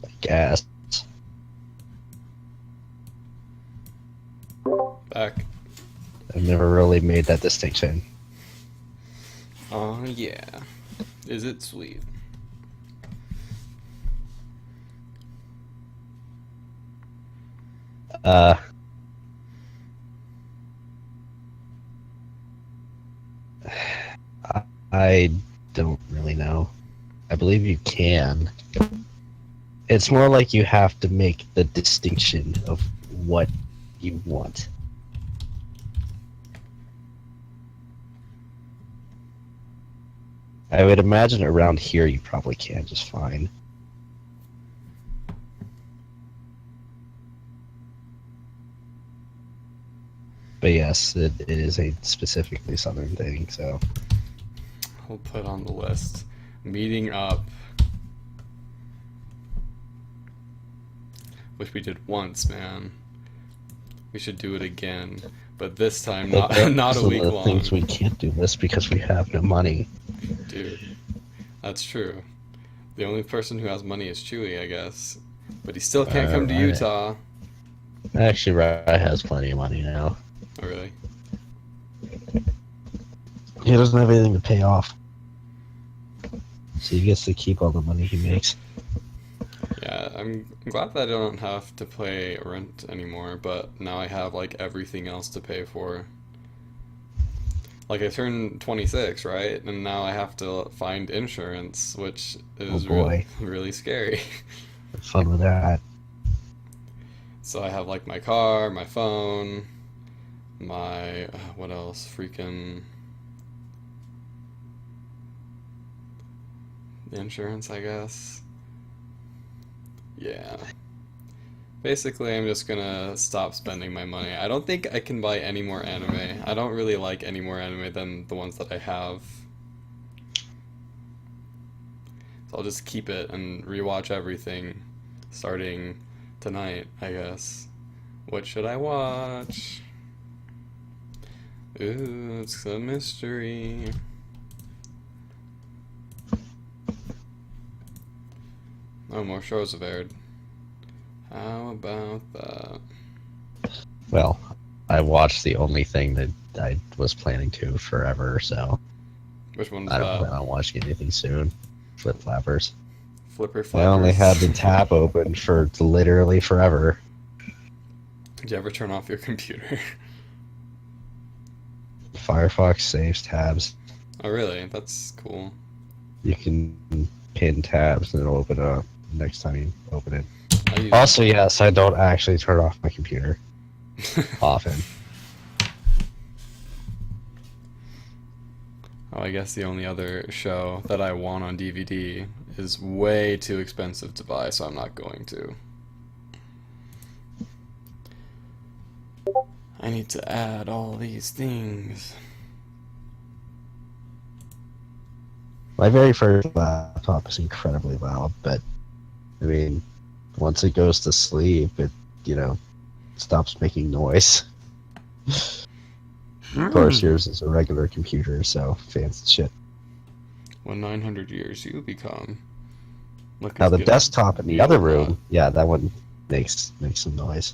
I guess. Back. I've never really made that distinction. Oh, yeah. Is it sweet? Uh, I don't really know. I believe you can. It's more like you have to make the distinction of what you want. I would imagine around here you probably can just fine. But yes, it is a specifically southern thing, so. We'll put on the list. Meeting up. Which we did once, man. We should do it again. But this time, But not not a those are week the long. things we can't do this because we have no money. Dude, that's true. The only person who has money is Chewy, I guess. But he still can't come to Right. Utah. Actually, Rye has plenty of money now. Oh, really? He doesn't have anything to pay off. So he gets to keep all the money he makes. Yeah, I'm glad that I don't have to pay rent anymore, but now I have like everything else to pay for. Like I turned 26, right? And now I have to find insurance, which Oh is boy, really scary. have fun with that. So I have like my car, my phone, my what else? Freaking insurance, I guess. Yeah. Basically, I'm just gonna stop spending my money. I don't think I can buy any more anime. I don't really like any more anime than the ones that I have. So I'll just keep it and rewatch everything starting tonight, I guess. What should I watch? Ooh, it's a mystery. Oh, more shows have aired. How about that? Well, I watched the only thing that I was planning to forever, so Which one is I don't that? plan on watching anything soon. Flip Flappers. Flipper I only had Flappers. the tab open for literally forever. Did you ever turn off your computer? Firefox saves tabs. Oh, really? That's cool. You can pin tabs and it'll open up next time you open it. I use. Also, yes, I don't actually turn off my computer often. Oh, I guess the only other show that I want on DVD is way too expensive to buy, so I'm not going to. I need to add all these things. My very first laptop is incredibly loud, but I mean, once it goes to sleep, it, you know, stops making noise. Of course, Hmm. yours is a regular computer, so fancy shit. When 900 years you become. Look Now who's the getting desktop in the other yelled at. room, yeah, that one makes some noise.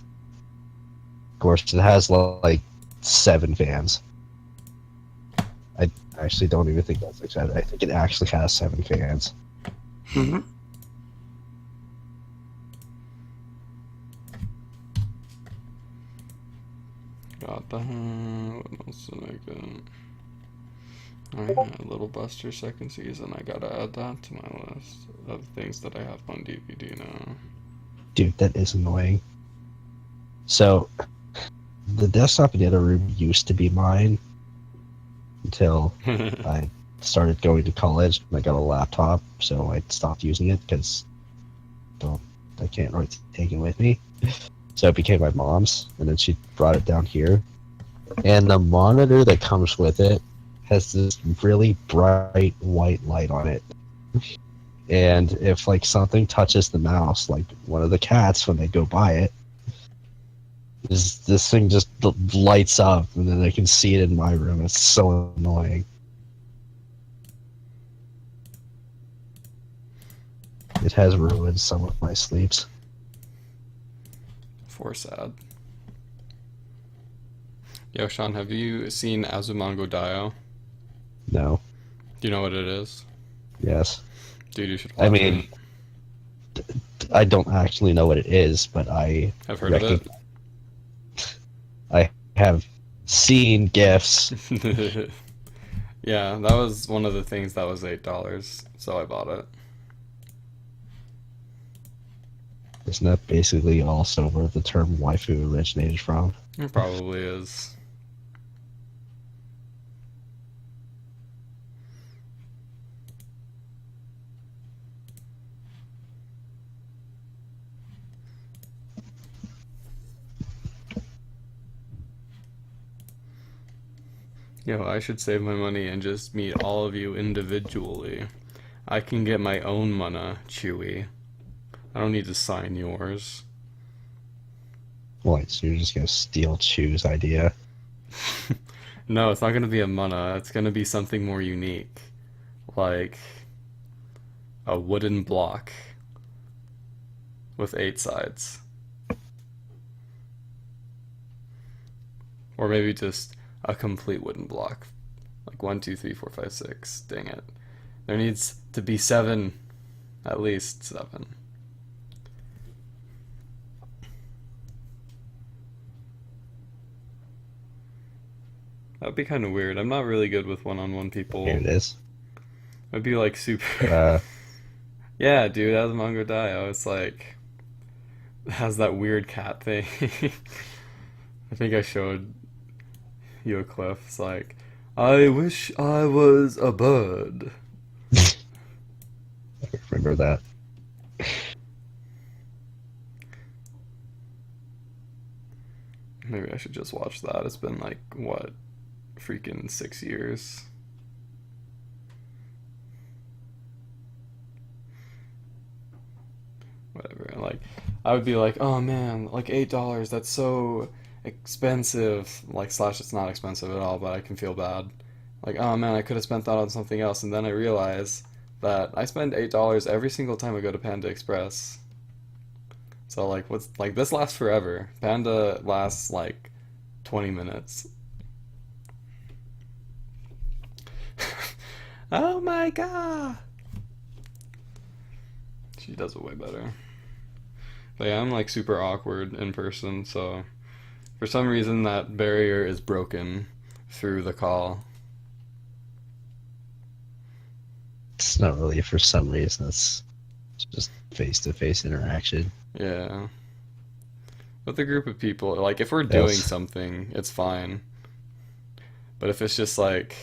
Of course, it has like 7 fans. I actually don't even think that's exciting. I think it actually has 7 fans. Got that. What else did I get? Alright, Little Buster second season. I gotta add that to my list of things that I have on DVD now. Dude, that is annoying. So the desktop in the other room used to be mine until I started going to college and I got a laptop, so I stopped using it because I can't really take it with me. So it became my mom's, and then she brought it down here. And the monitor that comes with it has this really bright white light on it. And if like something touches the mouse, like one of the cats when they go by it, this thing just lights up, and then I can see it in my room. It's so annoying. It has ruined some of my sleeps. For sad. Yo, Sean, have you seen Azumanga Daioh? No. Do you know what it is? Yes. Dude, you should I watch mean, it. I don't actually know what it is, but I I've heard of it. I have seen gifs. Yeah, that was one of the things that was $8, so I bought it. Isn't that basically also where the term waifu originated from? It probably is. Yo, I should save my money and just meet all of you individually. I can get my own mana, Chewy. I don't need to sign yours. What, so you're just gonna steal Chew's idea? No, it's not gonna be a mana. It's gonna be something more unique. Like a wooden block with 8 sides. Or maybe just a complete wooden block. Like 1, 2, 3, 4, 5, 6. Dang it. There needs to be 7. At least 7. That would be kind of weird. I'm not really good with one-on-one people. Here it is. I'd be like super. Uh, Yeah, dude, as Mongo Dio, it's like it has that weird cat thing. I think I showed you a clip. It's like, I wish I was a bird. I remember that. Maybe I should just watch that. It's been like what, freaking 6 years. Whatever. Like, I would be like, oh man, like $8. That's so expensive. Like, slash, it's not expensive at all, but I can feel bad. Like, oh man, I could have spent that on something else, and then I realize that I spend $8 every single time I go to Panda Express. So like, what's like this lasts forever. Panda lasts like 20 minutes. Oh my god. She does it way better. But yeah, I'm like super awkward in person, so for some reason that barrier is broken through the call. It's not really for some reason. It's just face-to-face interaction. Yeah. With a group of people, like if we're doing Yes. something, it's fine. But if it's just like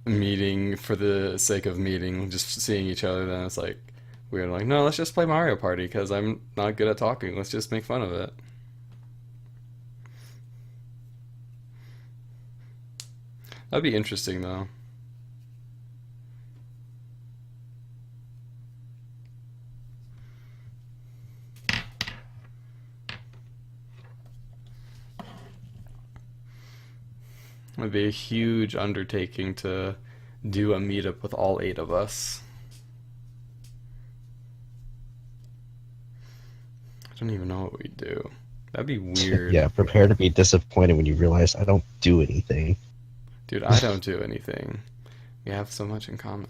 meeting for the sake of meeting, just seeing each other, then it's like weird. Like, no, let's just play Mario Party because I'm not good at talking. Let's just make fun of it. That'd be interesting though. It'd be a huge undertaking to do a meetup with all 8 of us. I don't even know what we do. That'd be weird. Yeah, prepare to be disappointed when you realize I don't do anything. Dude, I don't do anything. We have so much in common.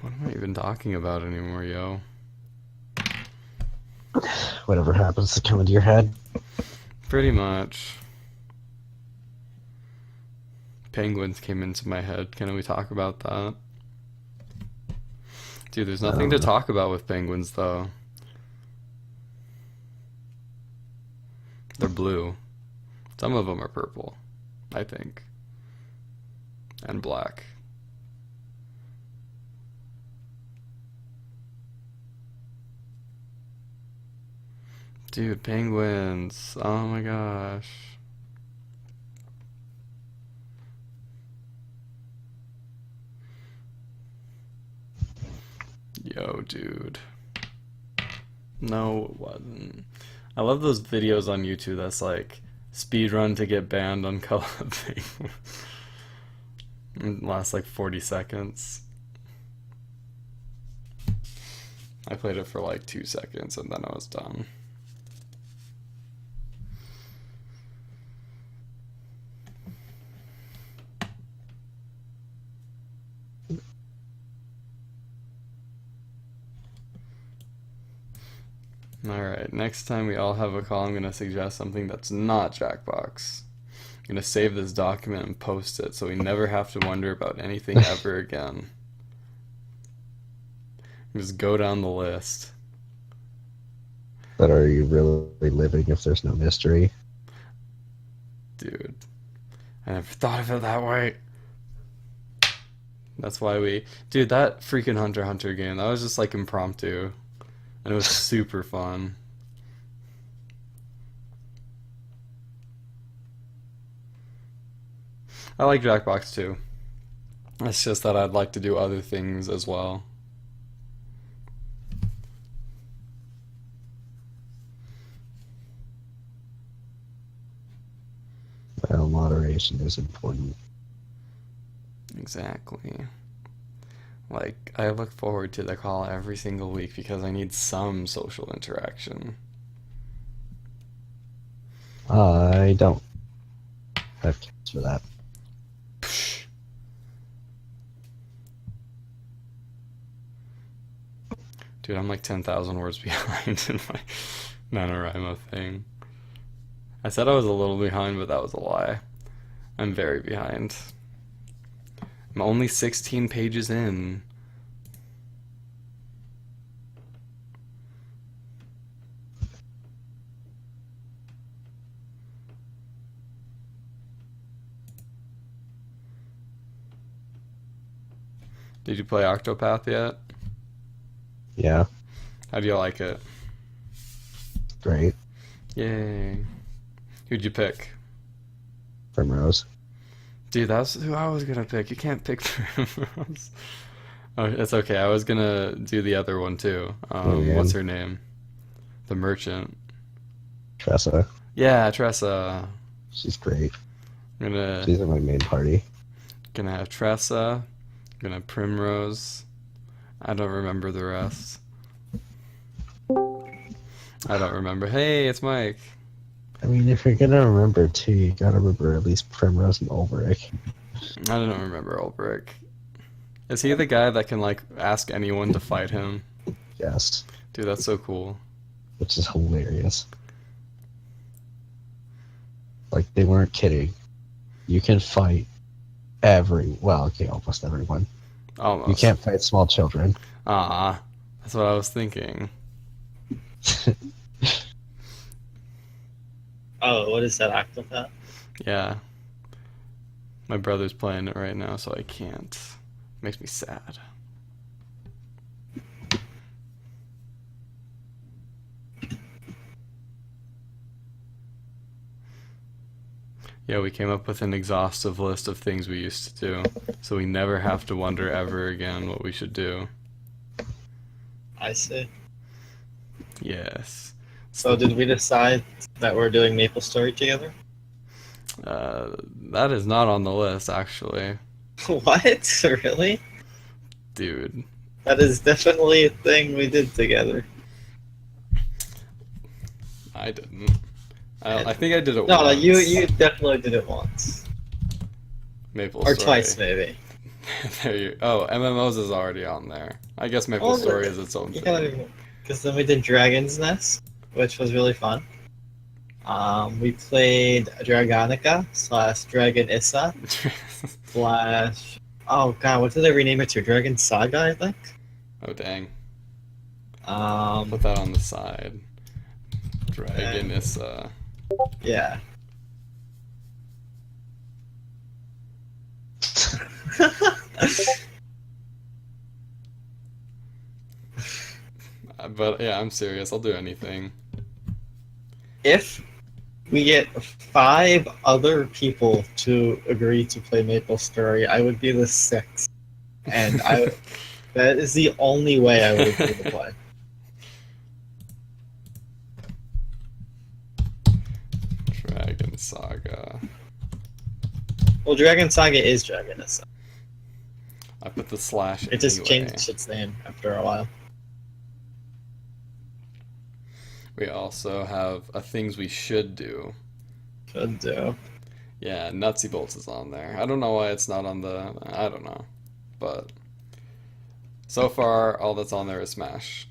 What am I even talking about anymore, yo? Whatever happens to come into your head. Pretty much. Penguins came into my head. Can we talk about that? Dude, there's nothing to Um, talk about with penguins, though. They're blue. Some of them are purple, I think. And black. Dude, penguins. Oh my gosh. Yo, No, dude. No, it wasn't. I love those videos on YouTube that's like speed run to get banned on Call of Duty. It lasts like 40 seconds. I played it for like 2 seconds and then I was done. Alright, next time we all have a call, I'm going to suggest something that's not Jackbox. I'm going to save this document and post it so we never have to wonder about anything ever again. Just go down the list. But are you really living if there's no mystery? Dude, I never thought of it that way. That's why we... Dude, that freaking Hunter x Hunter game, that was just like impromptu. And it was super fun. I like Jackbox too. It's just that I'd like to do other things as well. Well, moderation is important. Exactly. Like, I look forward to the call every single week because I need some social interaction. I don't have kids for that. Psh. Dude, I'm like 10,000 words behind in my NaNoWriMo thing. I said I was a little behind, but that was a lie. I'm very behind. I'm only 16 pages in. Did you play Octopath yet? Yeah, How do you like it? great. Yay. Who'd you pick? Primrose. Dude, that's who I was gonna pick. You can't pick Primrose. Oh, it's okay. I was gonna do the other one too. Yeah. What's her name? The merchant. Tressa. Yeah, Tressa. She's great. I'm gonna She's in my main party. gonna have Tressa. Gonna have Primrose. I don't remember the rest. I don't remember. Hey, it's Mike. I mean, if you're gonna remember two, you gotta remember at least Primrose and Ulrich. I don't remember Ulbrich. Is he the guy that can like ask anyone to fight him? Yes, Dude, that's so cool. which is hilarious. Like, they weren't kidding. You can fight almost everyone. Almost. You can't fight small children. Ah, that's what I was thinking. Oh, what is that, Octopath? Yeah. My brother's playing it right now, so I can't. Makes me sad. Yeah, we came up with an exhaustive list of things we used to do, so we never have to wonder ever again what we should do. I see. Yes. So did we decide that we're doing MapleStory together? That is not on the list, actually. What? Really? Dude. That is definitely a thing we did together. I didn't. I think I did it No, once. you definitely did it once. Maple Or Story. twice, maybe. There you. Oh, MMOs is already on there. I guess Maple Oh, Story is its own thing. Because then we did Dragon's Nest, which was really fun. We played Dragonica / Dragon Issa / oh god, what did they rename it to? Dragon Saga, I think. Oh dang. Um, Put that on the side. Dragon Issa. yeah. But yeah, I'm serious. I'll do anything. If we get 5 other people to agree to play MapleStory, I would be the 6th, and That is the only way I would agree to play. Dragon Saga. Well, Dragon Saga is Dragon Issa. I put the slash It just anyway. changed its name after a while. We also have a things we should do. Should do. Yeah, Nutsy Bolts is on there. I don't know why it's not on the. I don't know, but so far all that's on there is Smash.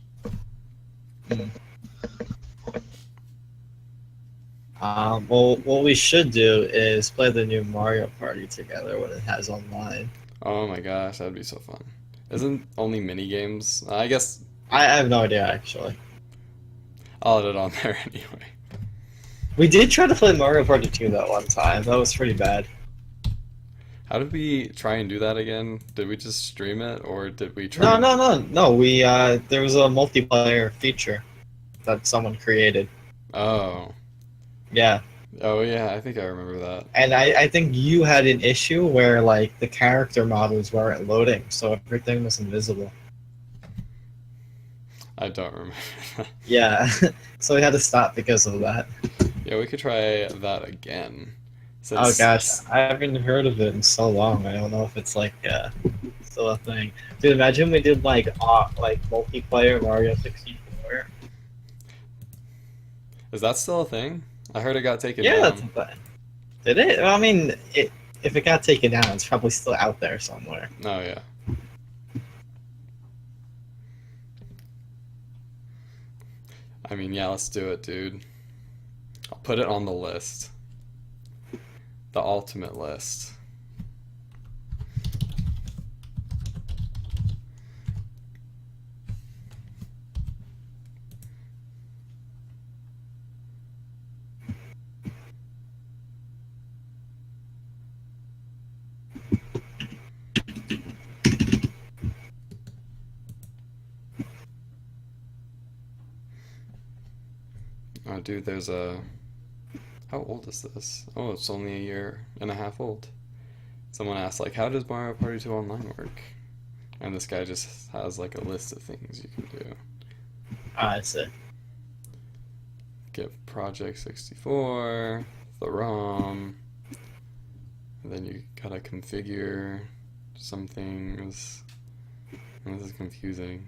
Well, what we should do is play the new Mario Party together when it has online. Oh my gosh, that'd be so fun. Isn't only mini games? I guess I have no idea actually. I'll add it on there anyway. We did try to play Mario Party 2 that one time. That was pretty bad. How did we try and do that again? Did we just stream it, or did we try? No. We there was a multiplayer feature that someone created. Oh. Yeah, Oh yeah, I think I remember that. and I think you had an issue where like the character models weren't loading, so everything was invisible. I don't remember that. Yeah, so we had to stop because of that. Yeah, we could try that again. Oh Since gosh, I haven't heard of it in so long. I don't know if it's like still a thing. Dude, imagine we did like multiplayer Mario 64. Is that still a thing? I heard it got taken Yeah, that's down. a thing. Did it? Well, I mean, if it got taken down, it's probably still out there somewhere. Oh yeah. I mean, yeah, let's do it, dude. I'll put it on the list. The ultimate list. Oh, dude, there's a. How old is this? Oh, it's only a year and a half old. Someone asked, like, how does Mario Party 2 Online work? And this guy just has, like, a list of things you can do. I see. Get Project 64, the ROM, and then you gotta configure some things. And this is confusing.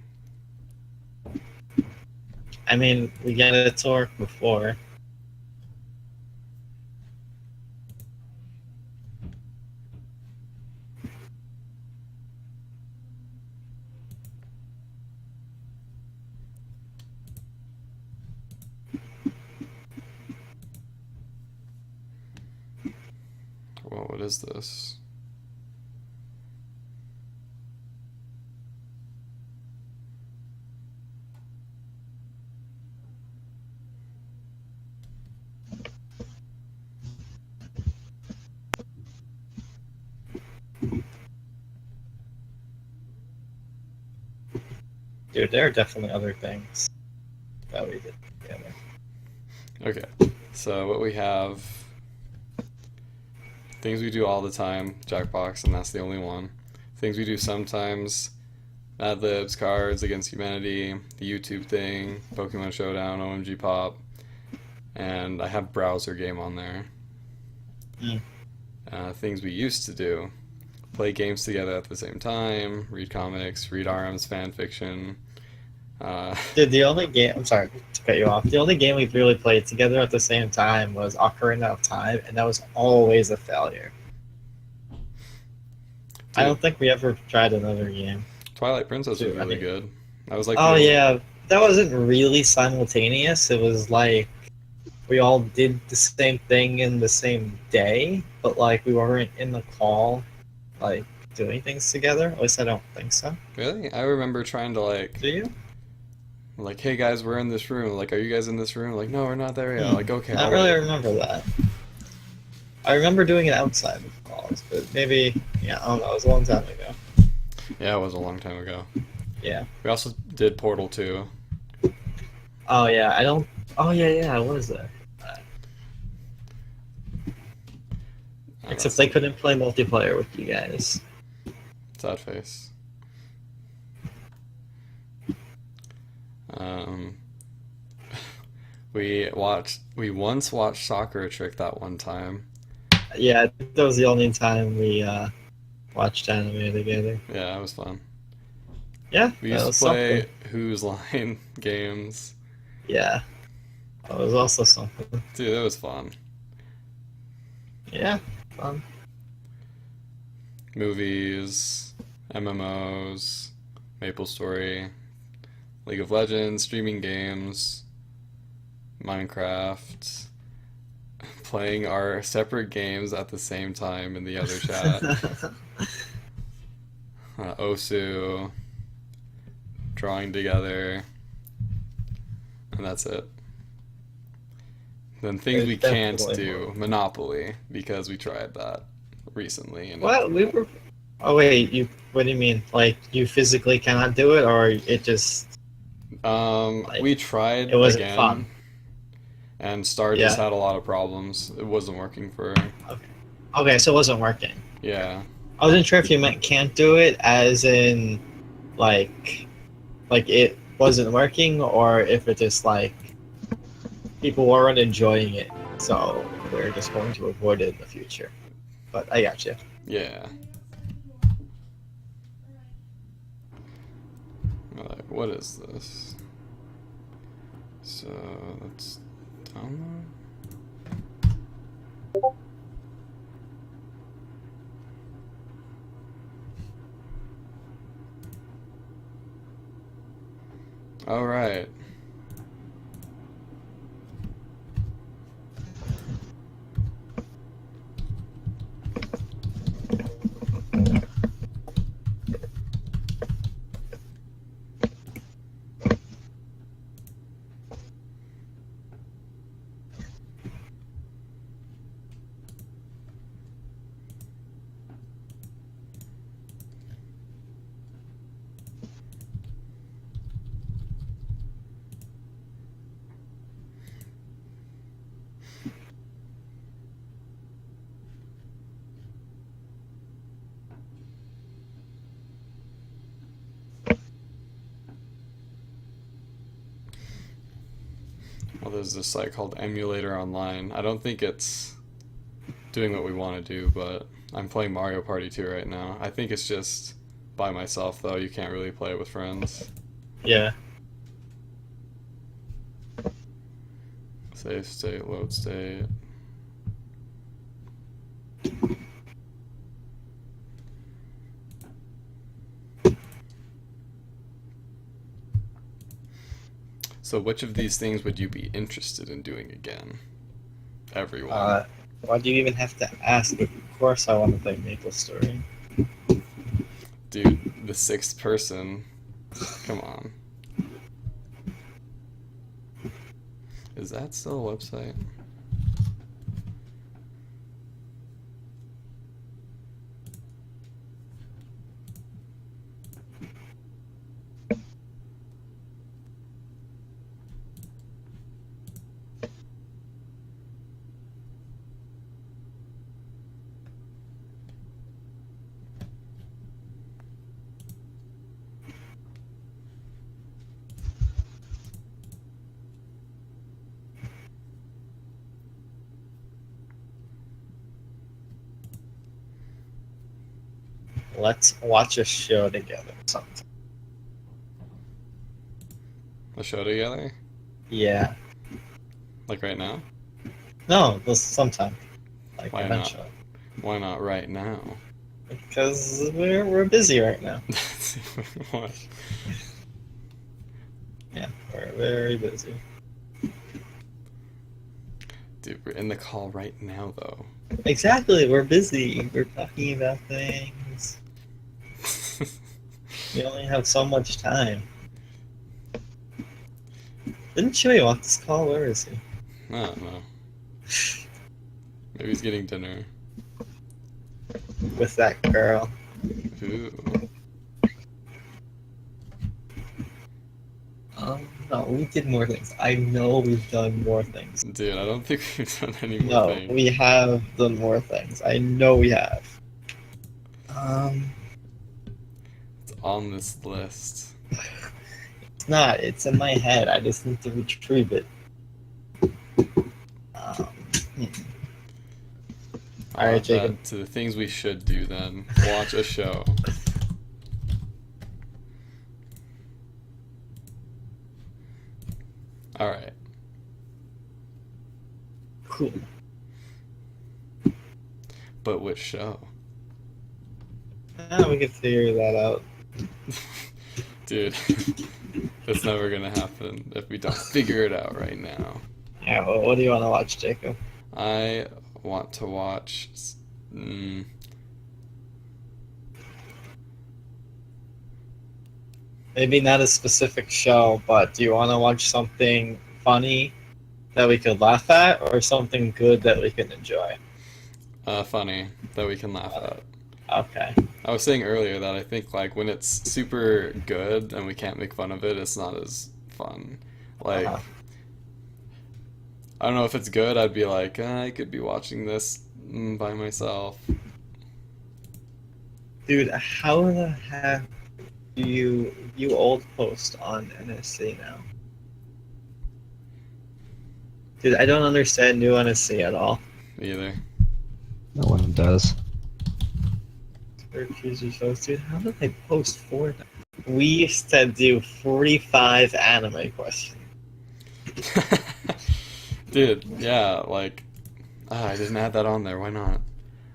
I mean, we got it to work before. Well, what is this? Dude, there are definitely other things that we did together. Okay, so what we have, things we do all the time, Jackbox, and that's the only one. Things we do sometimes, Mad Libs, Cards Against Humanity, the YouTube thing, Pokemon Showdown, OMG Pop, and I have Browser Game on there. Things we used to do, play games together at the same time, read comics, read RM's fan fiction. Dude, the only game, I'm sorry to cut you off, the only game we really played together at the same time was Ocarina of Time, and that was always a failure. I don't think we ever tried another game. Twilight Princess was Dude, I really mean- good. I was like, Oh the- yeah, that wasn't really simultaneous. It was like we all did the same thing in the same day, but like we weren't in the call, like doing things together. At least I don't think so. Really? I remember trying to Do you? like, hey guys, we're in this room. Like, are you guys in this room? Like, no, we're not there yet. Like, okay. I don't I'll really wait. remember that. I remember doing it outside of calls, but maybe I don't know. It was a long time ago. Yeah, it was a long time ago. Yeah. We also did Portal 2. Oh yeah, I don't. Oh yeah. What is that? Except they couldn't play multiplayer with you guys. Sad face. Um, we once watched Soccer Trick that one time. Yeah, that was the only time we watched anime together. Yeah, it was fun. Yeah, We that used to was play something. Who's Line games. Yeah, that was also something. Dude, it was fun. Yeah, fun. Movies, MMOs, MapleStory, League of Legends, streaming games, Minecraft, playing our separate games at the same time in the other chat. Osu, drawing together, and that's it. Then things we There's can't definitely do, more. Monopoly, because we tried that recently and What we were? Oh wait, you. What do you mean? Like you physically cannot do it, or it just like we tried it wasn't again, fun? and Star just Yeah. had a lot of problems. It wasn't working for her. Okay. Okay, so it wasn't working. Yeah. I wasn't sure if you meant can't do it, as in like it wasn't working, or if it just like people weren't enjoying it, so we're just going to avoid it in the future. But I got you. Yeah. Like, what is this? So let's download. All right. Well, there's this site called Emulator Online. I don't think it's doing what we want to do, but I'm playing Mario Party 2 right now. I think it's just by myself, though. You can't really play it with friends. Yeah. Save state, load state. So, which of these things would you be interested in doing again? Everyone. Why do you even have to ask? Of course, I want to play MapleStory. Dude, the sixth person. Come on. Is that still a website? Let's watch a show together. Sometime. A show together? Yeah. Like right now? No, this sometime. Like Why not? eventually. Why not right now? Because we're busy right now. What? Yeah, we're very busy. Dude, we're in the call right now, though. Exactly, we're busy. We're talking about things. We only have so much time. Didn't Chewie want this call? Where is he? I don't know. Maybe he's getting dinner. With that girl. Ooh. No, we did more things. I know we've done more things. Dude, I don't think we've done any more No, things. we have done more things. I know we have. It's on this list. It's not. It's in my head. I just need to retrieve it. Hmm. I'll Alright, add Jacob. that to the things we should do then. Watch a show. Alright. Cool. But which show? We can figure that out. Dude, that's never gonna happen if we don't figure it out right now. Yeah, well, what do you want to watch, Jacob? I want to watch. Mm, Maybe not a specific show, but do you want to watch something funny that we could laugh at, or something good that we can enjoy? funny that we can laugh at. Okay. I was saying earlier that I think like when it's super good and we can't make fun of it, it's not as fun. Like, Uh-huh. I don't know if it's good. I'd be like, I could be watching this by myself. Dude, how the heck do you old post on NSC now? Dude, I don't understand new NSC at all. Either. No one does. Dude, how did they post for them? We used to do 45 anime questions. Dude, yeah, like, I didn't add that on there. Why not?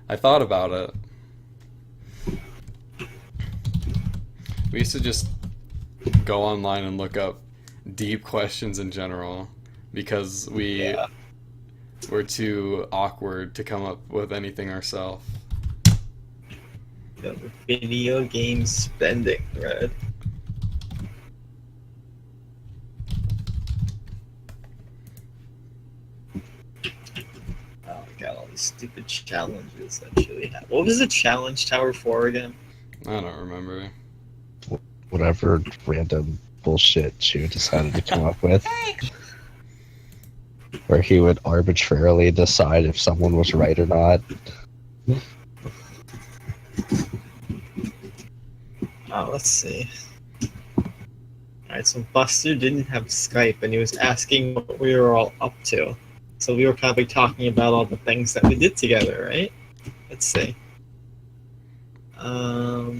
I thought about it. We used to just go online and look up deep questions in general because we Yeah. were too awkward to come up with anything ourselves. The video game spending thread. Oh, I got all these stupid challenges that Chili had. What was the challenge tower for again? I don't remember. Whatever random bullshit Chu decided to come up with. Where he would arbitrarily decide if someone was right or not. Oh, let's see. Alright, so Buster didn't have Skype and he was asking what we were all up to. So we were probably talking about all the things that we did together, right? Let's see. Oh.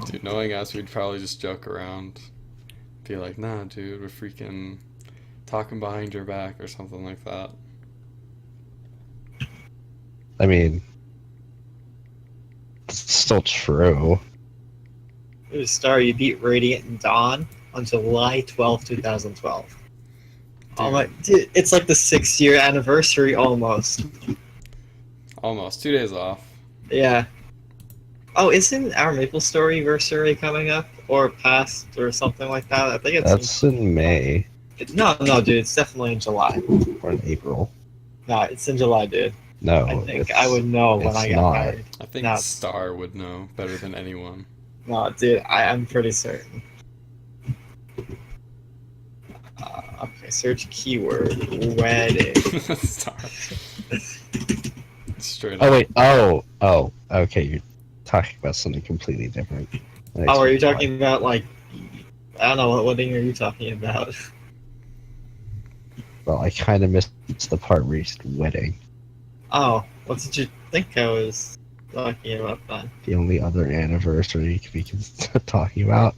Dude, knowing us, we'd probably just joke around. Be like, nah, dude, we're freaking talking behind your back or something like that. I mean, it's still true. Dude, Star, you beat Radiant Dawn on July 12, 2012. Oh my, dude, it's like the 6-year anniversary almost. Almost 2 days off. Yeah. Oh, isn't our Maple Story anniversary coming up? Or past, or something like that? I think it's... That's in May No, dude, it's definitely in July. or in April. No, it's in July, dude. No, I think it's- I would know when it's I got not. married. I think No. Star would know better than anyone. No, dude, I'm pretty certain. Okay, search keyword wedding. Star. Straight Oh up. wait. Oh. Okay, you're talking about something completely different. Oh, are you talking about like? I don't know what wedding are you talking about? Well, I kind of missed the part where you said wedding. Oh, what did you think I was talking about then? The only other anniversary we can talking about.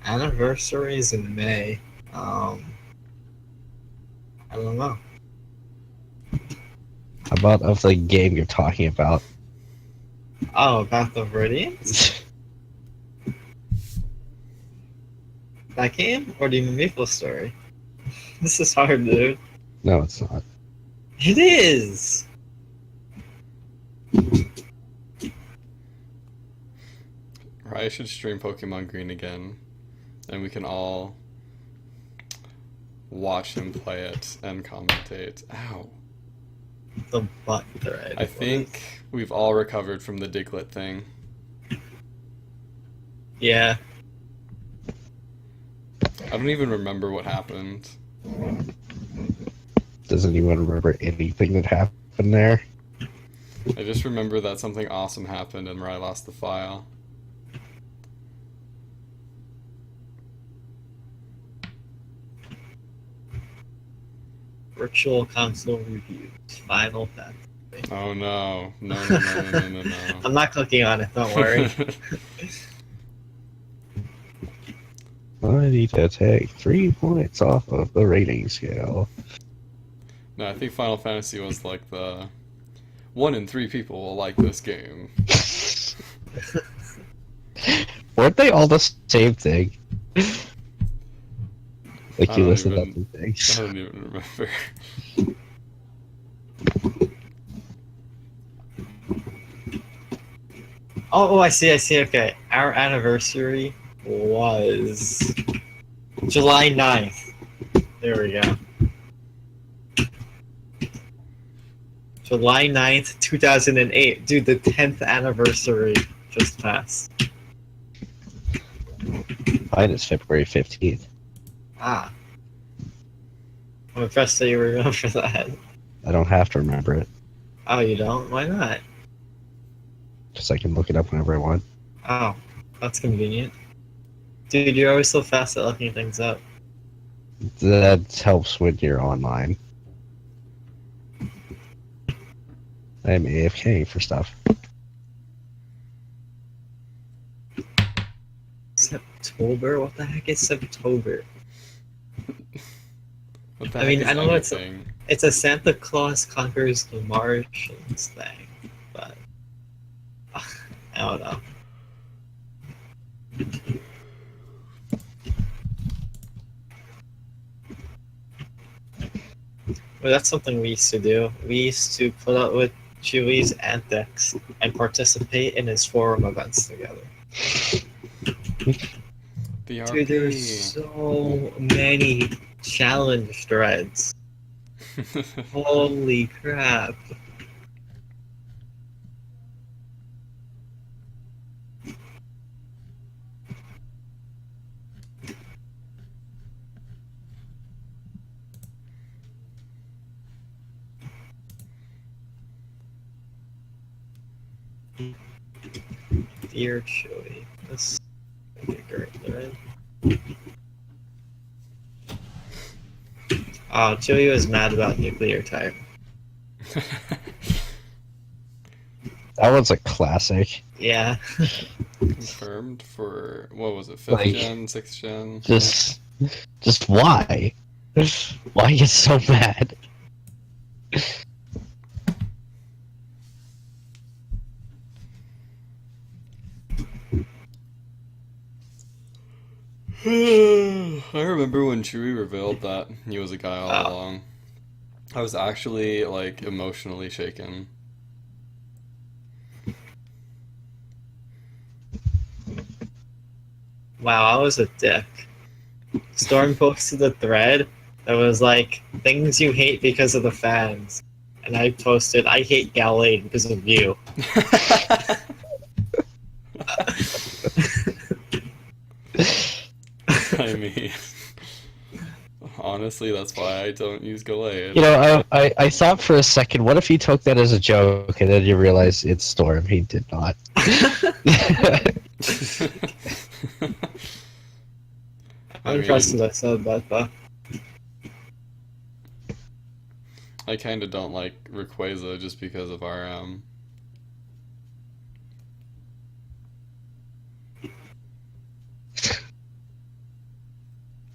Anniversaries in May. I don't know. How about of the game you're talking about? Oh, about the Viridians? That game? Or do you mean Maple Story? This is hard, dude. No, it's not. It is! I should stream Pokemon Green again, and we can all watch him play it and commentate. Ow. The butt thread. I think we've all recovered from the Diglett thing. Yeah. I don't even remember what happened. Does anyone remember anything that happened there? I just remember that something awesome happened and where I lost the file. Virtual console reviews. Final Fantasy. Oh no. No, no, no, no, no, no, I'm not clicking on it. Don't worry. I need to take 3 points off of the rating scale. No, I think Final Fantasy was like the 1 in 3 people will like this game. Weren't they all the same thing? Like I you don't listed even- up the things. I don't even remember. Oh, I see. Okay. Our anniversary was July 9th. There we go. July 9th, 2008. Dude, the 10th anniversary just passed. Mine is February 15th. Ah. I'm impressed that you remember that. I don't have to remember it, Oh, you don't? Why not? because I can look it up whenever I want. Oh, that's convenient. Dude, you're always so fast at looking things up. That helps when you're online. I'm AFK for stuff. September? What the heck is September? What the I heck mean, is I know it's- anything? It's a Santa Claus conquers the Martians thing, but I don't know. Well, that's something we used to do. We used to put up with Chewie's antics and participate in his forum events together. The RP. Dude, there's so many challenge threads. Holy crap. Dear Chewie. This would be a great thread. Oh, Chewie was mad about nuclear type. That was a classic. Yeah. Confirmed for what was it? 5th Like- gen, 6th gen. Just why? Why get so mad? I remember when Chewie revealed that he was a guy all Oh. along. I was actually like emotionally shaken. Wow, I was a dick. Storm posted a thread that was like, things you hate because of the fans. And I posted, I hate Gallade because of you. I mean, honestly, that's why I don't use Gallade. You know, I thought for a second, what if he took that as a joke, and then you realize it's Storm. He did not. I'm impressed that I said that though. I kind of don't like Rayquaza just because of our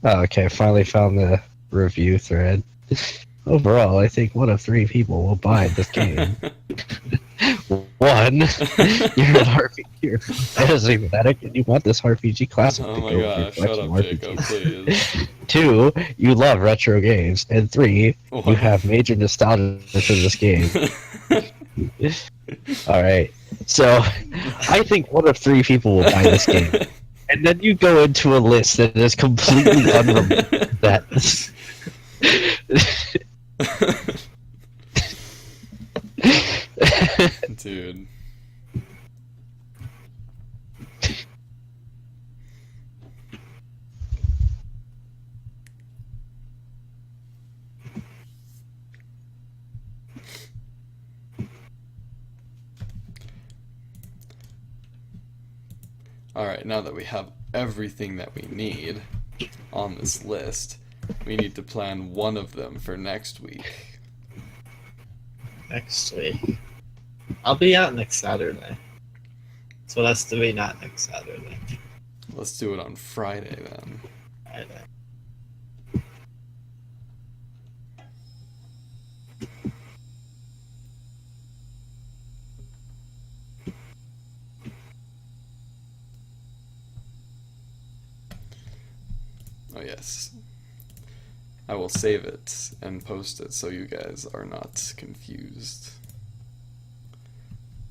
Oh, okay, I finally found the review thread. Overall, I think 1 of 3 people will buy this game. 1, you're an RPG, you're a fantasy fanatic, and you want this RPG classic Oh to my go gosh, with your shut collection up, of Jacob, RPGs. please. 2, you love retro games, and 3, you What? have major nostalgia for this game. Alright, so I think 1 of 3 people will buy this game. And then you go into a list that is completely unrelated to that. Dude. Alright, now that we have everything that we need on this list, We need to plan one of them for next week. Next week. I'll be out next Saturday. So that's to be not next Saturday. Let's do it on Friday then. Friday. Oh yes. I will save it and post it so you guys are not confused.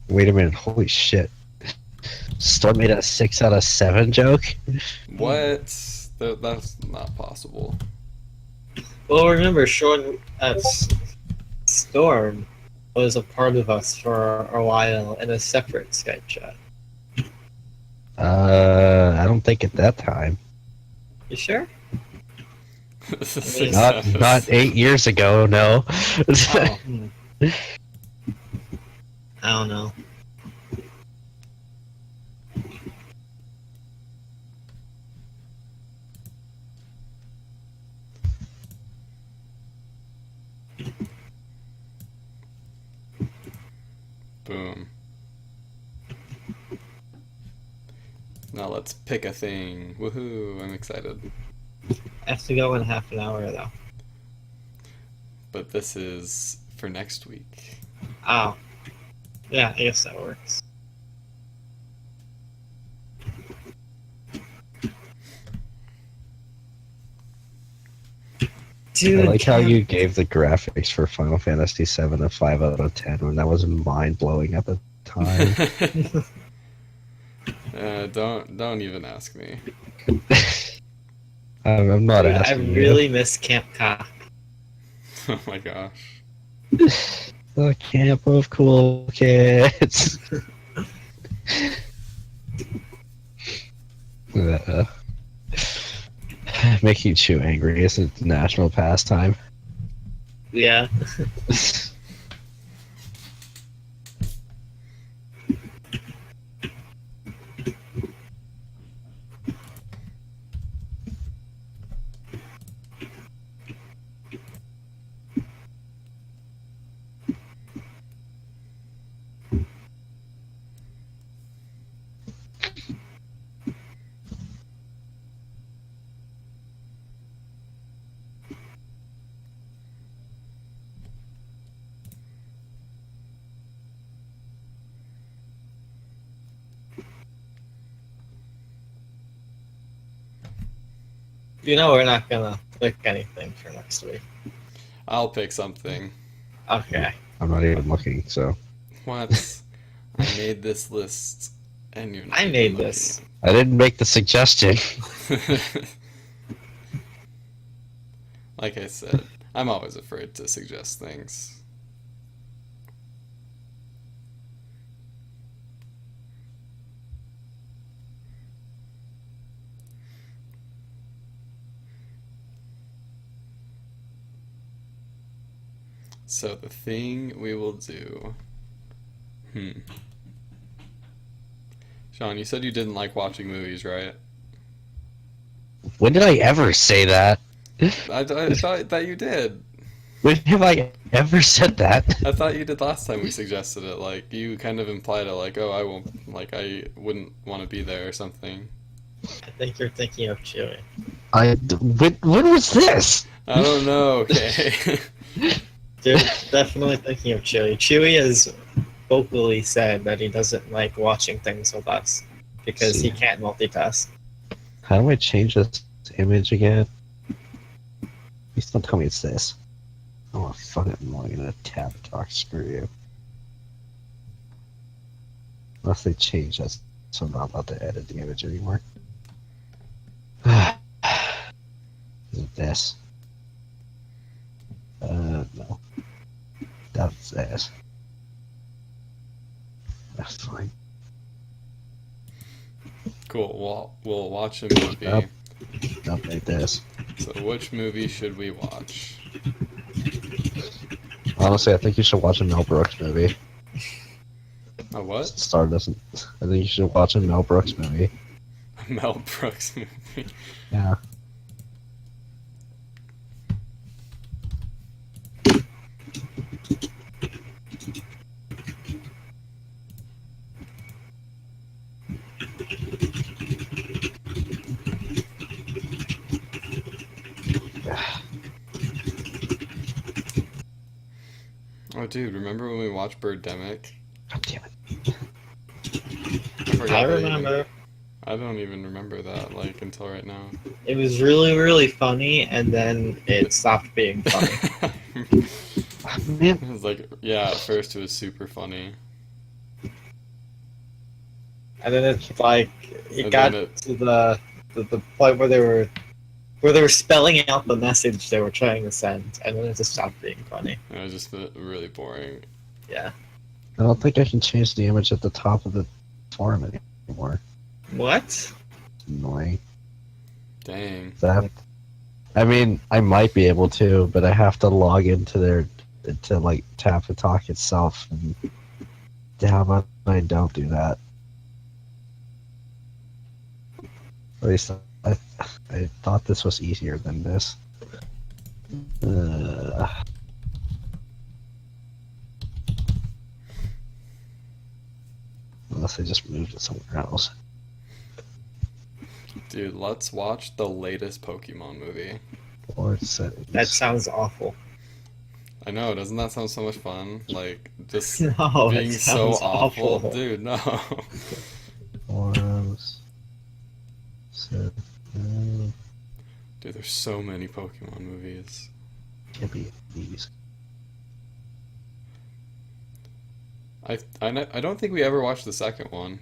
Wait a minute, holy shit. Storm made a 6 out of 7 joke? What? That's not possible. Well, remember, Sean Storm was a part of us for a while in a separate Skype chat. I don't think at that time. You sure? Six Not out of not 8 years ago, no. Oh, I don't know. Boom. Now let's pick a thing. Woohoo, I'm excited. I have to go in half an hour, though. But this is for next week. Oh. Yeah, I guess that works. I Dude, like how you gave the graphics for Final Fantasy VII a 5 out of 10 when that was mind-blowing at the time. Don't even ask me. I'm not Dude, I asking really miss Camp Cock. Oh my gosh. you. The camp of cool kids. Making Chew angry is a national pastime. Yeah. You know we're not gonna pick anything for next week. I'll pick something. Okay. I'm not even looking, so. What? I made this list and you're not I even made looking. this. I didn't make the suggestion. Like I said, I'm always afraid to suggest things. So the thing we will do. Sean, you said you didn't like watching movies, right? When did I ever say that? I thought that you did. When have I ever said that? I thought you did last time we suggested it. Like, you kind of implied it, like, oh, I won't, like, I wouldn't want to be there or something. I think you're thinking of Chewie. When was this? I don't know, okay. Dude, definitely thinking of Chewie. Chewie has vocally said that he doesn't like watching things with us because he can't multitask. How do I change this image again? Please don't tell me it's this. Oh, fucking annoying. I'm gonna tab talk. Screw you. Unless they change this, so I'm not allowed to edit the image anymore. Is it this? No. That's this. That's fine. Cool, we'll watch a movie. Yep. Update this. So which movie should we watch? Honestly, I think you should watch a Mel Brooks movie. A what? Star doesn't. I think you should watch a Mel Brooks movie. A Mel Brooks movie. Yeah. Oh, dude, remember when we watched Birdemic? God damn it. I forgot I that even- remember. I don't even remember that, like, until right now. It was really, really funny, and then it stopped being funny. Man, It was like, yeah, at first it was super funny. And then it's like it And got then it- to the point where they were spelling out the message they were trying to send, and then it just stopped being funny. It was just really boring. Yeah. I don't think I can change the image at the top of the forum anymore. What? It's annoying. Dang. I mean, I might be able to, but I have to log into their to like Tap to Talk itself, and how about I don't do that? At least I thought this was easier than this. Unless I just moved it somewhere else. Dude, let's watch the latest Pokemon movie. Or settings. That sounds awful. I know, doesn't that sound so much fun? Like, just No, being that so sounds awful. awful. Dude, no. Forums. So, Dude, there's so many Pokemon movies. can't be these. I don't think we ever watched the second one.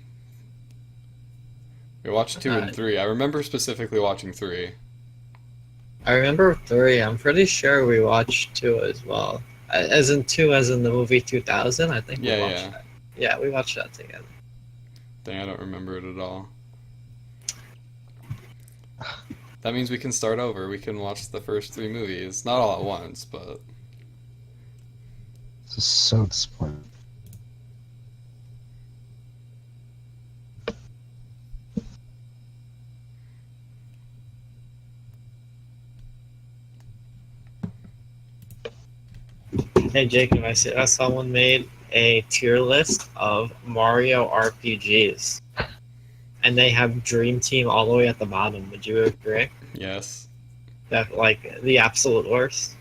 We watched 2 and 3. I remember specifically watching 3. I remember 3. I'm pretty sure we watched 2 as well. As in 2, as in the movie 2000. I think we Yeah, watched yeah. that. Yeah, we watched that together. Dang, I don't remember it at all. That means we can start over. We can watch the first 3 movies. Not all at once, but... This is so disappointing. Hey Jacob, I saw someone made a tier list of Mario RPGs. And they have Dream Team all the way at the bottom. Would you agree? Yes. That like the absolute worst?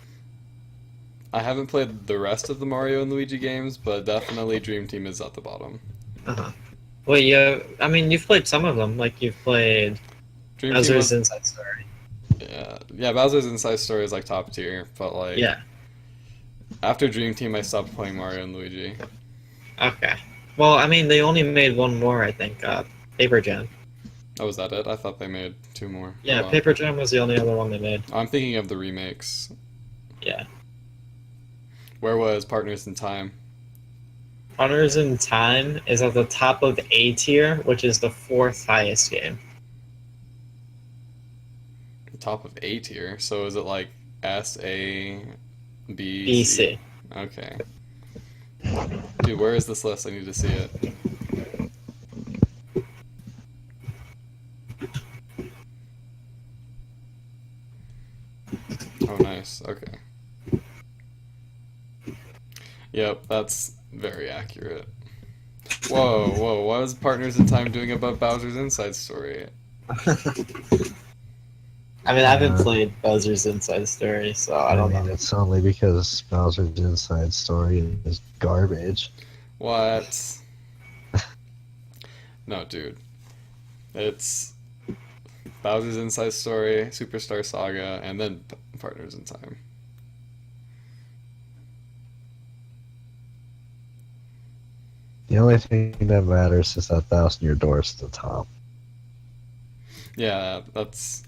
I haven't played the rest of the Mario and Luigi games, but definitely Dream Team is at the bottom. Uh-huh. Well, I mean, you've played some of them. Like, you've played Dream Team Bowser's was, Inside Story. yeah, Bowser's Inside Story is like top tier, but like Yeah. after Dream Team, I stopped playing Mario and Luigi. Okay. Well, I mean, they only made one more, I think. Paper Jam. Oh, was that it? I thought they made 2 more. Yeah, Oh, well. Paper Jam was the only other one they made. I'm thinking of the remakes. Yeah. Where was Partners in Time? Hunters in Time is at the top of A tier, which is the 4th highest game. Top of A tier. So is it like S, A, B, B, C. Okay. Dude, where is this list? I need to see it. Oh, nice. Okay. Yep, that's very accurate. Whoa, whoa, what is Partners in Time doing about Bowser's Inside Story? I mean, I haven't played Bowser's Inside Story, so I don't mean, know. it's only because Bowser's Inside Story is garbage. What? No, dude. It's Bowser's Inside Story, Superstar Saga, and then Partners in Time. The only thing that matters is that Thousand Year Door is at the top. Yeah, that's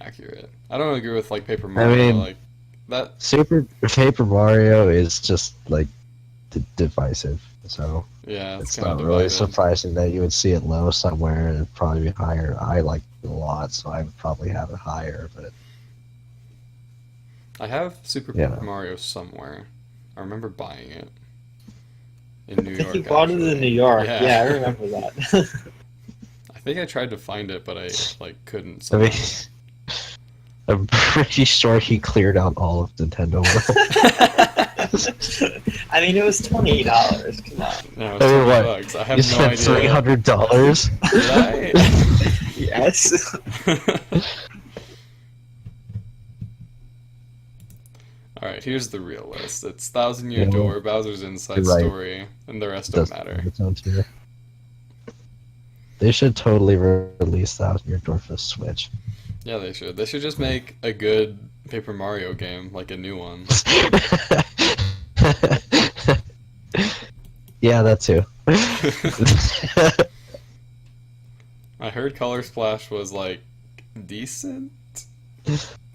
accurate. I don't agree with like Paper Mario. mean- Like that. Super Paper Mario is just like divisive, so Yeah, it's kind not of really divided. surprising that you would see it low somewhere and it'd probably be higher. I like it a lot, so I would probably have it higher. But I have Super Yeah. Paper Mario somewhere. I remember buying it in New I think York. you bought it in actually. New York. Yeah. Yeah, I remember that. I think I tried to find it, but I like couldn't. I mean, somehow. I'm pretty sure he cleared out all of Nintendo World. I mean, it was $20. Come on. No, I it's mean, 20 what? bucks. I have You no spent idea. $300. Did I? Yes. Alright, here's the real list. It's Thousand Year Yeah, Door, Bowser's Inside you're right. Story, and the rest don't Doesn't matter. have its own tier. They should totally release Thousand Year Door for the Switch. Yeah, they should. They should just make a good Paper Mario game, like a new one. Yeah, that too. I heard Color Splash was like decent.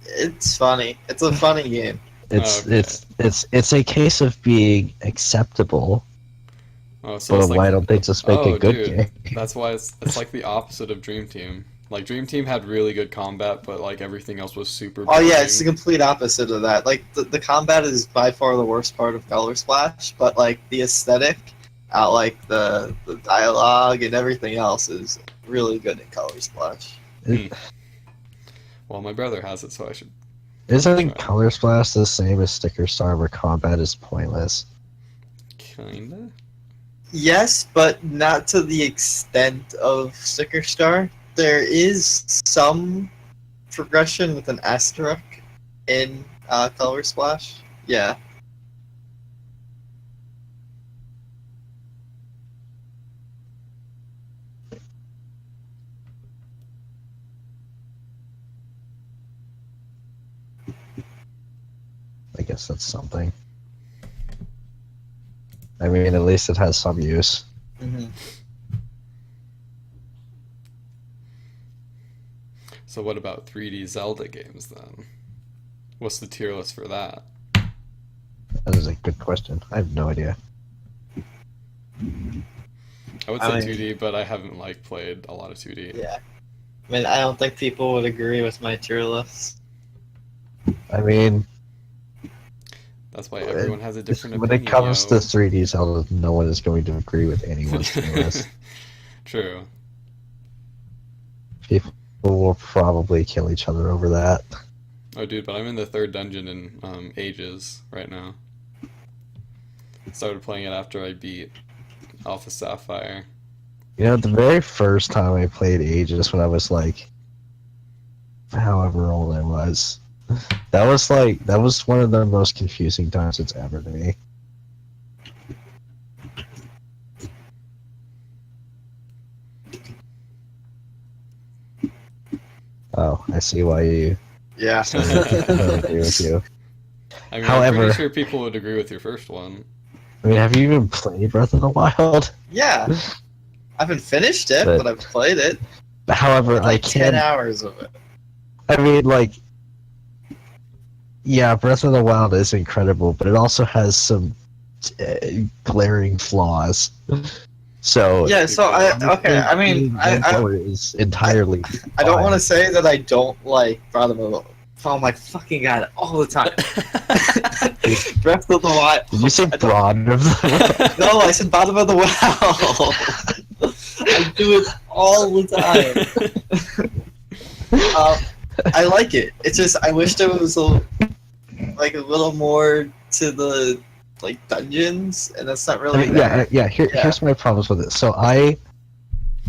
It's funny. It's a funny game. Okay. It's a case of being acceptable, Oh, so but it's like why don't they just make a good dude, game? that's why it's like the opposite of Dream Team. Like Dream Team had really good combat, but like everything else was super Oh yeah, boring. it's the complete opposite of that. Like the combat is by far the worst part of Color Splash, but like the aesthetic, like the dialogue and everything else is really good in Color Splash. Well, my brother has it, so I should. Isn't Try. Color Splash the same as Sticker Star, where combat is pointless? Kinda. Yes, but not to the extent of Sticker Star. There is some progression with an asterisk in Color Splash. Yeah. I guess that's something. I mean, at least it has some use. Mm-hmm. So what about 3D Zelda games then? What's the tier list for that? That is a good question. I have no idea. I would say I- 2D, but I haven't like played a lot of 2D. Yeah. I mean, I don't think people would agree with my tier list. I mean, That's why everyone has a different when opinion. it comes yo. to 3D Zelda, no one is going to agree with anyone's tier list. True. People will probably kill each other over that. Oh, dude, but I'm in the third dungeon in Ages right now. Started playing it after I beat Alpha Sapphire. You know, the very first time I played Aegis, when I was like, however old I was, that was one of the most confusing times it's ever to me. Oh, I see why you Yeah. I agree with you. I mean, I'm However- pretty sure people would agree with your first one. I mean, have you even played Breath of the Wild? Yeah. I haven't finished it, But- but I've played it. However, I Like 10 can. hours of it. I mean, like, yeah, Breath of the Wild is incredible, but it also has some glaring flaws. So Yeah, so okay, I mean, I is entirely. don't fine. want to say that I don't like Breath of the. Oh my fucking god, all the time. Breath of the Wild. Did you say I don't- Broad of the? No, I said bottom of the well. I do it all the time. I like it. It's just I wish there was a little more to the dungeons, and that's not I really mean, there. yeah. Yeah. Here's my problems with it. So I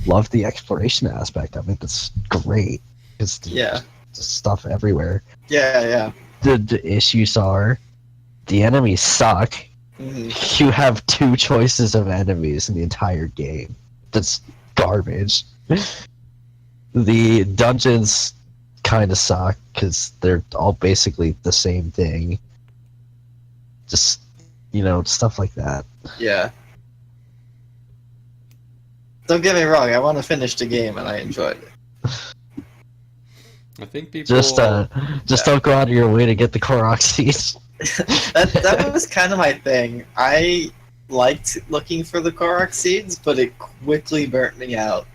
love the exploration aspect of it. It's great. It's Yeah, stuff everywhere. yeah. The issues are the enemies suck. hmm You have two choices of enemies in the entire game. That's garbage. The dungeons kind of suck because they're all basically the same thing. Just, stuff like that. Yeah. Don't get me wrong. I want to finish the game, and I enjoyed it. I think people. Just don't go out of your way to get the Korok seeds. That was kind of my thing. I liked looking for the Korok seeds, but it quickly burnt me out.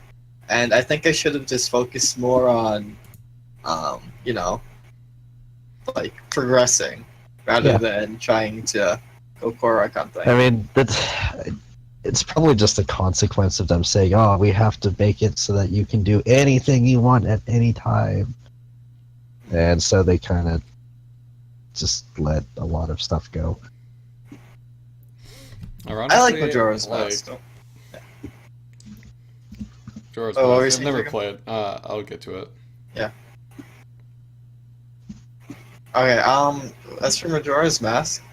And I think I should have just focused more on, progressing rather Yeah. than trying to go Korok hunting. I mean, it's probably just a consequence of them saying, "Oh, we have to make it so that you can do anything you want at any time," and so they kind of just let a lot of stuff go. I like Ironically, Majora's like, Mask. Majora's Oh, what were you Mask. I've saying, never Jacob? played. I'll get to it. Okay, as for Majora's Mask,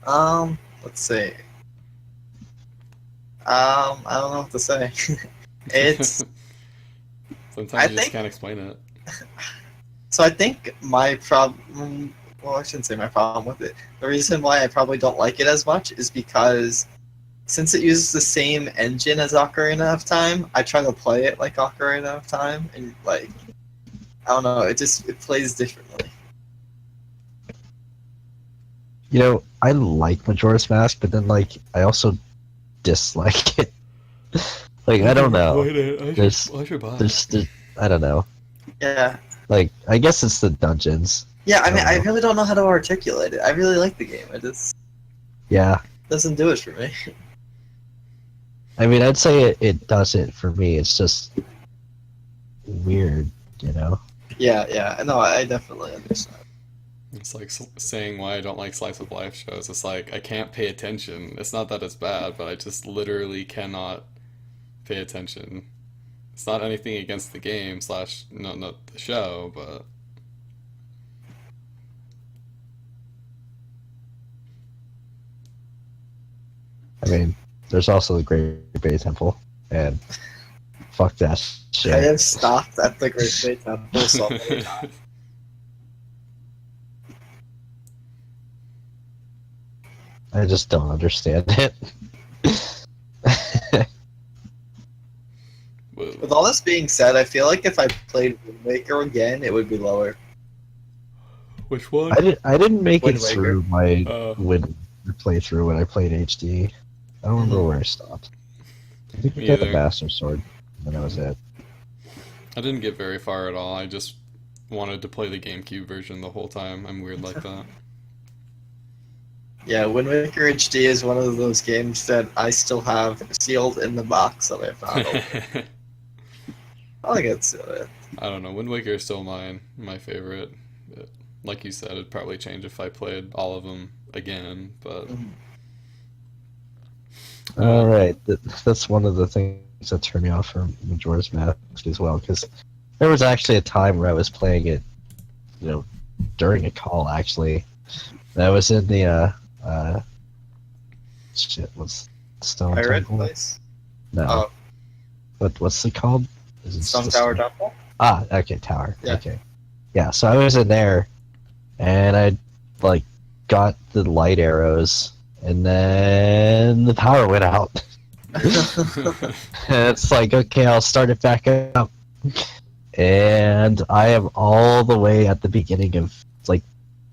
let's see. I don't know what to say. It's, Sometimes I you just think, can't explain it. so I think my problem, well, I shouldn't say my problem with it. The reason why I probably don't like it as much is because since it uses the same engine as Ocarina of Time, I try to play it like Ocarina of Time, and like, I don't know, it plays differently. You know, I like Majora's Mask, but then like I also dislike it. Like I don't know. There's, I should buy it. there's I don't know. Yeah. Like I guess it's the dungeons. Yeah, I I mean, don't I know. really don't know how to articulate it. I really like the game. It just Yeah. doesn't do it for me. I mean, I'd say it does it for me. It's just weird, you know. Yeah. No, I definitely understand. It's like saying why I don't like slice of life shows. It's like I can't pay attention. It's not that it's bad, but I just literally cannot pay attention. It's not anything against the game slash no, not the show, but I mean, there's also the Great Bay Temple, and fuck that I shit. have stopped at the Great Bay Temple so many times. I just don't understand it. With all this being said, I feel like if I played Wind Waker again, it would be lower. Which one? I didn't make Wind it Waker. through my Uh, Wind playthrough when I played HD. I don't remember where I stopped. I think I Me got the either. Master Sword, and that was it. I didn't get very far at all. I just wanted to play the GameCube version the whole time. I'm weird like that. Yeah, Wind Waker HD is one of those games that I still have sealed in the box that I have not opened. I'll get to it. I don't know. Wind Waker is still my favorite. Like you said, it'd probably change if I played all of them again, but All right, that's one of the things that turned me off from Majora's Mask as well, because there was actually a time where I was playing it, you know, during a call actually. And I was in the shit, what's Stone Pirate Temple? Place? No, Oh, what's it called? Is it Stone the Tower Temple? Ah, okay, tower. Yeah. Okay, yeah. So I was in there, and I like got the light arrows, and then the power went out. And it's like, okay, I'll start it back up. And I am all the way at the beginning of like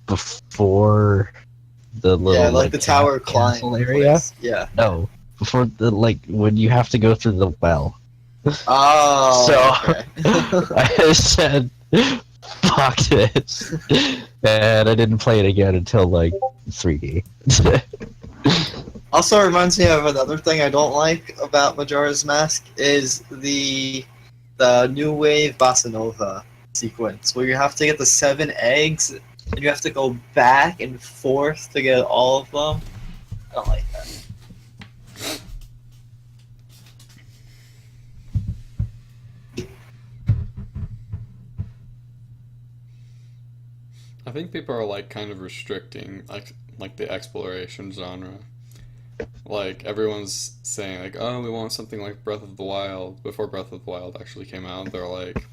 before the little Yeah, like the tower climb castle area. place. Yeah. No, before the like when you have to go through the well. Oh, So- okay. I said, "Fuck this," and I didn't play it again until like 3D. Also reminds me of another thing I don't like about Majora's Mask is the New Wave Bossa Nova sequence where you have to get the 7 eggs and you have to go back and forth to get all of them. I don't like that. I think people are like kind of restricting like the exploration genre. Like everyone's saying like, "Oh, we want something like Breath of the Wild." Before Breath of the Wild actually came out, they're like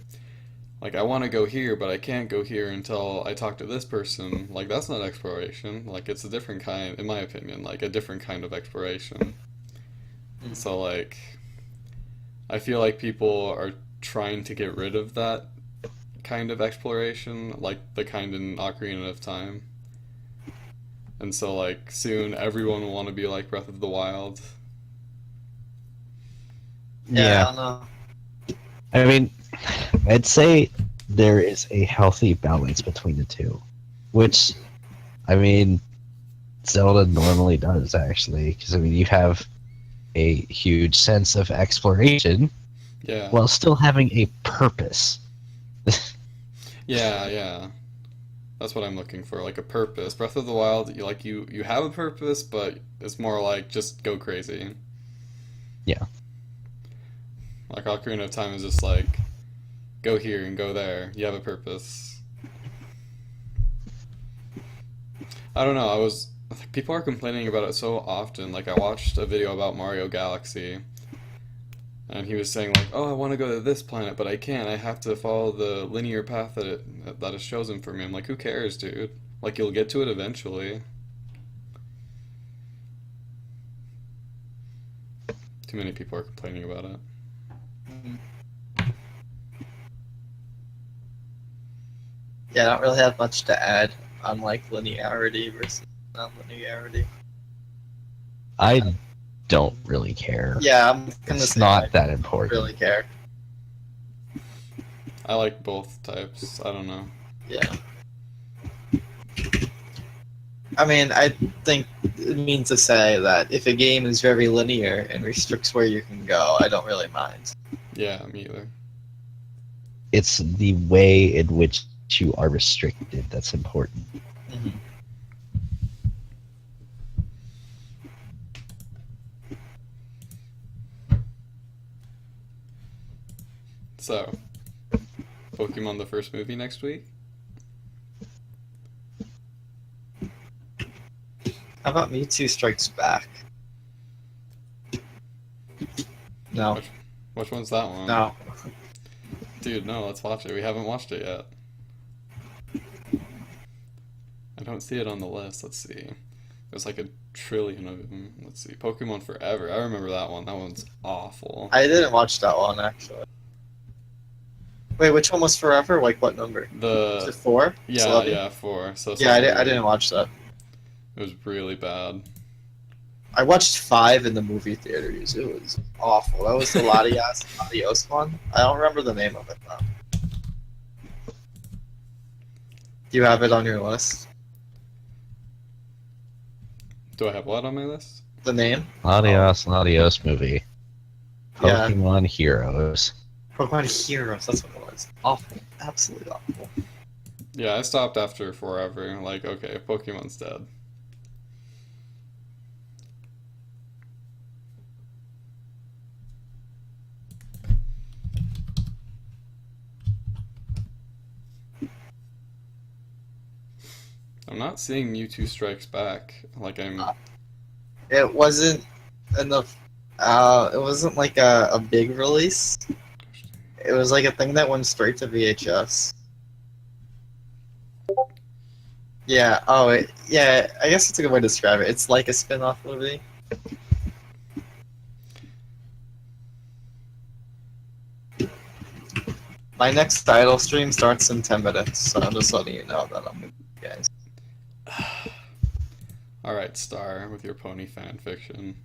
I want to go here, but I can't go here until I talk to this person. Like that's not exploration. Like it's a different kind, in my opinion, like a different kind of exploration. So like I feel like people are trying to get rid of that kind of exploration, like the kind in Ocarina of Time. And so like soon everyone will want to be like Breath of the Wild. Yeah, I don't know. I mean, I'd say there is a healthy balance between the two, which, I mean, Zelda normally does actually, because I mean you have a huge sense of exploration Yeah. while still having a purpose. Yeah. That's what I'm looking for, like a purpose. Breath of the Wild, you have a purpose, but it's more like just go crazy. Yeah. Like Ocarina of Time is just like go here and go there. You have a purpose. I don't know. People are complaining about it so often. Like I watched a video about Mario Galaxy, and he was saying like, "Oh, I want to go to this planet, but I can't. I have to follow the linear path that is chosen for me." I'm like, "Who cares, dude? Like you'll get to it eventually." Too many people are complaining about it. Mhm. Yeah, I don't really have much to add on like linearity versus non-linearity. I don't really care. Yeah, I'm gonna It's say not I that don't important. really care. I like both types. I don't know. Yeah. I mean, I think it means to say that if a game is very linear and restricts where you can go, I don't really mind. Yeah, me either. It's the way in which you are restricted that's important. Mhm. So, Pokemon the first movie next week? How about Mewtwo Strikes Back? No, Which one's that one? no. Dude, no, let's watch it. We haven't watched it yet. I don't see it on the list. Let's see. There's like a trillion of them. Let's see. Pokemon Forever. I remember that one. That one's awful. I didn't watch that one actually. Wait, which one was Forever? Like what number? Is it 4? Yeah, 11? yeah, 4. So Yeah, I Celebi. didn't watch that. It was really bad. I watched 5 in the movie theaters. It was awful. That was the Latias Adios one. I don't remember the name of it though. Do you have it on your list? Do I have what on my list? The name? Adios movie. Yeah. Pokemon Heroes. Pokemon Heroes. That's what it was. Awful. Absolutely awful. Yeah, I stopped after Forever. Like, okay, Pokemon's dead. I'm not seeing Mewtwo Strikes Back. Like I'm. It wasn't enough. It wasn't like a big release. It was like a thing that went straight to VHS. Yeah. Oh, yeah. I guess it's a good way to describe it. It's like a spin-off movie. My next title stream starts in 10 minutes, so I'm just letting you know that I'm with you guys. All right, Star, with your pony fan fiction.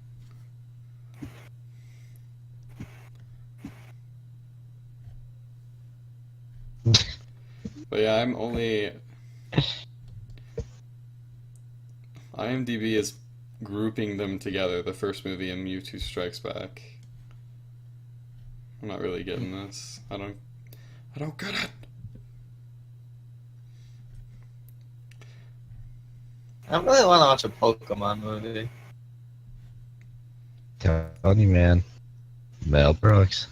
But yeah, I'm only. IMDb is grouping them together, the first movie and Mewtwo Strikes Back. I'm not really getting this. I don't get it. I don't really want to watch a Pokemon movie. Telling you, man. Mel Brooks.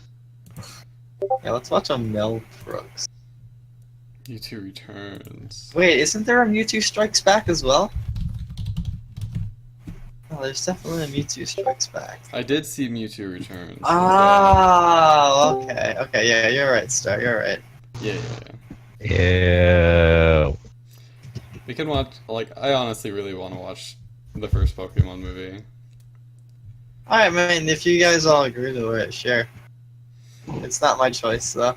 Yeah, let's watch a Mel Brooks. Mewtwo Returns. Wait, isn't there a Mewtwo Strikes Back as well? Oh, there's definitely a Mewtwo Strikes Back. I did see Mewtwo Returns. Oh, okay. Okay, yeah, you're right, Star. You're right. Yeah, yeah, yeah. Ew. We can watch, like, I honestly really want to watch the first Pokemon movie. Alright, man, if you guys all agree to it, sure. It's not my choice, though.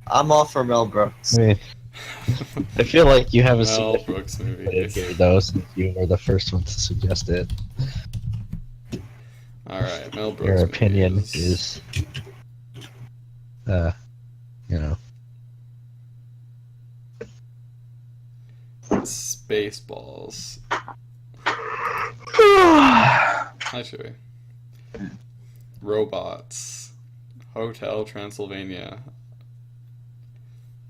I'm all for Mel Brooks. I mean, I feel like you have a Mel significant Brooks movie. in here, though, since you were the first one to suggest it. Alright, Mel Brooks Your opinion movies. is, you know. Spaceballs. Actually. Robots. Hotel Transylvania.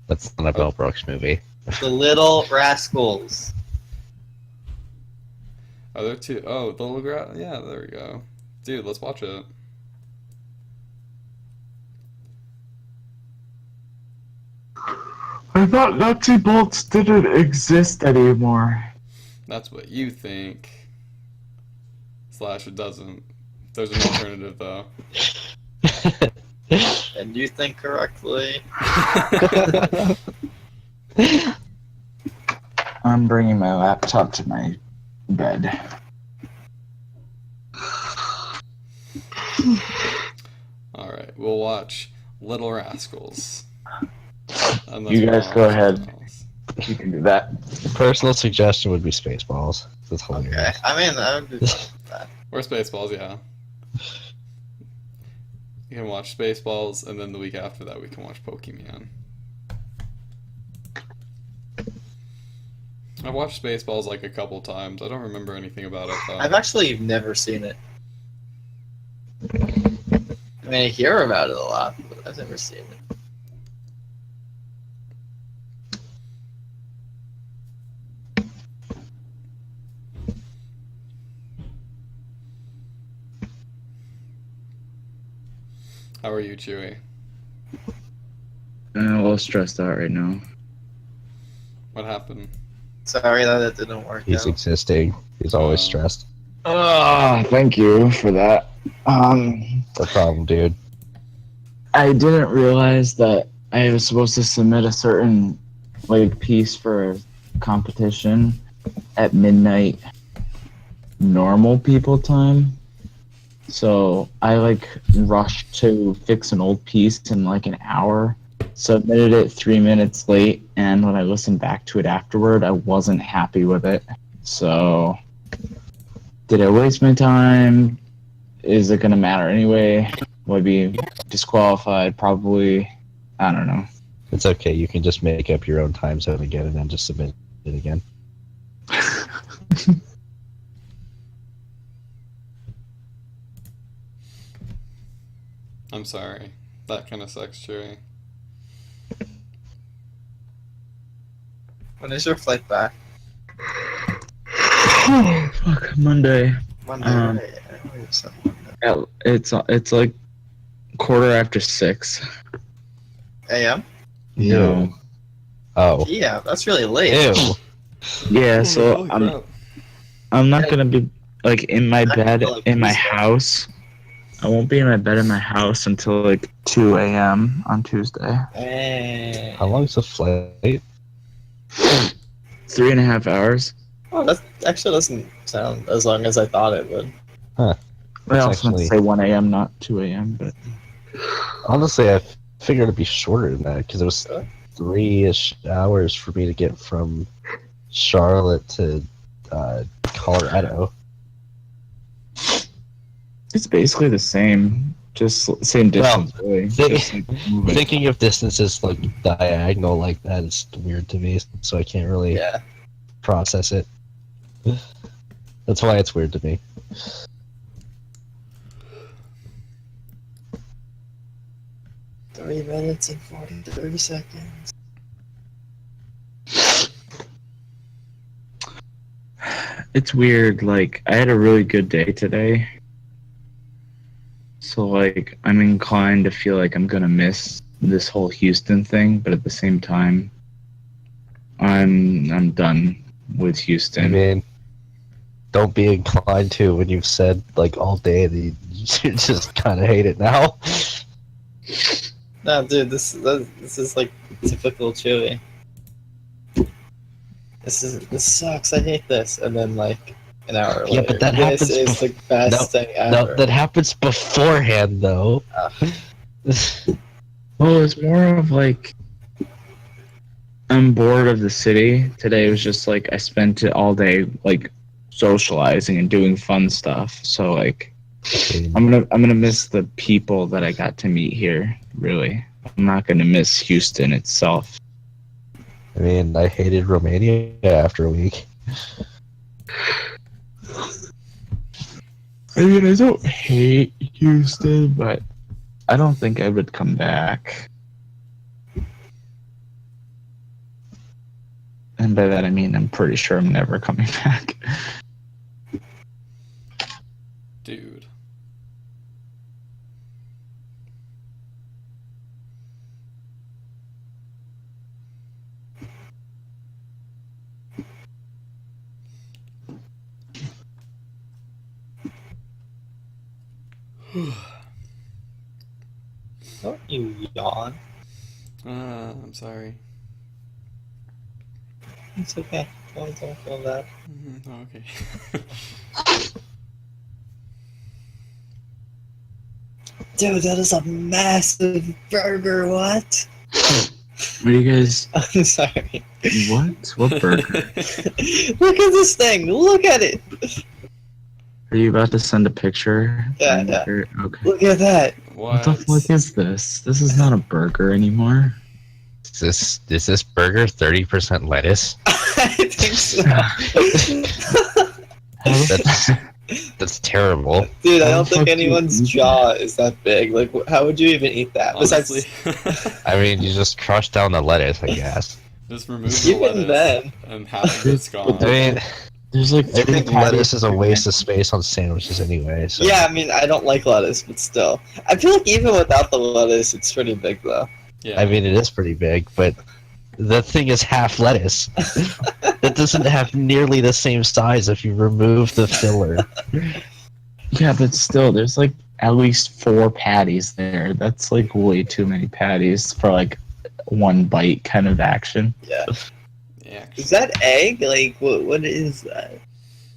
That's not a Mel Brooks movie. The Little Rascals. Are there two? Oh, the little yeah, there we go. Dude, let's watch it. I thought Nazi bolts didn't exist anymore. That's what you think. Slash, it doesn't. There's an alternative, though. And you think correctly. I'm bringing my laptop to my bed. Alright, we'll watch Little Rascals. Unless You we guys wanna go watch ahead. something else. You can do that. Personal suggestion would be Spaceballs. That's Okay. hilarious. I mean, I would be fine with that. Or Spaceballs, yeah. You can watch Spaceballs, and then the week after that we can watch Pokemon. I've watched Spaceballs like a couple times. I don't remember anything about it, though. I've actually never seen it. I mean, I hear about it a lot, but I've never seen it. How are you, Chewy? I'm a little stressed out right now. What happened? Sorry that it didn't work He's out. existing. He's always stressed. Thank you for that. No problem, dude. I didn't realize that I was supposed to submit a certain piece for a competition at midnight normal people time. So I rushed to fix an old piece in an hour, submitted it 3 minutes late, and when I listened back to it afterward, I wasn't happy with it. So did I waste my time? Is it gonna matter anyway? Will I be disqualified? Probably. I don't know. It's okay. You can just make up your own time zone again and then just submit it again. I'm sorry. That kind of sucks, Chewy. When is your flight back? Oh, fuck. Monday. Monday, Um, right? I know you said Monday. It's like 6:15. AM? No. Oh. Yeah, that's really late. Ew. Yeah, so Holy I'm crap. I'm not gonna be in my bed in my Tuesday. house. I won't be in my bed in my house until 2 a.m. on Tuesday. Eh. How long's the flight? 3.5 hours. Oh, that actually doesn't sound as long as I thought it would. I That's also meant to actually- say 1 a.m., not 2 a.m. But Honestly, I figured it'd be shorter than that because it was Really? 3-ish hours for me to get from Charlotte to Colorado. it's basically the same, just same distance. really. they- Just, moving. Thinking of distances diagonal like that is weird to me, so I can't really Yeah. process it. That's why it's weird to me. Three minutes and 30 seconds. It's weird. I had a really good day today. So I'm inclined to feel like I'm gonna miss this whole Houston thing, but at the same time, I'm done with Houston. I mean, don't be inclined to when you've said all day that you just kind of hate it now. No, dude, this is typical Chewy. This sucks. I hate this. And then an hour later, Yeah, but that happens This is the best thing No, ever. that happens beforehand though. Well, it's more of I'm bored of the city. Today was just I spent it all day socializing and doing fun stuff. So I'm gonna miss the people that I got to meet here. Really, I'm not gonna miss Houston itself. I mean, I hated Romania after a week. I mean, I don't hate Houston, but I don't think I would come back. And by that I mean I'm pretty sure I'm never coming back. Dude. Don't you yawn. I'm sorry. It's okay. Don't feel bad. Oh, okay. Dude, that is a massive burger. What? What do you guys? I'm sorry. What? What burger? Look at this thing. Look at it. Are you about to send a picture? Yeah, yeah. Okay. Look at that. What the fuck is this? This is not a burger anymore. Is this burger 30% lettuce? I think so. That's terrible. Dude, I How don't the think fuck do you anyone's eat jaw is that big. Like, how would you even eat that? Honestly, Besides, I mean, you just crush down the lettuce, I guess. just remove the even lettuce then. and half of it's gone. I mean, There's like I three think patties. lettuce is a waste of space on sandwiches anyway. So. Yeah, I mean, I don't like lettuce, but still. I feel like even without the lettuce, it's pretty big, though. Yeah. I mean, it is pretty big, but the thing is half lettuce. That doesn't have nearly the same size if you remove the filler. Yeah, but still, there's like at least 4 patties there. That's like way too many patties for like one bite kind of action. Yeah. Yeah. Is that egg? Like, what is that?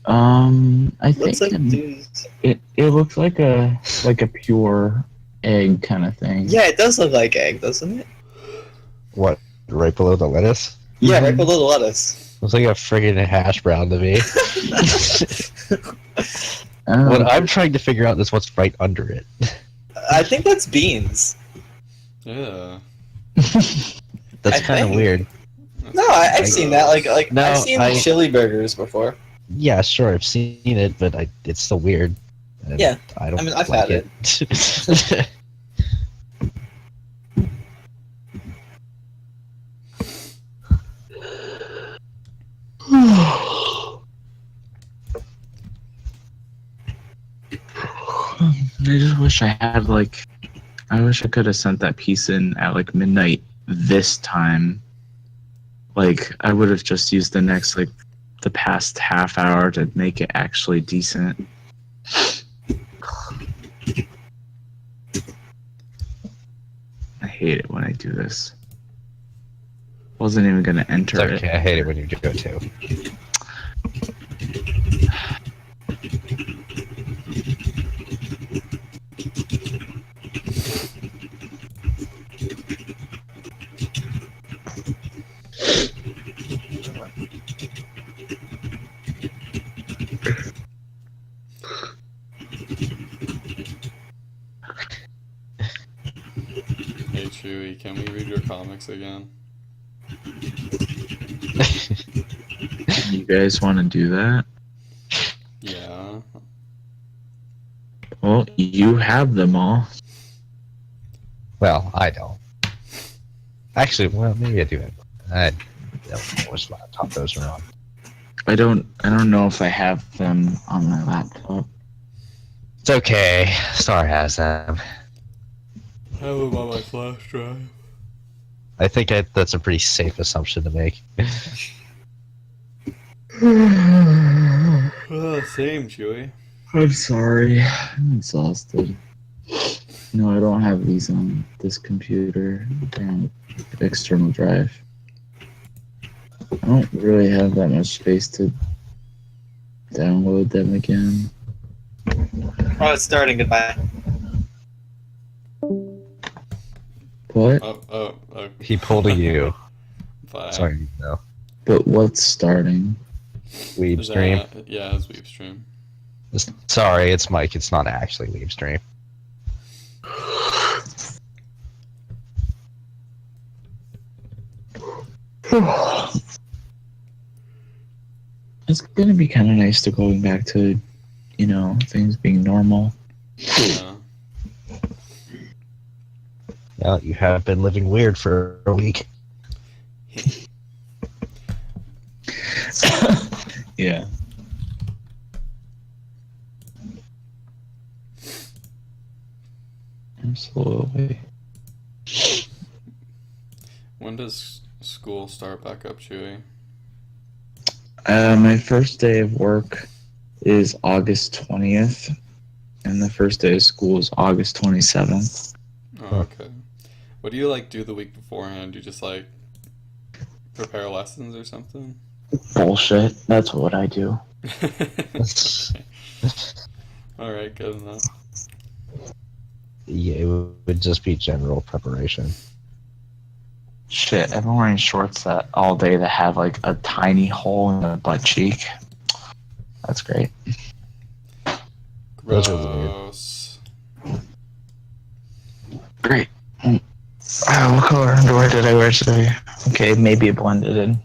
I Looks think like dudes. it looks like a pure egg kind of thing. Yeah, it does look like egg, doesn't it? What? Right below the lettuce? Yeah, right Mhm. below the lettuce. Looks like a friggin' hash brown to me. Oh, What I'm trying to figure out is what's right under it. I think that's beans. Yeah. That's I kind of think. weird. No, I've seen that. Like No, I've seen I- chili burgers before. Yeah, sure, I've seen it, but it's still weird. And Yeah, I don't. I mean, I've like had it. I just wish I had like, I wish I could have sent that piece in at like midnight this time. Like I would have just used the next like the past half hour to make it actually decent. I hate it when I do this. Wasn't even gonna It's enter okay. it. I hate it when you do it too. Hey Chewy, can we read your comics again? You guys want to do that? Yeah. Well, you have them all. Well, I don't. Actually, well, maybe I do it. I don't know which laptop those are on. I don't know if I have them on my laptop. It's okay. Star has them. I have them on my flash drive. I think that's a pretty safe assumption to make. Oh, same, Chewy. I'm sorry. I'm exhausted. No, I don't have these on this computer. They're on external drive. I don't really have that much space to download them again. Oh, it's starting. Goodbye. What? Oh, He pulled a U. bye. Sorry, no. But what's starting? Weeb Is stream. that- yeah, it's Weep Stream. Sorry, it's Mike. It's not actually Weeb stream. It's gonna be kind of nice to going back to, things being normal. Yeah. Well, you have been living weird for a week. Yeah. Absolutely. When does school start back up, Chewy? My first day of work is August 20th, and the first day of school is August 27th. Oh, okay. What do you like do the week beforehand? You just like prepare lessons or something? Bullshit. That's what I do. All right, good enough. Yeah, it would just be general preparation. Shit, I've been wearing shorts that all day that have like a tiny hole in the butt cheek. That's great. Those are weird. Gross. Great. What color underwear did I wear today? Okay, maybe it blended in.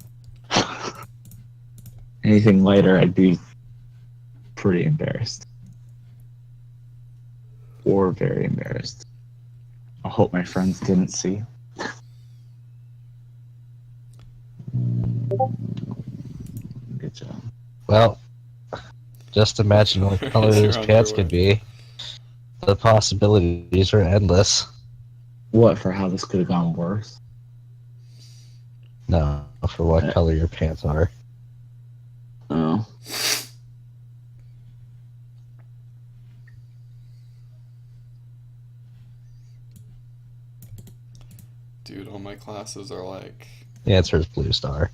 Anything lighter, I'd be pretty embarrassed. Or very embarrassed. I hope my friends didn't see. Good job. Well, just imagine what color Your those pants underwear. could be. The possibilities are endless. What, for how this could have gone worse? No, for what color your pants are. Oh. Dude, all my classes are like The answer is Blue Star.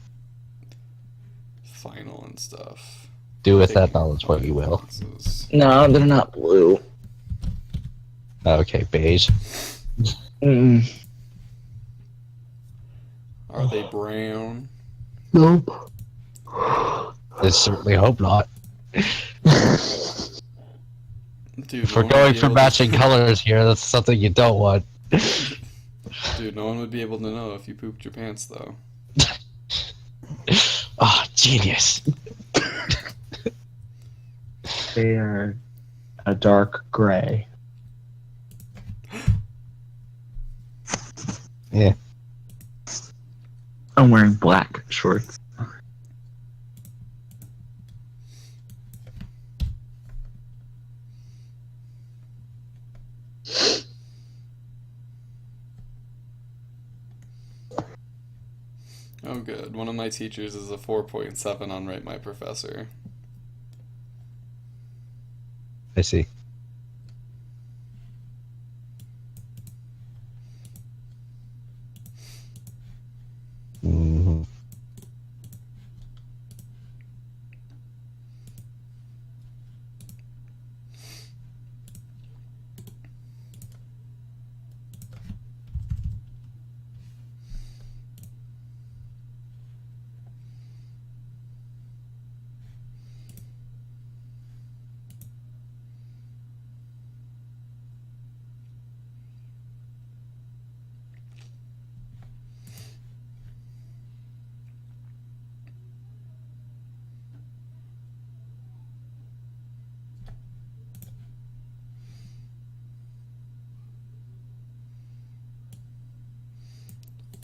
final and stuff. Do with that Taking knowledge what you will. classes. No, they're not blue. Okay, beige. Mm. Are they brown? Nope. I certainly hope not. Dude, If no we're one going would be for able to- matching colors here, that's something you don't want. Dude, no one would be able to know if you pooped your pants, though. Ah, genius. They are a dark gray. Yeah. I'm wearing black shorts. Oh, good. One of my teachers is a 4.7 on Rate My Professor. I see. Mhm.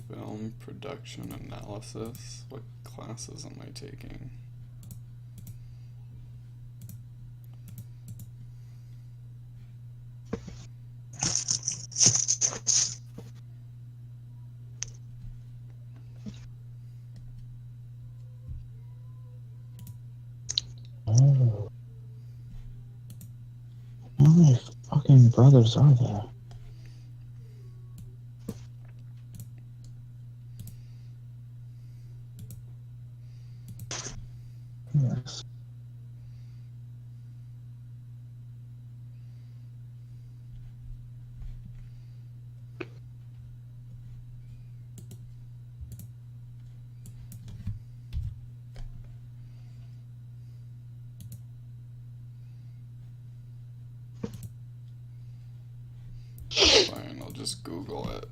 Film production analysis? What classes am I taking? Oh. How many fucking brothers are there? Yes. Fine, I'll just Google it.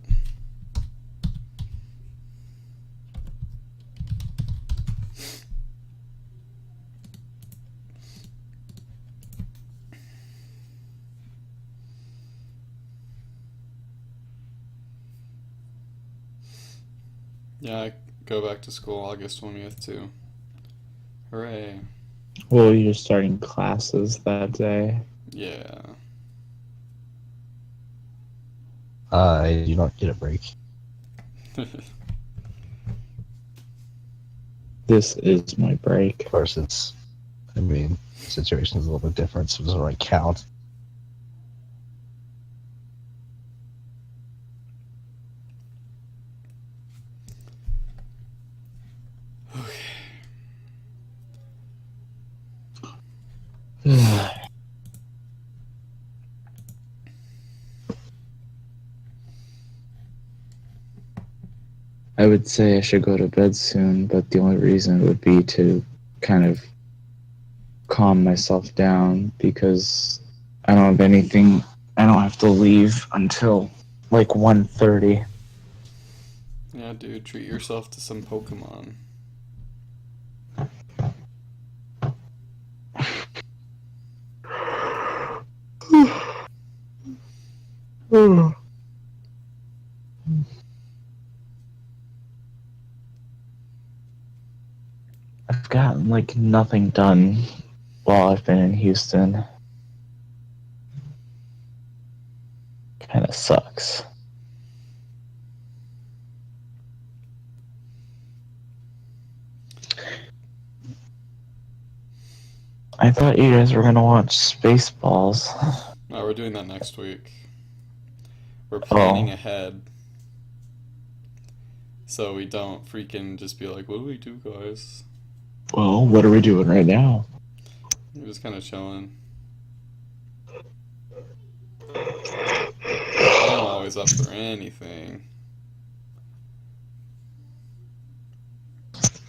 Yeah, I go back to school August 20th too. Hooray. Well, you're starting classes that day. Yeah. I do not get a break. This is my break. Of course, the situation is a little bit different, so it doesn't really count. I would say I should go to bed soon, but the only reason would be to kind of calm myself down because I don't have anything. I don't have to leave until like 1:30. Yeah, dude, treat yourself to some Pokemon. I've gotten like nothing done while I've been in Houston. Kind of sucks. I thought you guys were gonna watch Spaceballs. No, we're doing that next week. We're planning ahead. So we don't freaking just be like, what do we do, guys? Well, what are we doing right now? We're just kind of chilling. I'm always up for anything.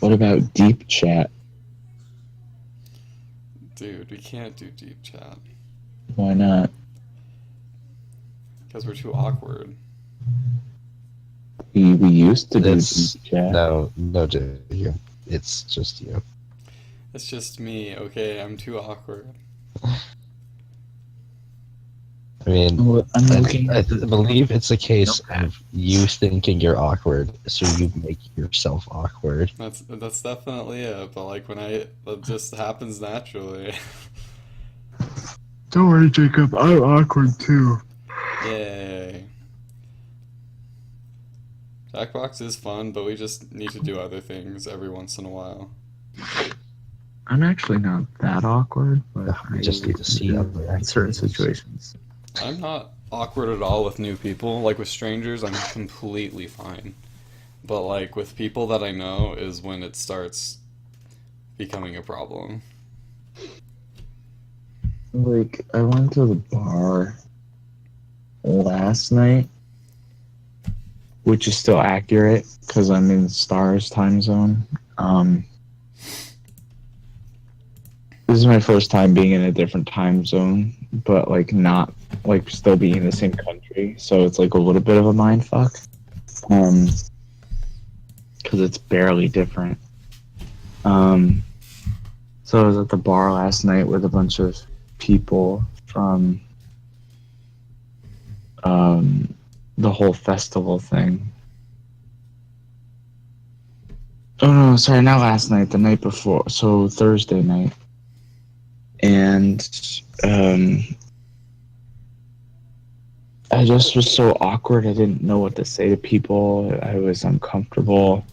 What about deep chat? Dude, we can't do deep chat. Why not? Because we're too awkward. We used to do It's deep chat. no, dude. It's just you. It's just me, okay? I'm too awkward. I mean, I'm looking I at the believe it's a case of you thinking you're awkward, so you make yourself awkward. That's definitely it, but like when it just happens naturally. Don't worry, Jacob. I'm awkward too. Yay. Jackbox is fun, but we just need to do other things every once in a while. I'm actually not that awkward, but We just need to see other in certain activities. situations. I'm not awkward at all with new people. Like with strangers, I'm completely fine. But like with people that I know is when it starts becoming a problem. Like, I went to the bar last night, which is still accurate because I'm in Stars time zone. This is my first time being in a different time zone, but like not like still being in the same country, so it's like a little bit of a mind fuck. Because it's barely different. So I was at the bar last night with a bunch of people from the whole festival thing. Oh no, sorry, not last night, the night before, so Thursday night. And I just was so awkward. I didn't know what to say to people. I was uncomfortable.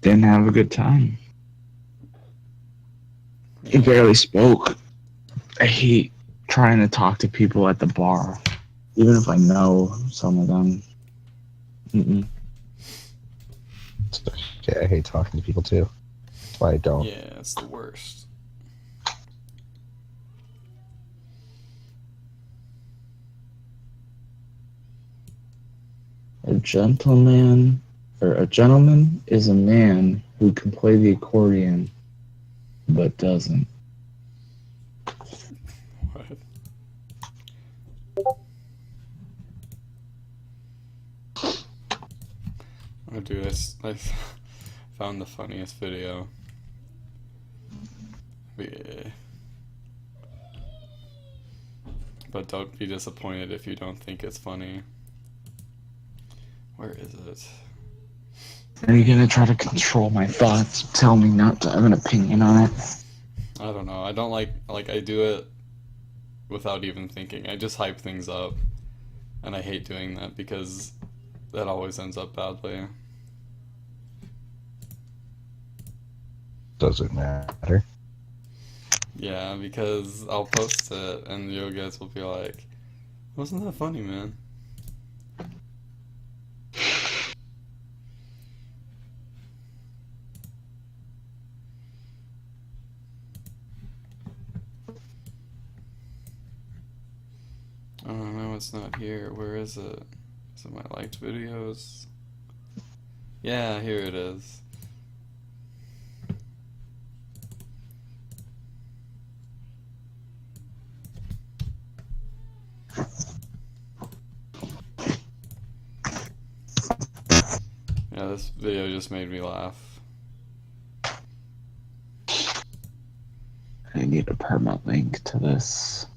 Didn't have a good time. I barely spoke. I hate trying to talk to people at the bar, even if I know some of them. Mm-mm. Okay, I hate talking to people too. That's why I don't. Yeah, it's the worst. A gentleman is a man who can play the accordion but doesn't. What? Oh, dude, I found the funniest video. Yeah. But don't be disappointed if you don't think it's funny. Where is it? Are you gonna try to control my thoughts? Tell me not to have an opinion on it. I don't know. I don't like I do it without even thinking. I just hype things up. And I hate doing that because that always ends up badly. Doesn't matter. Yeah, because I'll post it and you guys will be like, wasn't that funny, man? Oh no, it's not here. Where is it? Is in my liked videos. Yeah, here it is. Yeah, this video just made me laugh. I need a perma link to this.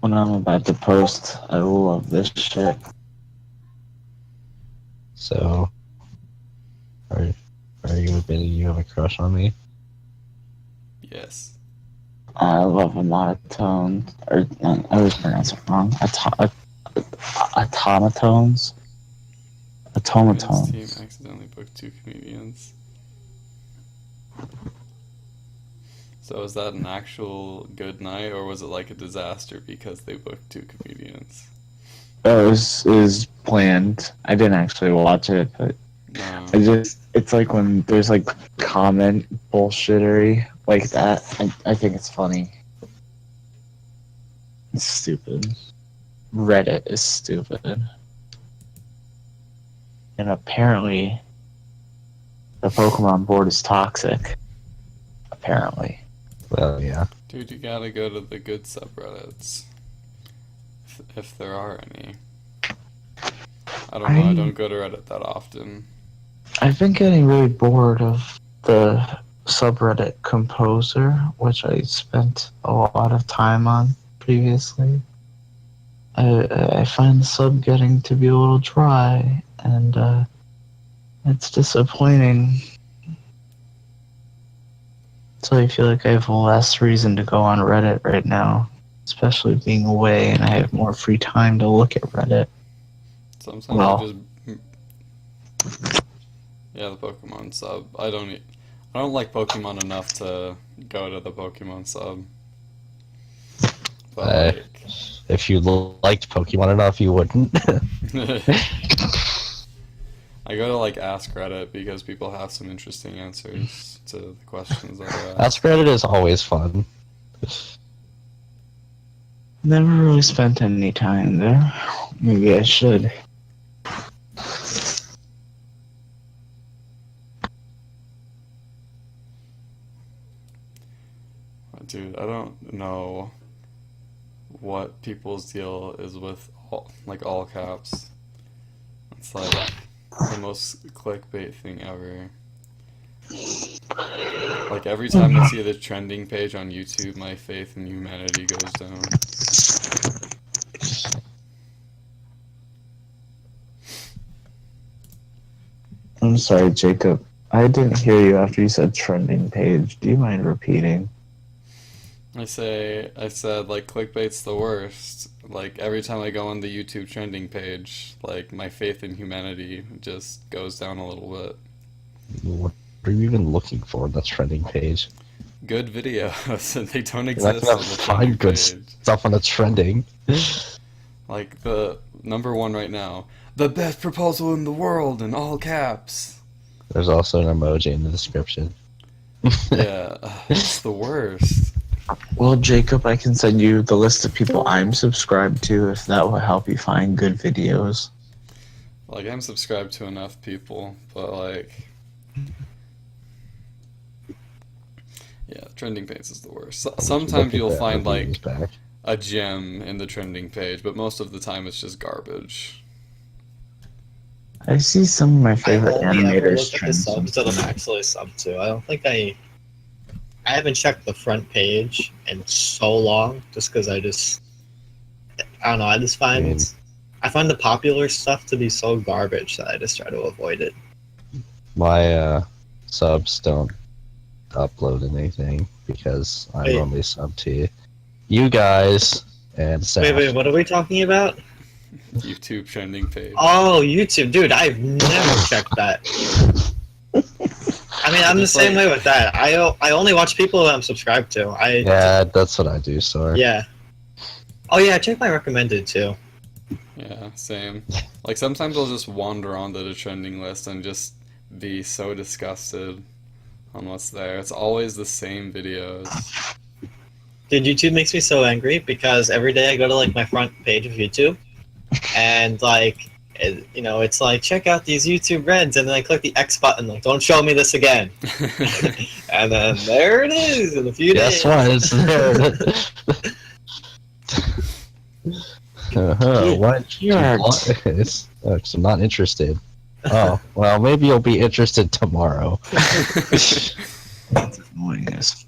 When I'm about to post, I love this shit. So, are you admitting you have a crush on me? Yes. I love monotones, or I always pronounce it wrong. Automatones. Comedians team Automatones. accidentally booked 2 comedians. So is that an actual good night, or was it like a disaster because they booked 2 comedians? It was planned. I didn't actually watch it, but No. it's like when there's like comment bullshittery like that. I think it's funny. It's stupid. Reddit is stupid. And apparently the Pokemon board is toxic. Apparently. Well, yeah. Dude, you gotta go to the good subreddits. If there are any. I don't know, I don't go to Reddit that often. I've been getting really bored of the subreddit Composer, which I spent a lot of time on previously. I find the sub getting to be a little dry, and it's disappointing. So I feel like I have less reason to go on Reddit right now, especially being away and I have more free time to look at Reddit. Sometimes Well. I just... Yeah, the Pokemon sub. I don't like Pokemon enough to go to the Pokemon sub. But like... If you liked Pokemon enough, you wouldn't. I go to like Ask Reddit because people have some interesting answers to the questions that I ask. Ask Reddit is always fun. Never really spent any time there. Maybe I should. Dude, I don't know what people's deal is with all caps. It's like the most clickbait thing ever. Like every time I see the trending page on YouTube, my faith in humanity goes down. I'm sorry, Jacob. I didn't hear you after you said trending page. Do you mind repeating? I said like clickbait's the worst. Like every time I go on the YouTube trending page, like my faith in humanity just goes down a little bit. What are you even looking for on that trending page? Good videos, and they don't You're exist not on gonna the find trending good page. stuff on the trending. Like the number one right now, the best proposal in the world in all caps. There's also an emoji in the description. Yeah, it's the worst. Well, Jacob, I can send you the list of people I'm subscribed to if that will help you find good videos. Like I'm subscribed to enough people, but like, yeah, trending page is the worst. Sometimes Look at you'll that, find the like video's back. a gem in the trending page, but most of the time it's just garbage. I see some of my I favorite only ever animators look at the trends. subs that I'm actually subbed to. I don't think I haven't checked the front page in so long, just because I don't know. I just find I find the popular stuff to be so garbage that I just try to avoid it. My subs don't upload anything because I'm Wait. only sub to you guys and Saf. Wait, what are we talking about? YouTube trending page. Oh, YouTube, dude, I've never checked that. I mean, I'm the It's same like- way with that. I only watch people that I'm subscribed to. Yeah, that's what I do, Sor. Yeah. Oh yeah, check my recommended too. Yeah, same. Like sometimes I'll just wander onto the trending list and just be so disgusted on what's there. It's always the same videos. Dude, YouTube makes me so angry because every day I go to like my front page of YouTube, and like, it's like check out these YouTube Reds, and then I click the X button, like don't show me this again, and then there it is in a few Guess days. what? It's there. What? Yeah. It's, 'cause I'm not interested. Oh, well, maybe you'll be interested tomorrow. That's annoying as.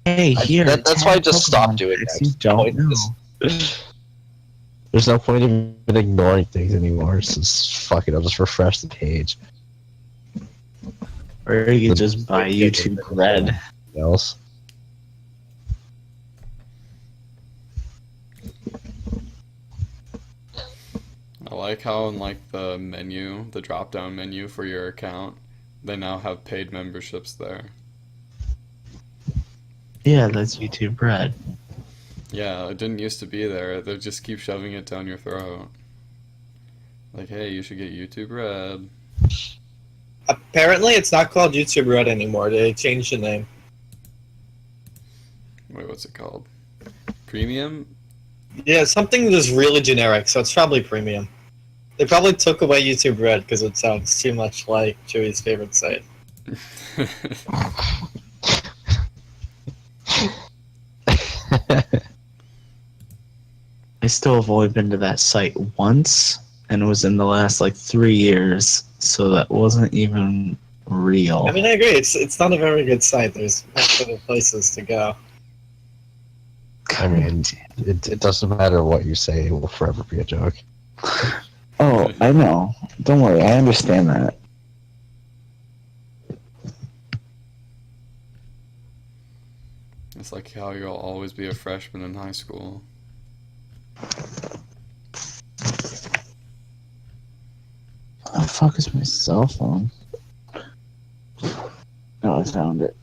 Hey, here. That's why I just stopped doing X, that. You don't know. There's no point in even ignoring things anymore. So fuck it, I'll just refresh the page. Or you can just buy YouTube Red. Else. I like how in like the menu, the drop down menu for your account, they now have paid memberships there. Yeah, that's YouTube Red. Yeah, it didn't used to be there. They just keep shoving it down your throat. Like, hey, you should get YouTube Red. Apparently, it's not called YouTube Red anymore. They changed the name. Wait, what's it called? Premium? Yeah, something that's really generic, so it's probably premium. They probably took away YouTube Red because it sounds too much like Chewy's favorite site. I still have only been to that site once, and it was in the last like 3 years, so that wasn't even real. I mean, I agree. It's not a very good site. There's much better places to go. I mean, it doesn't matter what you say, it will forever be a joke. Oh, I know. Don't worry, I understand that. It's like how you'll always be a freshman in high school. How the fuck is my cell phone? Oh, I found it.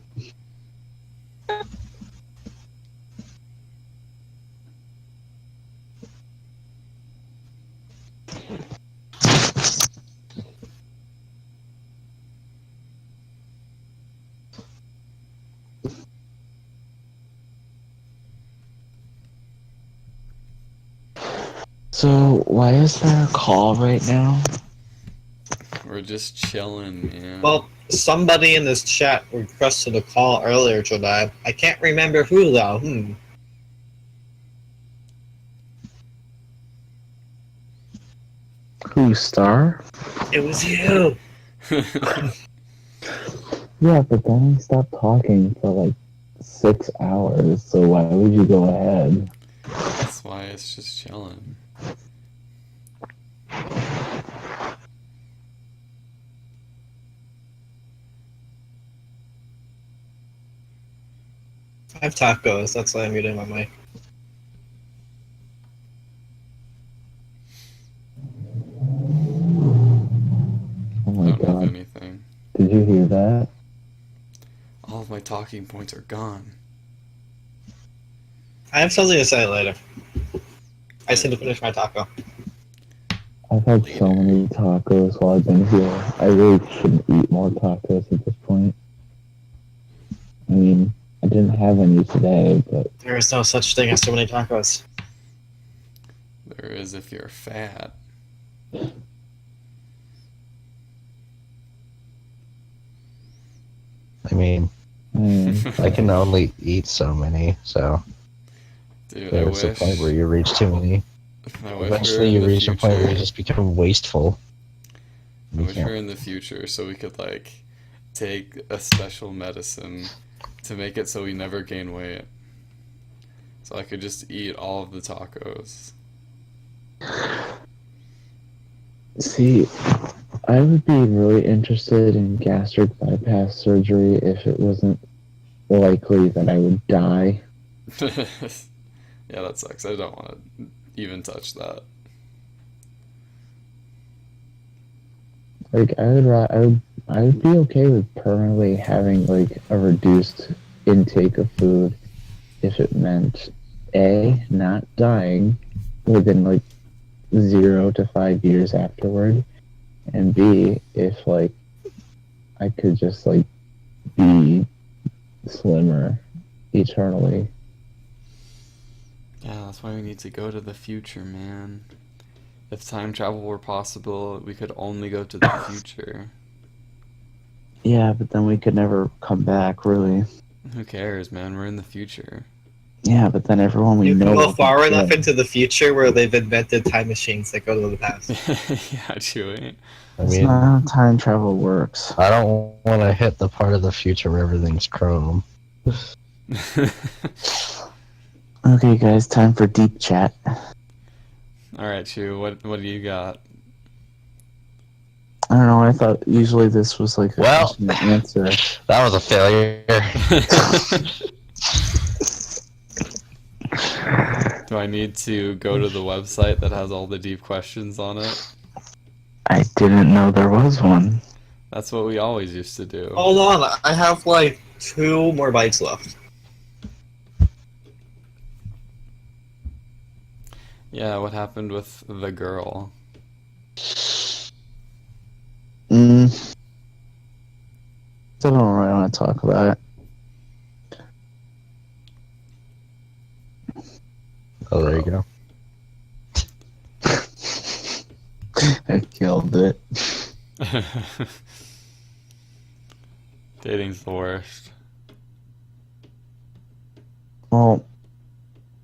So, why is there a call right now? We're just chilling, man. Well, somebody in this chat requested a call earlier today. I can't remember who though. Who, Star? It was you. Yeah, but then I stopped talking for like 6 hours, so why would you go ahead? That's why it's just chilling. I have tacos. That's why I'm muting my mic. Oh my Don't have god, anything. did you hear that? All of my talking points are gone. I have something to say later. I just need to finish my taco. I've had so many tacos while I've been here. I really shouldn't eat more tacos at this point. I mean, I didn't have any today, but There is no such thing as too many tacos. There is if you're fat. I mean, mm, I can only eat so many, so Dude, I there's a wish. point where you reach too many. I wish we were Eventually, in you the reach a point where you future. just become wasteful. I You wish we can't- were in the future so we could like take a special medicine to make it so we never gain weight. So I could just eat all of the tacos. see, I would be really interested in gastric bypass surgery if it wasn't likely that I would die. Yeah, that sucks. I don't want to even touch that. Like, I would be okay with permanently having like a reduced intake of food if it meant A, not dying, within like 0 to 5 years afterward, and B, if like I could just like be slimmer eternally. Yeah, that's why we need to go to the future, man. If time travel were possible, we could only go to the future. Yeah, but then we could never come back, really. Who cares, man? We're in the future. Yeah, but then everyone we You know. can go will be far enough dead. into the future where they've invented time machines that go to the past. Yeah, Chewie. I That's mean, not how time travel works. I don't want to hit the part of the future where everything's chrome. Okay, guys, time for deep chat. Alright, Chew, what do you got? I don't know. I thought usually this was like a Well- question and answer. That was a failure. Do I need to go to the website that has all the deep questions on it? I didn't know there was one. That's what we always used to do. Hold on, I have like 2 more bites left. Yeah, what happened with the girl? Still don't really want to talk about it. Oh, there you go. I killed it. Dating's the worst. Well,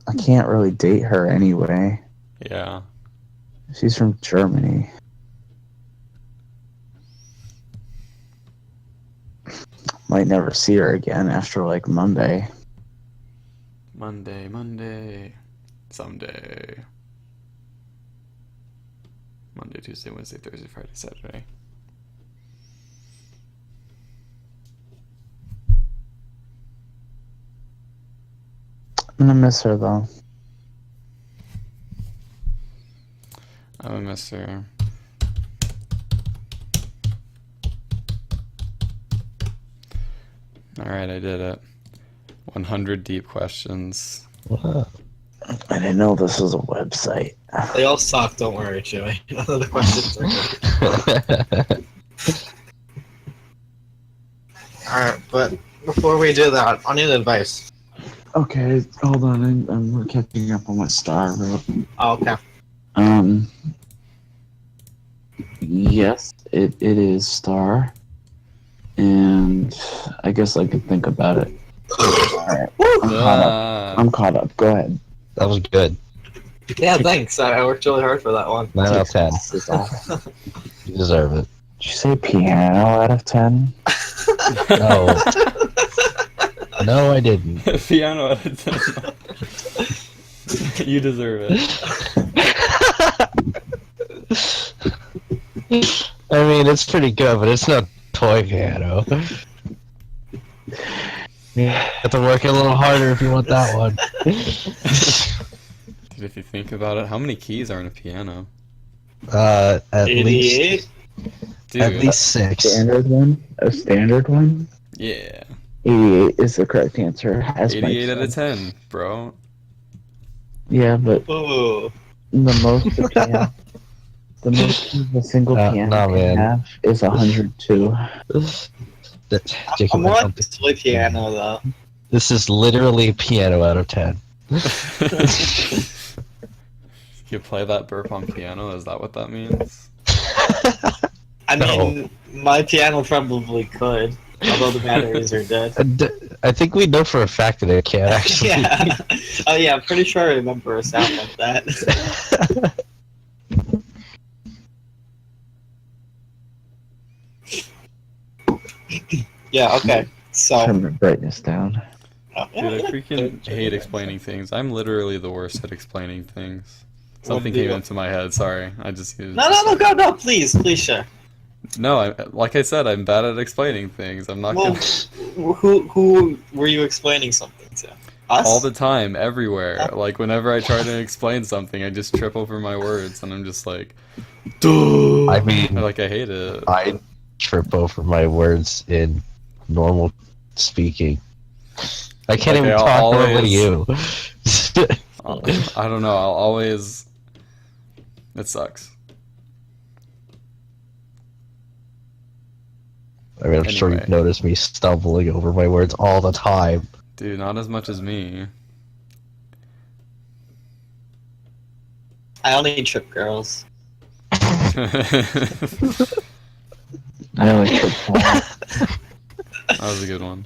I can't really date her anyway. Yeah. She's from Germany. Might never see her again after like Monday. Monday. Someday. Monday, Tuesday, Wednesday, Thursday, Friday, Saturday. I'm gonna miss her though. I would miss her. Alright, I did it. 100 deep questions. Wow. I didn't know this was a website. They all suck, don't worry, Chewie. None of the questions are good. Alright, but before we do that, I need advice. Okay, hold on. I'm catching up on what Star wrote. Oh, okay. Yes, it is Star. And I guess I could think about it. Alright, I'm caught up. Go ahead. That was good. Yeah, thanks. I worked really hard for that one. 9 out of 10. This is awesome. You deserve it. Did you say piano out of 10? No. No, I didn't. Piano out of 10. You deserve it. I mean, it's pretty good, but it's not toy piano. You have to work a little harder if you want that one. Dude, if you think about it, how many keys are in a piano? At 88? least Dude, at least 6. Standard one? A standard one? yeah. 88 is the correct answer. As Mike 88 out of said. 10, bro. Yeah, but Ooh. the most the piano, the most a single piano nah, can man. have is 102. Jacob, I'm more like to play piano, though. this is literally piano out of 10. You play that burp on piano, is that what that means? I No. mean, my piano probably could, although the batteries are dead. I think we know for a fact that it can't actually. Yeah. Oh, yeah, I'm pretty sure I remember a sound like that. Yeah, okay. So, Turn my brightness down. Dude, I freaking hate explaining things. I'm literally the worst at explaining things. Something do came you- into my head, sorry. I just needed No, go, please share. No, like I said, I'm bad at explaining things. I'm not Well, gonna... who were you explaining something to? Us? All the time, everywhere. Like, whenever I try to explain something, I just trip over my words, and I'm just like... Duh! I mean, Like, I hate it. I trip over my words in normal speaking. I can't Like, even I'll talk over always- you. I don't know, I'll always It sucks. I mean, I'm sure Anyway. you've noticed me stumbling over my words all the time. Dude, not as much as me. I only trip girls. That I only trip Paul. was a good one.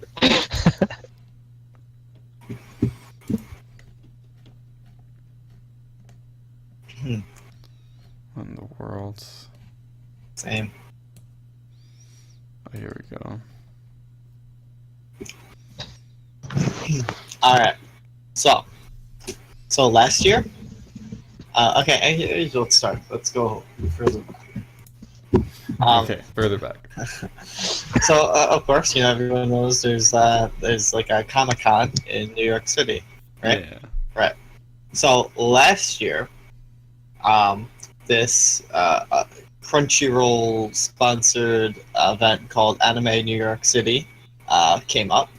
Hmm. What in the world? Same. Oh, here we go. All right. So last year. Okay. Let's start. Let's go further back. Okay, further back. So of course, everyone knows there's like a Comic-Con in New York City, right? Yeah. So last year, this Crunchyroll sponsored event called Anime New York City came up,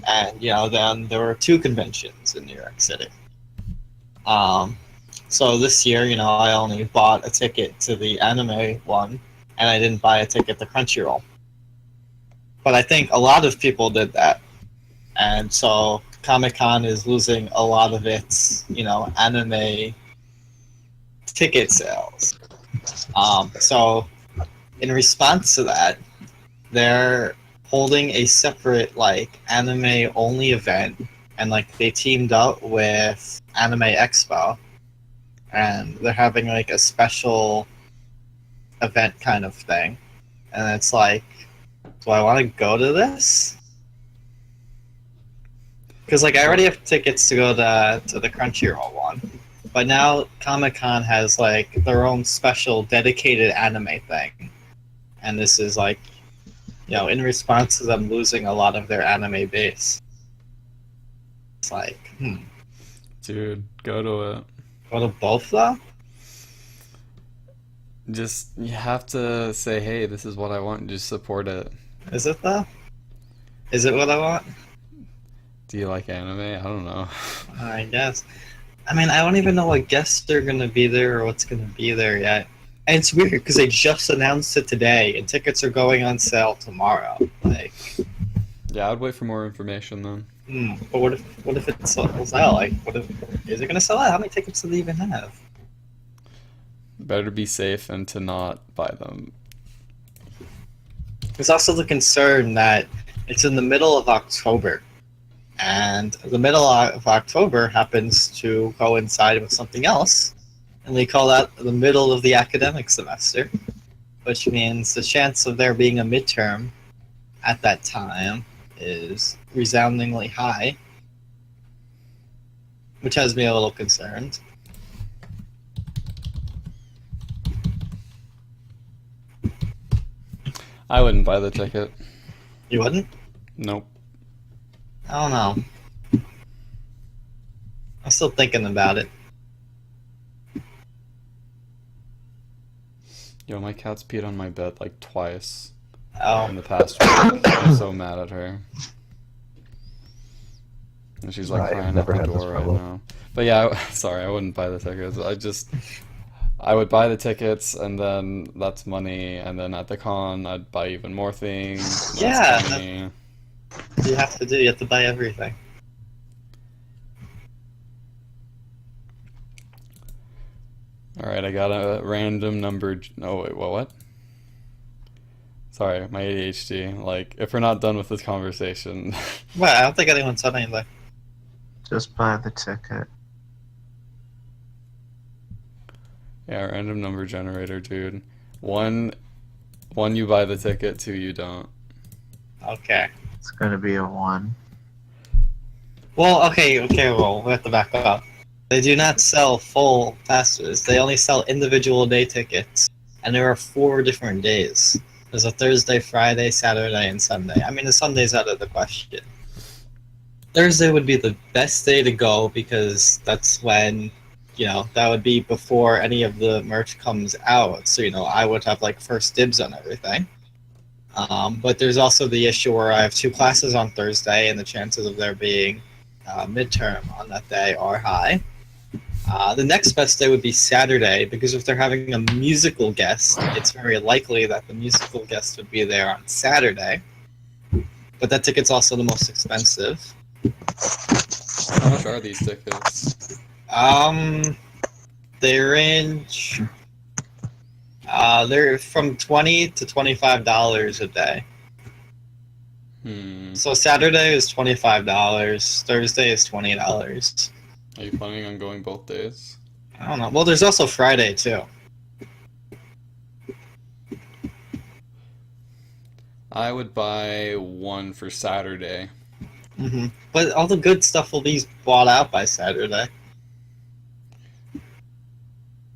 and then there were 2 conventions in New York City. So this year, I only bought a ticket to the anime one, and I didn't buy a ticket to Crunchyroll. But I think a lot of people did that, and so Comic-Con is losing a lot of its, anime ticket sales. So in response to that, they're holding a separate anime only event, and they teamed up with Anime Expo, and they're having a special event kind of thing. And it's do I want to go to this? Because I already have tickets to go to the Crunchyroll one, but now Comic-Con has their own special dedicated anime thing, and this is in response to them losing a lot of their anime base. It's Dude, go to it. go to both though. Just, you have to say, hey, this is what I want, and just support it. Is it though? Is it what I want? Do you like anime? I don't know. I guess. I mean, I don't even know what guests are gonna be there or what's gonna be there yet. And it's weird because they just announced it today, and tickets are going on sale tomorrow. Yeah, I'd wait for more information then. But what if it sells out? What if is it gonna sell out? How many tickets do they even have? Better to be safe and to not buy them. There's also the concern that it's in the middle of October, and the middle of October happens to coincide with something else, and we call that the middle of the academic semester, which means the chance of there being a midterm at that time is resoundingly high, which has me a little concerned. I wouldn't buy the ticket. You wouldn't? Nope. I don't know. I'm still thinking about it. Yo, my cat's peed on my bed twice in Oh, the past week. I'm so mad at her. And she's I've crying at never the had this door right problem. now. But yeah, sorry, I wouldn't buy the tickets. I would buy the tickets, and then that's money, and then at the con, I'd buy even more things. And that's Yeah. money. you have to buy everything. Alright, I got a random number. Oh, wait, what? Sorry, my ADHD. If we're not done with this conversation. Well, I don't think anyone said anything. Just buy the ticket. Yeah, random number generator, dude. One, you buy the ticket, 2, you don't. Okay. It's gonna be a 1. Well, okay, well, we have to back up. They do not sell full passes. They only sell individual day tickets. And there are 4 different days. There's a Thursday, Friday, Saturday, and Sunday. I mean, the Sunday's out of the question. Thursday would be the best day to go because that's when, that would be before any of the merch comes out. So, I would have first dibs on everything. But there's also the issue where I have 2 classes on Thursday, and the chances of there being midterm on that day are high. The next best day would be Saturday, because if they're having a musical guest, it's very likely that the musical guest would be there on Saturday. But that ticket's also the most expensive. How much are these tickets? They range. They're from $20 to $25 a day. So Saturday is $25. Thursday is $20. Are you planning on going both days? I don't know. Well, there's also Friday too. I would buy one for Saturday. But all the good stuff will be bought out by Saturday.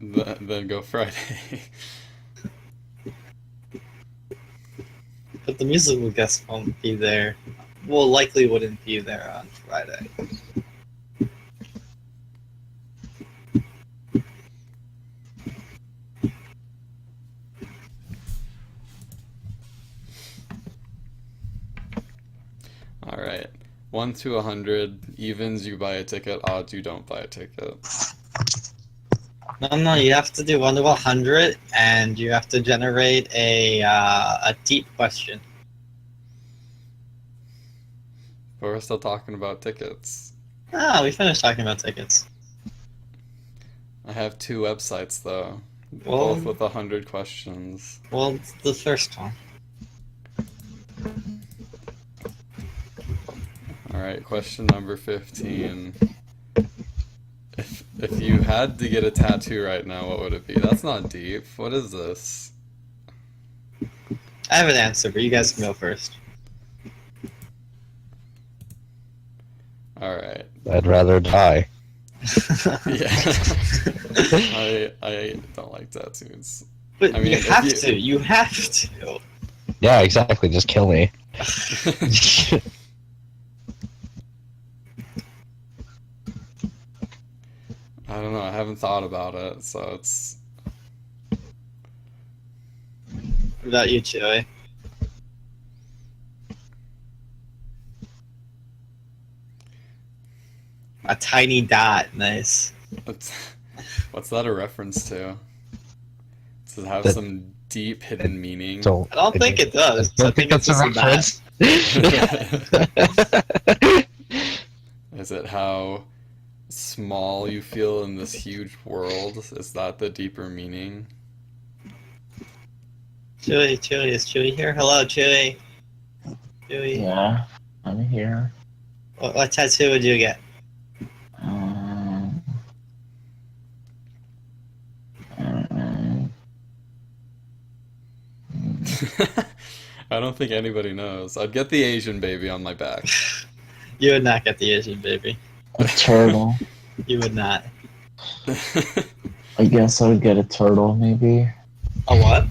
Then go Friday. But the musical guest won't be there. Well, likely wouldn't be there on Friday. All right. 1 to 100. Evens, you buy a ticket. Odds, you don't buy a ticket. No, you have to do 1 to 100, and you have to generate a deep question. But we're still talking about tickets. Ah, we finished talking about tickets. I have 2 websites though, Well- both with 100 questions. Well, the first one. All right, question number 15. If you had to get a tattoo right now, what would it be? That's not deep. What is this? I have an answer, but you guys can go first. All right. I'd rather die. Yeah. I don't like tattoos. But I mean, you if have you- to. You have to. Yeah, exactly. Just kill me. I don't know. I haven't thought about it, so it's. What about you, Chewy? A tiny dot. Nice. What's that a reference to? Does it have That- some deep hidden meaning? Don't. I don't think it does. I don't think it's that's a just reference. Is it how small you feel in this huge world? Is that the deeper meaning? Chewy, is Chewy here? Hello, Chewy. Chewy. Yeah, I'm here. What tattoo would you get? I don't think anybody knows. I'd get the Asian baby on my back. You would not get the Asian baby. A turtle. You would not. I guess I would get a turtle, maybe. A what?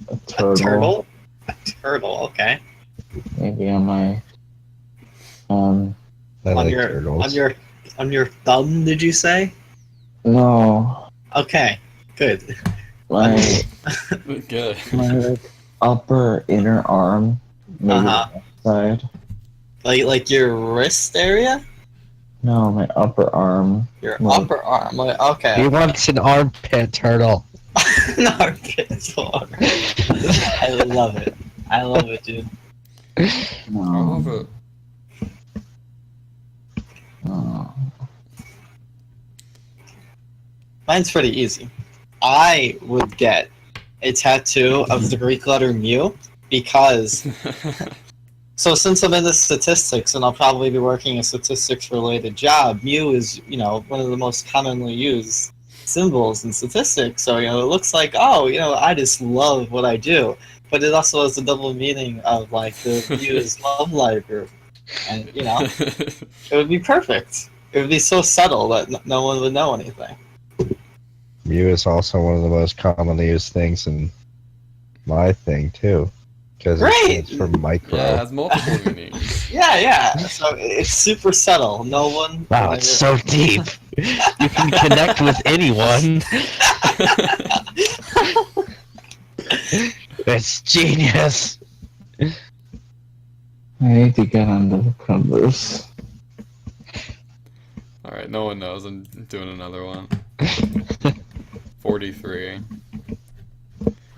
A turtle. A turtle? A turtle, okay. Maybe on my. I on like your turtles. on your thumb, did you say? No. Okay, good. My Good. my like upper inner arm, maybe Uh-huh. the left side. Like your wrist area? No, my upper arm. Your Well- upper arm. Like, He okay. wants an armpit turtle. An armpit turtle. I love it. I love it, dude. I love No. it. No. Mine's pretty easy. I would get a tattoo of the Greek letter mu because so since I'm in the statistics and I'll probably be working a statistics related job, mu is, one of the most commonly used symbols in statistics. So, it looks like, I just love what I do. But it also has the double meaning of like the mu is love life, and it would be perfect. It would be so subtle that no one would know anything. Mu is also one of the most commonly used things in my thing too, because Great! it's for micro. Yeah, it has multiple meanings. Yeah. So it's super subtle. No one. Wow, it's so deep. You can connect with anyone. It's genius. I need to get under the covers. Alright, no one knows. I'm doing another one. 43.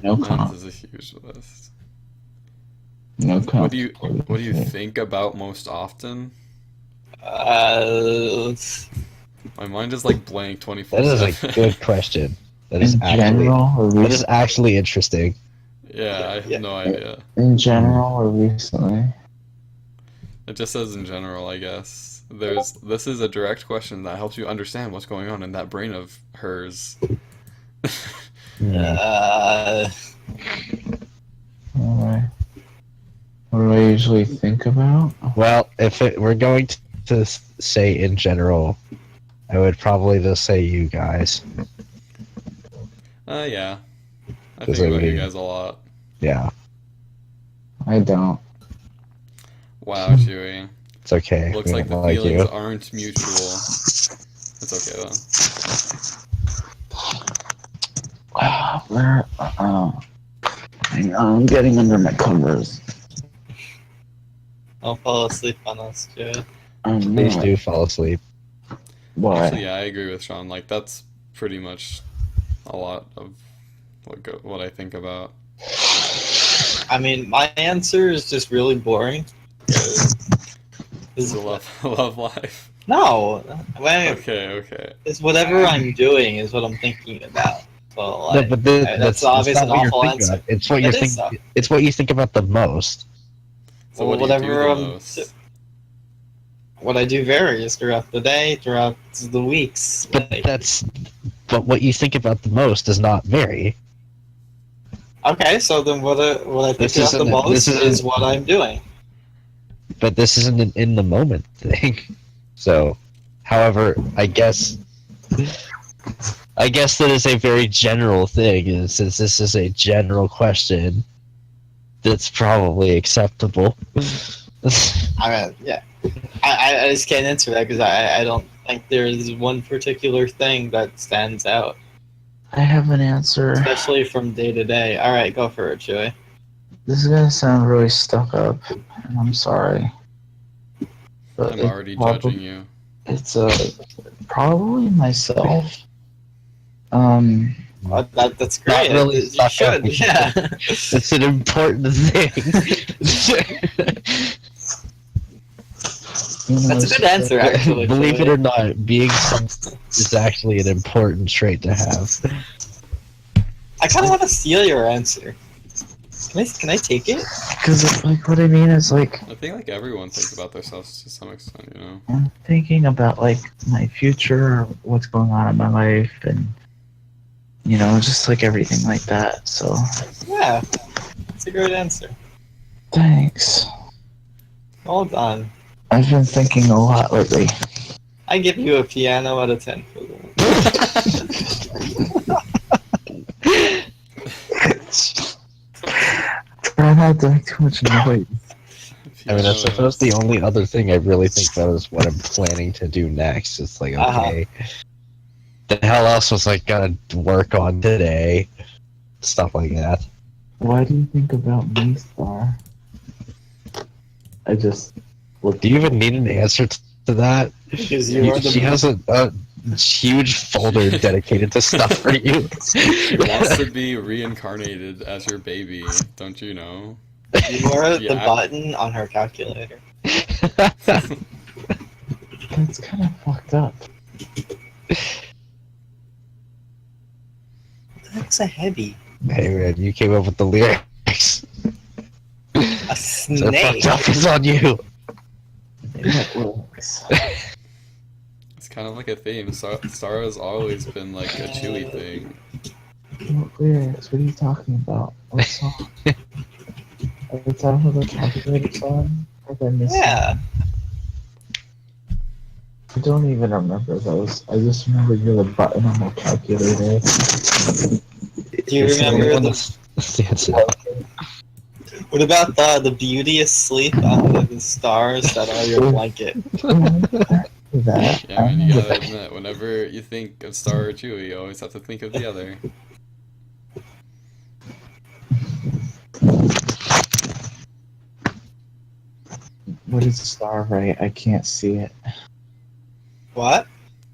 No This comment. is a huge list. No What comment. do you think about most often? Uh, My mind is like blank That is a 24/7. good question. That is In actually general or that is recently? actually interesting. Yeah, I have Yeah. no idea. In general or recently? It just says in general, I guess. This is a direct question that helps you understand what's going on in that brain of hers. uh, Alright. What do I usually think about? Well, if we're going to say in general, I would probably just say you guys. Yeah. I Does think about you anybody- guys a lot. Yeah, I don't. Wow, Chewy. it's okay. Looks We like the don't like feelings you. aren't mutual. It's okay though. Where? Hang on, I'm getting under my covers. I'll fall asleep on us, Joey. Please do fall asleep. Why? Actually, yeah, I agree with Sean. Like that's pretty much a lot of what I think about. I mean, my answer is just really boring. It's a love life. No, Okay. it's whatever I'm doing is what I'm thinking about. So, No, like, but that's obviously not what an you're awful thinking answer. about. It's what you're It is, thinking. It's what you think about the most. So Well, what do you do whatever, the um, most? What I do varies throughout the day, throughout the weeks. But Like, but what you think about the most does not vary. okay, so then what I think This about the isn't- most this isn't- is what I'm doing. But this isn't an in the moment thing. So, however, I guess that is a very general thing, and since this is a general question, that's probably acceptable. I mean, yeah, I just can't answer that because I don't think there's one particular thing that stands out, I have an answer. especially from day to day. All right, go for it, Chewy. This is gonna sound really stuck up, and I'm sorry. But I'm it's already probably- judging you. It's probably myself. That's great. really You stuck should, up. yeah. It's an important thing. That's a good answer, actually. Believe it Chewy. or not, being something is actually an important trait to have. I kind of want to steal your answer. Can I take it? Because like what I mean is like I think like everyone thinks about themselves to some extent, you know. I'm thinking about like my future, what's going on in my life, and just like everything like that. So Yeah, that's a great answer. thanks. Well done. I've been thinking a lot lately. I give you a piano out of 10 for that. Try not to make too much noise. I mean, I suppose the only other thing I really think about is what I'm planning to do next. It's like, Uh-huh. okay, the hell else was I gonna work on today? Stuff like that. Why do you think about me, Star? I just looked. Do you even need an answer to that? Because you are the She has a huge folder dedicated to stuff for you. She wants to be reincarnated as your baby, don't you know? you are the Yeah. button on her calculator. That's kind of fucked up. That's a heavy. Hey man, you came up with the lyrics. A So snake. fucked up is on you. It works. It's kind of like a theme. Star has always been like a Chewy thing. What lyrics? What are you talking about? What song? Are we talking about the calculator song? Or did I miss Yeah. it? I don't even remember those. I just remember you're the button on the calculator. Do you It's the only remember one the? that stands out. What about the beauty asleep under the stars that are your blanket? That. Yeah, I mean, you gotta admit, whenever you think of Star or Chewy, you always have to think of the other. What is the star right? I can't see it. What?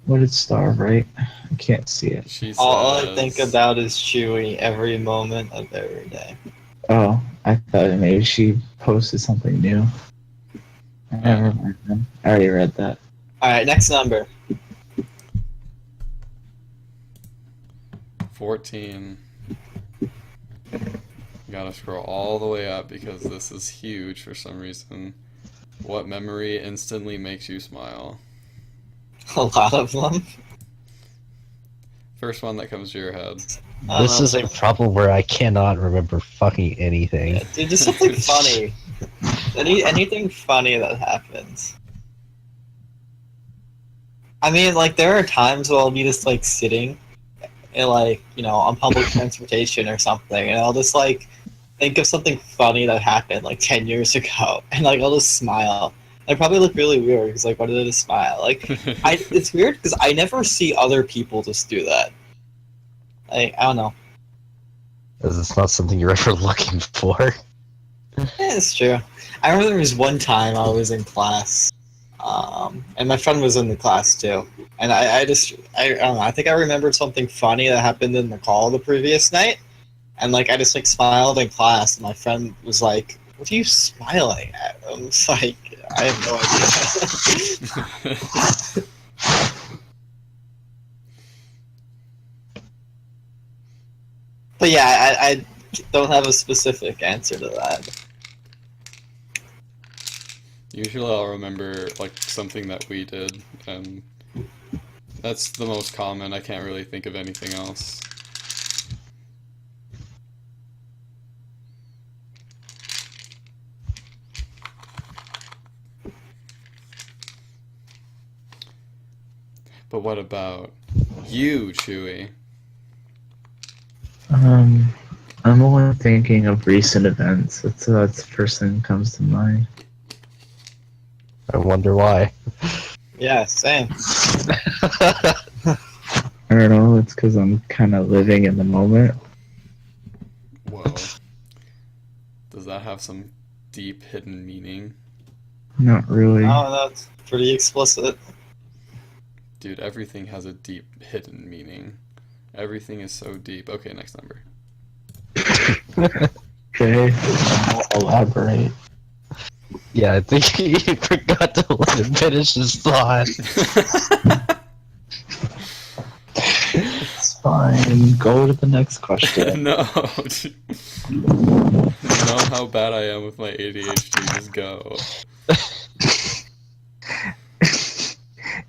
What did Star write? I can't see it. She says. All I think about is Chewy every moment of every day. Oh, I thought maybe she posted something new. Never mind then. I already read that. Alright, next number. 14. Gotta scroll all the way up because this is huge for some reason. What memory instantly makes you smile? A lot of them. First one that comes to your head. This is a problem where I cannot remember fucking anything. Yeah, dude, just something funny. Anything funny that happens. I mean, like, there are times where I'll be just, like, sitting and, like, you know, on public transportation or something, and I'll just, like, think of something funny that happened, like, 10 years ago, and, like, I'll just smile. I probably look really weird, because, like, why did I just smile? Like, it's weird, because I never see other people just do that. Like, I don't know. Because it's not something you're ever looking for. Yeah, it's true. I remember there was one time I was in class, and my friend was in the class too. And I don't know, I think I remembered something funny that happened in the call the previous night. And like, I just like smiled in class, and my friend was like, "What are you smiling at?" I was like, I have no idea. But yeah, I don't have a specific answer to that. Usually I'll remember like something that we did, and that's the most common. I can't really think of anything else. But what about you, Chewy? I'm only thinking of recent events. That's the first thing that comes to mind. I wonder why. Yeah, same. I don't know. It's because I'm kind of living in the moment. Whoa. Does that have some deep hidden meaning? Not really. Oh, that's pretty explicit. Dude, everything has a deep hidden meaning. Everything is so deep. Okay, next number. Okay, I'll elaborate. Yeah, I think he forgot to let him finish his thought. It's fine. Go to the next question. No. You know how bad I am with my ADHD. Just go.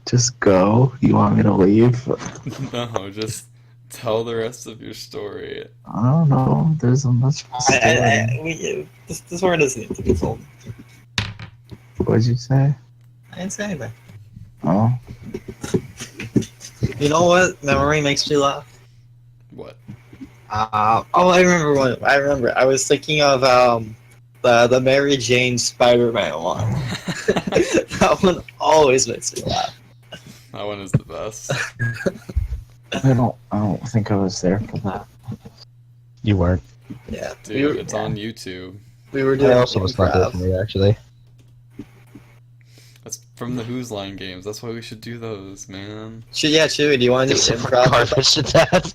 Just go. You want me to leave? No, just tell the rest of your story. I don't know. There's a much story. This word doesn't need to be told. What'd you say? I didn't say anything. Oh, You know what memory makes me laugh? What? I remember one. I remember. I was thinking of the Mary Jane Spider-Man one. That one always makes me laugh. That one is the best. I don't think I was there for that. You weren't. Yeah, Dude, it's on YouTube. we were I doing also was not there improv. for me, actually. That's from the Who's Line games. That's why we should do those, man. Yeah, Chewy, do you want to do Except for improv? garbage at that.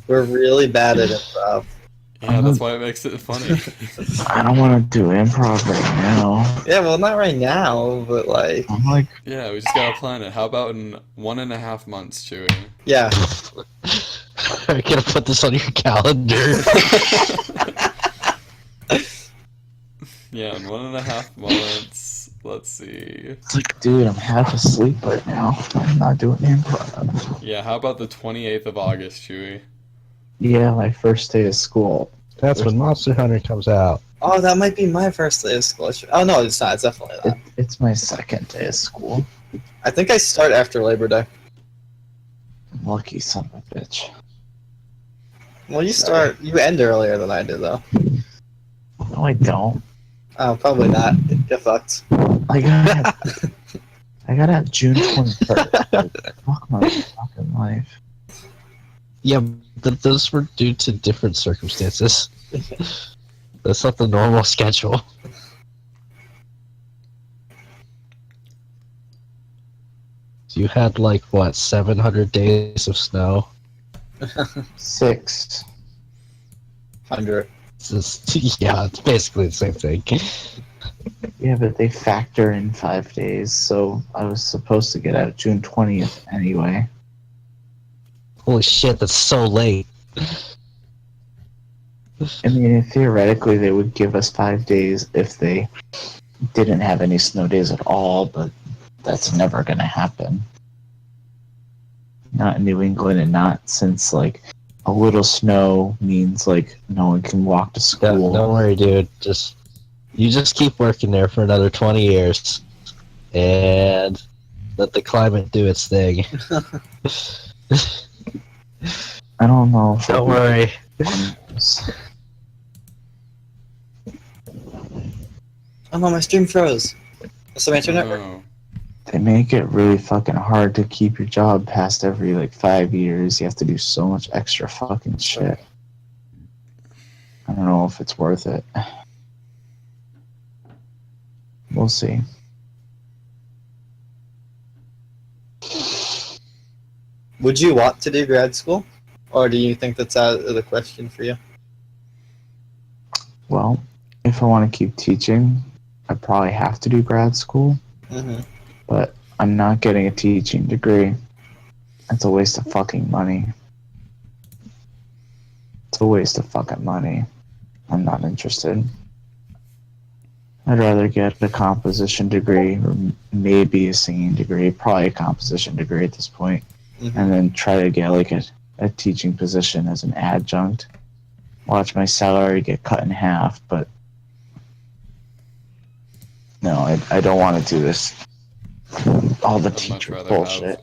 We're really bad at improv. Yeah, that's why it makes it funny. I don't want to do improv right now. Yeah, well, not right now, but like, I'm like, Yeah, we just gotta plan it. How about in 1.5 months, Chewy? yeah. I'm gonna put this on your calendar. Yeah, in 1.5 months. Let's see. it's like, dude, I'm half asleep right now. I'm not doing improv. Yeah, how about the 28th of August, Chewy? Yeah, my first day of school. That's when Monster Hunter comes out. Oh, that might be my first day of school. Oh no, it's not. It's definitely not. It's my second day of school. I think I start after Labor Day. Lucky son of a bitch. Well, you end earlier than I did, though. No, I don't. Oh, probably not. Get fucked. I got out June 23rd. Fuck my fucking life. Yeah, but those were due to different circumstances. That's not the normal schedule. You had like what 700 days of snow. 6. 100. It's just, yeah, it's basically the same thing. Yeah, but they factor in 5 days, so I was supposed to get out June 20th anyway. Holy shit, that's so late. I mean, theoretically, they would give us 5 days if they didn't have any snow days at all, but that's never going to happen. Not in New England, and not since, like, a little snow means, like, no one can walk to Yeah, school. don't worry, dude. You just keep working there for another 20 years, and let the climate do its thing. I don't know. If Don't worry. Oh no, my stream froze. So my internet work? Oh. They make it really fucking hard to keep your job past every, like, 5 years. You have to do so much extra fucking shit. I don't know if it's worth it. We'll see. Would you want to do grad school? Or do you think that's out of the question for you? Well, if I want to keep teaching, I probably have to do grad school, Mm-hmm. but I'm not getting a teaching degree. It's a waste of fucking money. It's a waste of fucking money. I'm not interested. I'd rather get a composition degree or maybe a singing degree, probably a composition degree at this point, Mm-hmm. and then try to get like a teaching position as an adjunct. Watch my salary get cut in half, but no, I don't want to do this. All the I'd much teacher rather bullshit. have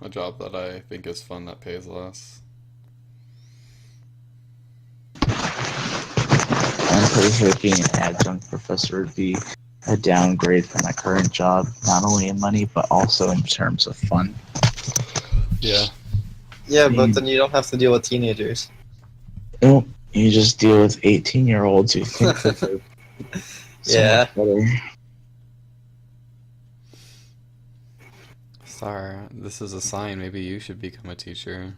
a job that I think is fun that pays less. I'm pretty sure being an adjunct professor would be a downgrade from my current job, not only in money, but also in terms of fun. Yeah. Yeah, but then you don't have to deal with teenagers. Nope, you just deal with 18-year-olds who think that they're so Yeah. much better. Star, this is a sign. Maybe you should become a teacher.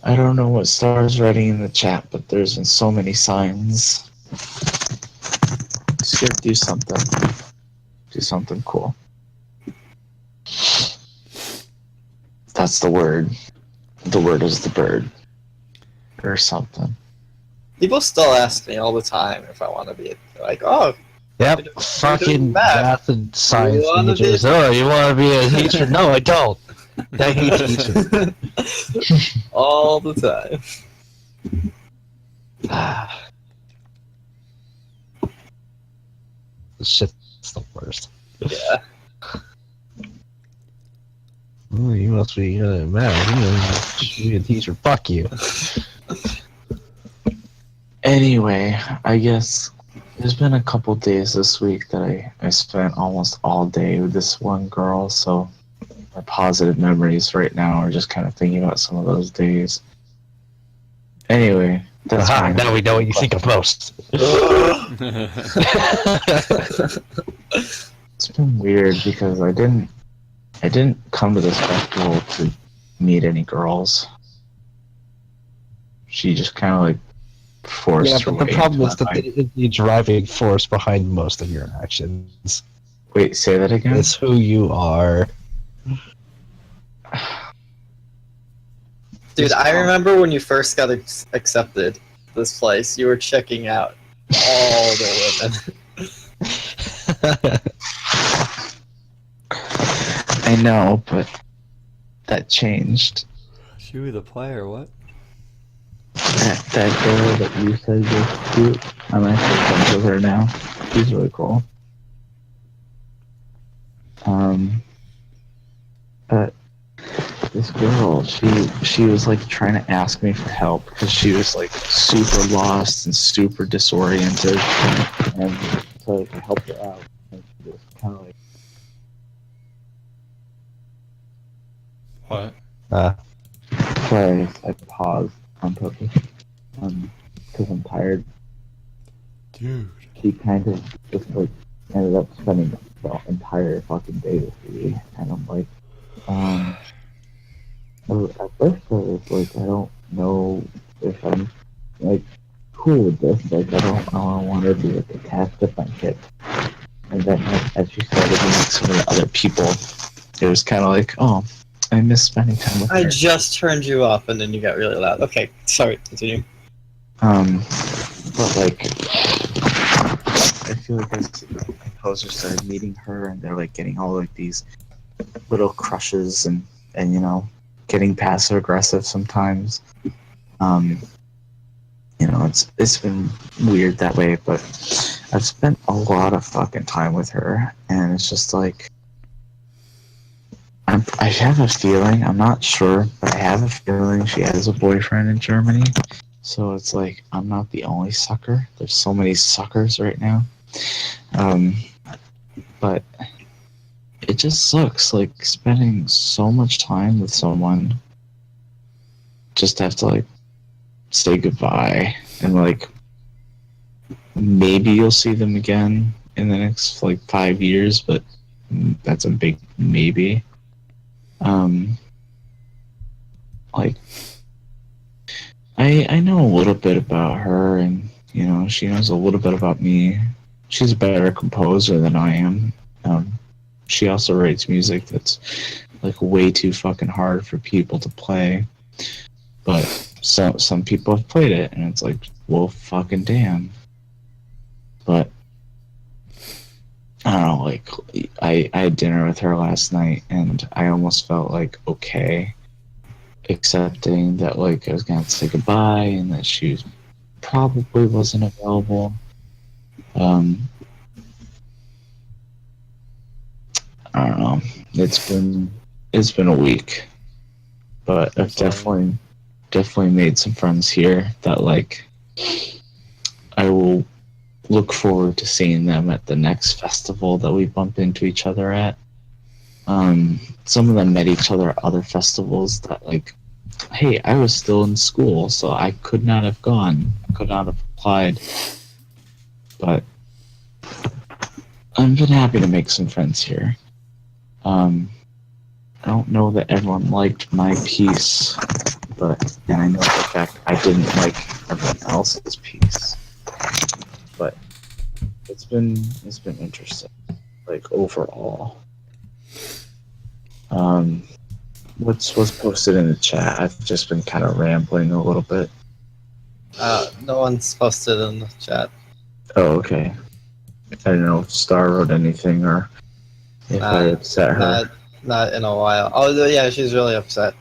I don't know what Star's writing in the chat, but there's been so many signs. Just gotta do something. Do something cool. That's the word. The word is the bird. Or something. People still ask me all the time if I want to be like, oh, Yep, You're fucking math. math and science wanna be- teachers. Oh, you want to be a teacher? No, I don't. I hate teachers. all the time. This shit's the worst. Yeah. Oh, you must be good at math. You must be a teacher. Fuck you. Anyway, I guess there's been a couple days this week that I spent almost all day with this one girl, so my positive memories right now are just kind of thinking about some of those days. Anyway, that's Aha, fine. now we know what you think of most. It's been weird because I didn't come to this festival to meet any girls. She just kind of like forced Yeah, her but the way problem into is that my- it is the driving force behind most of your actions. Wait, say that again? It's who you are. Dude, I remember when you first got accepted this place, you were checking out all the women. I know, but that changed. Chewie the player, what? That girl that you said was cute, I'm actually friends with her now. She's really cool. But this girl, she was like trying to ask me for help because she was like super lost and super disoriented, and so I helped her out. And she was kind of like, What? sorry, I paused on purpose because I'm tired. Dude. She kind of just like ended up spending the entire fucking day with me, and I'm like, at first I was like, I don't know if I'm like cool with this. Like, I don't want to be like attached to friendship. And then as she started meeting some of the other people, it was kind of like, oh, I miss spending time with I her. just turned you off, and then you got really loud. Okay, sorry. Continue. But like, I feel like as composers started meeting her, and they're like getting all like these little crushes, and you know, getting passive aggressive sometimes. You know, it's been weird that way, but I've spent a lot of fucking time with her, and it's just like I have a feeling, I'm not sure, but I have a feeling she has a boyfriend in Germany. So it's like I'm not the only sucker. There's so many suckers right now. But it just sucks, like spending so much time with someone just to have to like say goodbye, and like maybe you'll see them again in the next like 5 years, but that's a big maybe. Like I know a little bit about her, and you know, she knows a little bit about me. She's a better composer than I am. She also writes music that's like way too fucking hard for people to play, but some people have played it, and it's like, well, fucking damn. But I don't know, like I had dinner with her last night, and I almost felt like okay accepting that like I was gonna have to say goodbye, and that she probably wasn't available. I don't know. It's been a week, but I've definitely made some friends here that like I will look forward to seeing them at the next festival that we bump into each other at. Some of them met each other at other festivals that like, hey, I was still in school, so I could not have gone, could not have applied. But I've been happy to make some friends here. I don't know that everyone liked my piece, and I know for a fact I didn't like everyone else's piece. But it's been interesting, like overall. What's posted in the chat? I've just been kind of rambling a little bit. No one's posted in the chat. Oh, okay. I don't know if Star wrote anything or if I upset her. Not in a while. Oh yeah, she's really upset.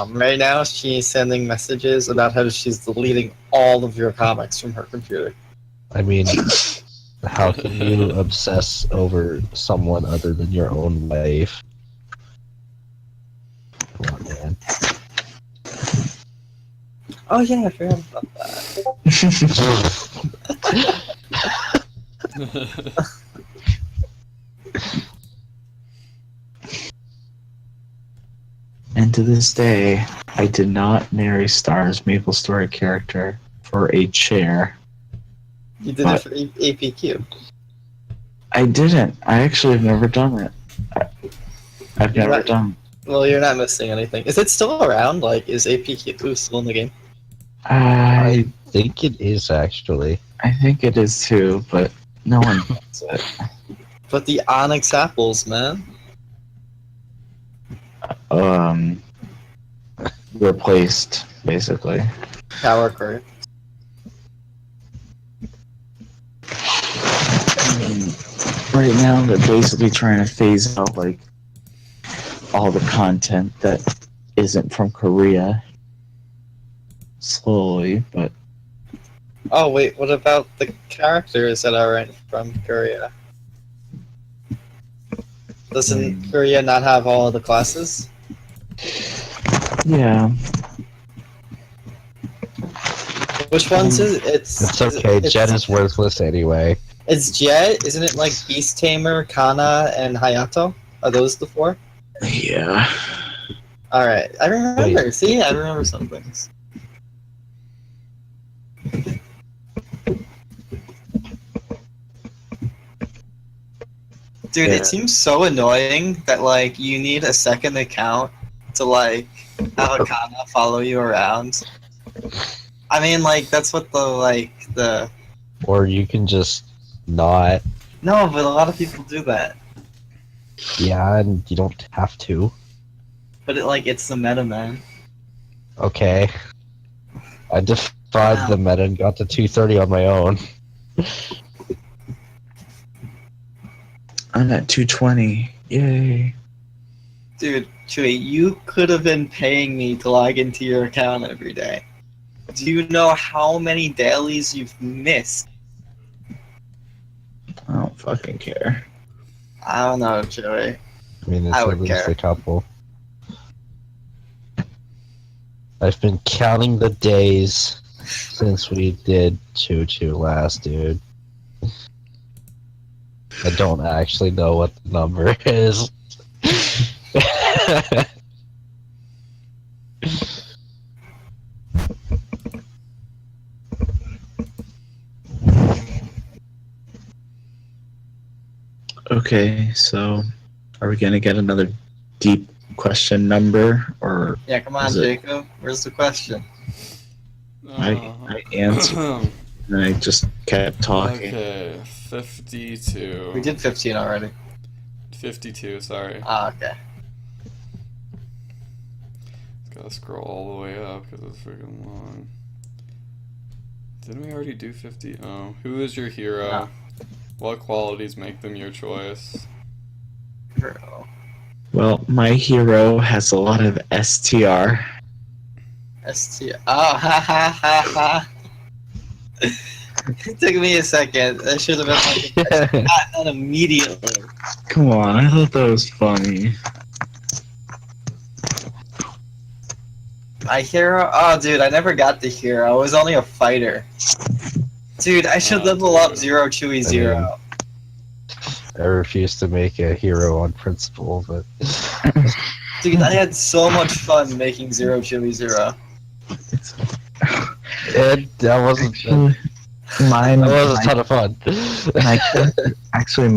Right now she's sending messages about how she's deleting all of your comics from her computer. I mean, how can you obsess over someone other than your own wife? Come on, man. Oh yeah, I forgot about that. And to this day, I did not marry Star's MapleStory character for a chair. You did it for APQ. I didn't. I actually have never done it. I've never done. Well, you're not missing anything. Is it still around? Like, is APQ still in the game? I think it is actually. I think it is too, but no one does it. But the Onyx apples, man. Replaced, basically. Power crew. Right now, they're basically trying to phase out like all the content that isn't from Korea. Slowly, but Oh wait, what about the characters that aren't from Korea? Doesn't Korea not have all of the classes? yeah. Which ones is it? It's okay. Jet is worthless anyway. It's Jet, isn't it like Beast Tamer, Kana, and Hayato? Are those the four? Yeah. Alright, I remember. Wait. See, I remember some things. Dude, Yeah. it seems so annoying that like you need a second account to like have a Kana follow you around. I mean, like that's what the Or you can just not. no, but a lot of people do that. Yeah, and you don't have to. But it's the meta, man. Okay. I defied the meta and got to 230 on my own. I'm at 220. Yay. Dude, Chewy, you could have been paying me to log into your account every day. Do you know how many dailies you've missed? I don't fucking care. I don't know, Joey. I mean, it's I at would least care. a couple. I've been counting the days since we did Choo last, dude. I don't actually know what the number is. Okay, so are we gonna get another deep question number, or Yeah, come on, Is it- Jacob. Where's the question? I answered and I just kept talking? Okay, 52. We did 15 already. 52, sorry. Ah, okay. Gotta scroll all the way up because it's freaking long. Didn't we already do 50? Oh. Who is your hero? No. What qualities make them your choice? Girl. Well, my hero has a lot of STR. ST. Oh, ha ha ha ha. It took me a second. That should have been like not done immediately. Come on, I thought that was funny. My hero? Oh, dude, I never got the hero. I was only a fighter. Dude, I should Oh, level up dude. Zero Chewy Zero. I refuse to make a hero on principle, but Dude, I had so much fun making Zero Chewy Zero. that wasn't Mine, that was a ton of fun.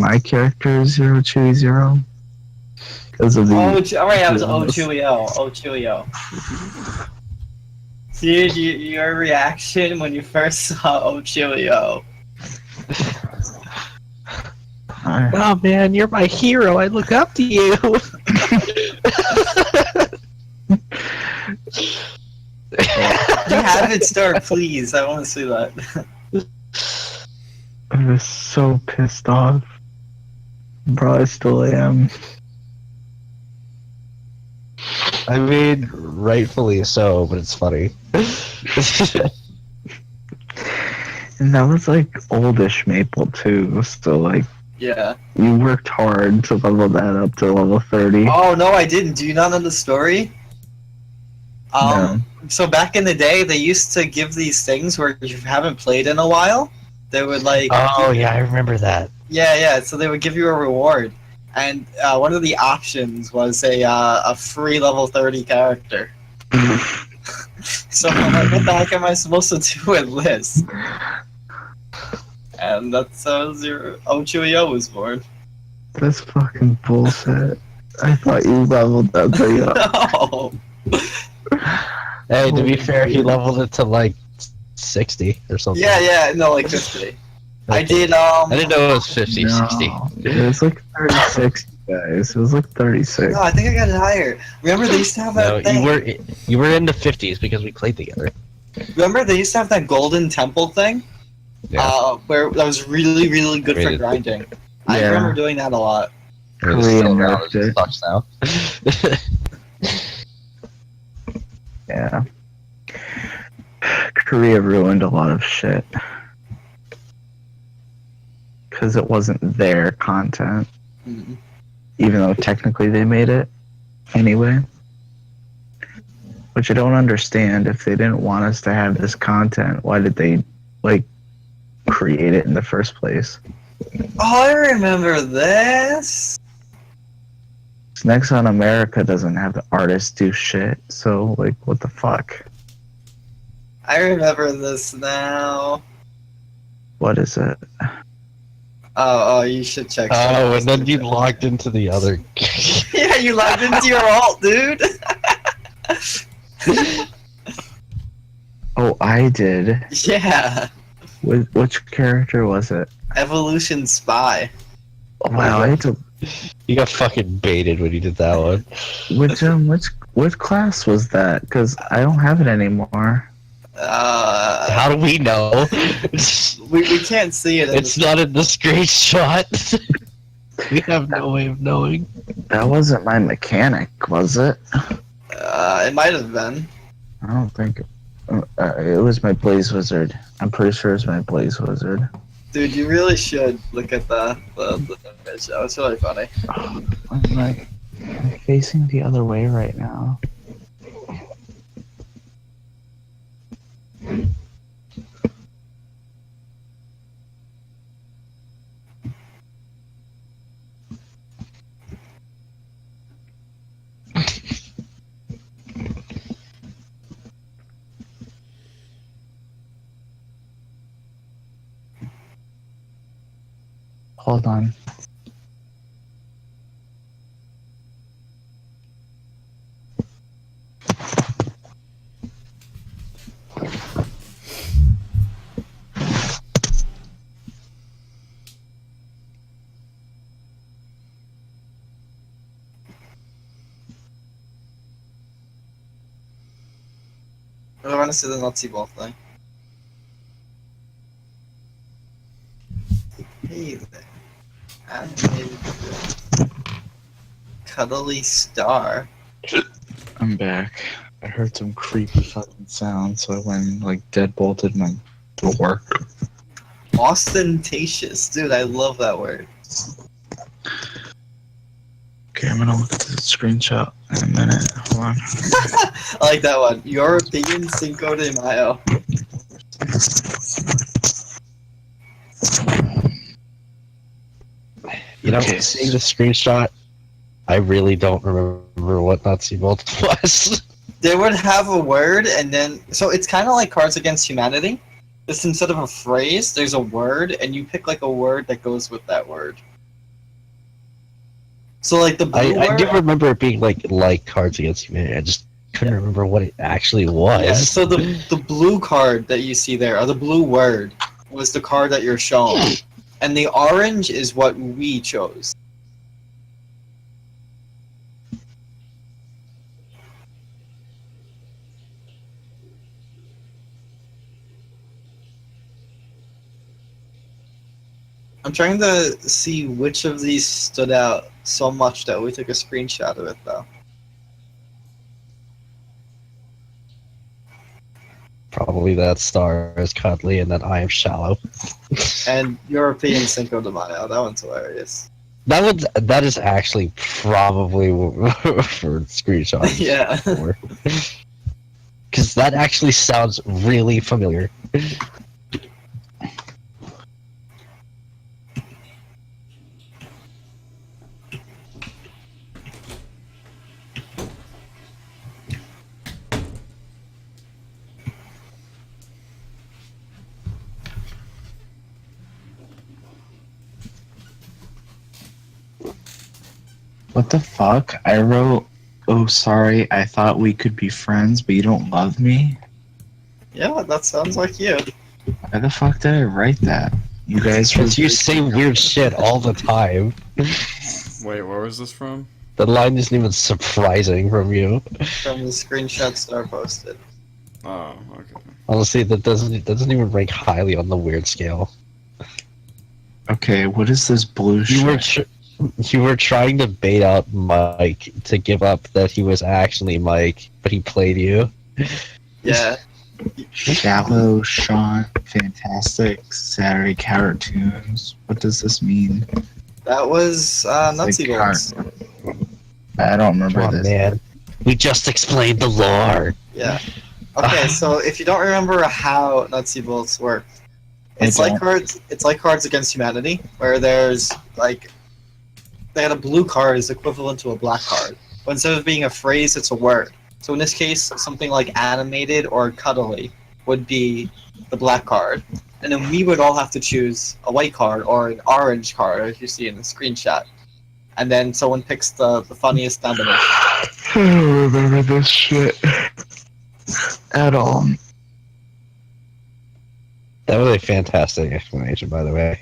my character is 020 because of the. Alright, I was Oh Chewy O. Oh Chewy O. Dude, your reaction when you first saw Oh Chewy O. Oh man, you're my hero. I look up to you. You have it start, please. I want to see that. I was so pissed off. Bro, I still am. I mean, rightfully so, but it's funny. And that was like oldish Maple too, so like Yeah. you worked hard to level that up to level 30. Oh, no, I didn't. Do you not know the story? So back in the day, they used to give these things where you haven't played in a while. They would like. Oh yeah, I remember that. Yeah. So they would give you a reward, and one of the options was a free level 30 character. So I'm like, what the heck am I supposed to do with this? And that's how Chewy was born. That's fucking bullshit. I thought you leveled that thing up. No. Hey, to be fair, he leveled it to like 60 or something. Yeah. No, like 50. I did. I didn't know it was 50, 60. It was like 36, guys. It was like 36. No, I think I got it higher. Remember they used to have No, that thing? you were in the 50s because we played together. Remember they used to have that golden temple thing? Yeah. Where that was really, really good for Rated. grinding. I Yeah. remember doing that a lot. I mean, it's Korean still around, nerfed it it. sucks now. Yeah. Korea ruined a lot of shit. Because it wasn't their content. Mhm. Even though technically they made it anyway. Which I don't understand. If they didn't want us to have this content, why did they, like, create it in the first place? Oh, I remember this. Next on America doesn't have the artists do shit, so, like, what the fuck? I remember this now. What is it? Oh, you should check. Oh, and then you logged into the other. Yeah, you logged into your alt, dude. Oh, I did. Yeah, Which character was it? Evolution Spy. Oh, wow, I had to. You got fucking baited when you did that one. Which class was that? Because I don't have it anymore. How do we know? We can't see it. It's not in the screenshot. We have no way of knowing. That wasn't my mechanic, was it? It might have been. I don't think it was my Blaze Wizard. I'm pretty sure it's my Blaze Wizard. Dude, you really should look at the image. That was really funny. I'm like, I'm facing the other way right now. Hold on. I want to see the Nazi ball thing. Hey there. Animated Cuddly Star. I'm back. I heard some creepy fucking sound, so I went and like deadbolted my door. Ostentatious. Dude, I love that word. Okay, I'm gonna look at the screenshot in a minute. Hold on. I like that one. European Cinco de Mayo. You know, Okay. seeing the screenshot, I really don't remember what Nazi Bolt was. They would have a word and then so it's kind of like Cards Against Humanity. Just instead of a phrase, there's a word and you pick like a word that goes with that word. So like the blue I word. do remember it being like Cards Against Humanity. I just couldn't remember what it actually was. Yeah, so the blue card that you see there, or the blue word, was the card that you're shown. And the orange is what we chose. I'm trying to see which of these stood out so much that we took a screenshot of it, though. Probably that star is cuddly and then I am shallow. And European Cinco de Mayo, that one's hilarious. That is actually probably for screenshot. Yeah. Because that actually sounds really familiar. What the fuck? I wrote, "Oh, sorry, I thought we could be friends, but you don't love me." Yeah, that sounds like you. Why the fuck did I write that? You guys were. Because you say weird shit all the time. Wait, where was this from? The line isn't even surprising from you. From the screenshot Star posted. Oh, okay. Honestly, that doesn't even rank highly on the weird scale. Okay, what is this blue shit? You were trying to bait out Mike to give up that he was actually Mike, but he played you. Yeah. Shallow, Sean, fantastic, Saturday cartoons. What does this mean? That was Nazi Like Bolts. I don't remember Come on, this. man. We just explained the lore. Yeah. Okay, so if you don't remember how Nazi Bolts work, it's I like Cards Against Humanity, where there's like they had a blue card is equivalent to a black card. But instead of being a phrase, it's a word. So in this case, something like animated or cuddly would be the black card. and then we would all have to choose a white card or an orange card, as you see in the screenshot. And then someone picks the funniest combination. I don't remember this shit at all. That was a fantastic explanation, by the way.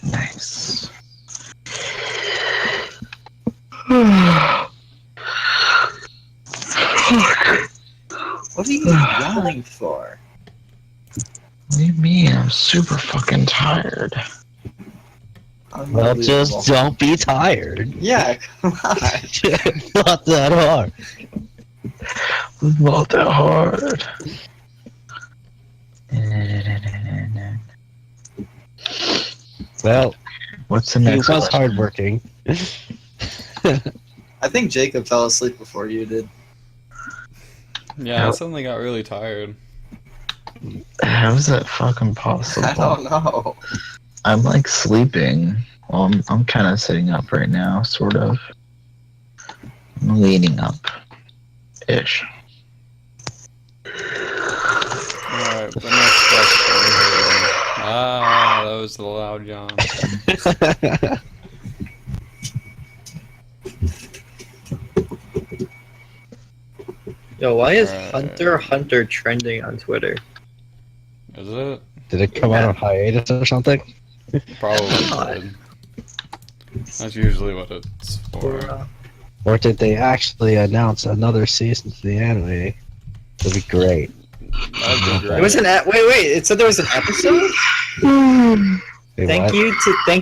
Nice. What are you yelling for? What do you mean? I'm super fucking tired. Well, just don't be tired. Yeah, come on. Not that hard. It's not that hard. Well, What's the he next was question? hardworking. I think Jacob fell asleep before you did. Yeah, I suddenly got really tired. How is that fucking possible? I don't know. I'm like sleeping. Well, I'm kind of sitting up right now, sort of. I'm leaning up, ish. Alright, the next question here. Ah, that was the loud yawn. Yo, why is Alright. Hunter x Hunter trending on Twitter? Is it? Did it come out on hiatus or something? Probably God. did. That's usually what it's for. Or did they actually announce another season to the anime? That'd be great. That'd be It great. was an wait. It said there was an episode. Wait, Thank what?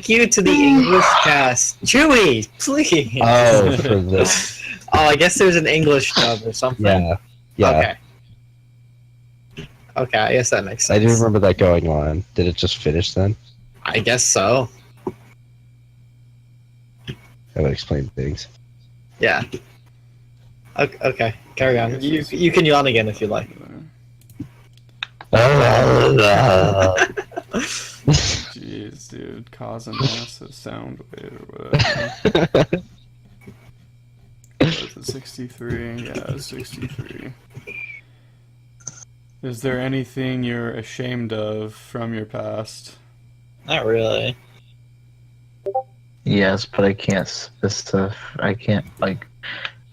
you to the English cast. Chewie, please. Oh, for this. Oh, I guess there's an English dub or something. Yeah. Yeah. Okay. Okay, I guess that makes sense. I do remember that going on. Did it just finish then? I guess so. That would explain things. Yeah. Okay, carry on. You can yawn again if you like. Jeez, dude, cause a massive sound wave or whatever. Is it 63? Yeah, 63. Is there anything you're ashamed of from your past? Not really. Yes, but I can't I can't like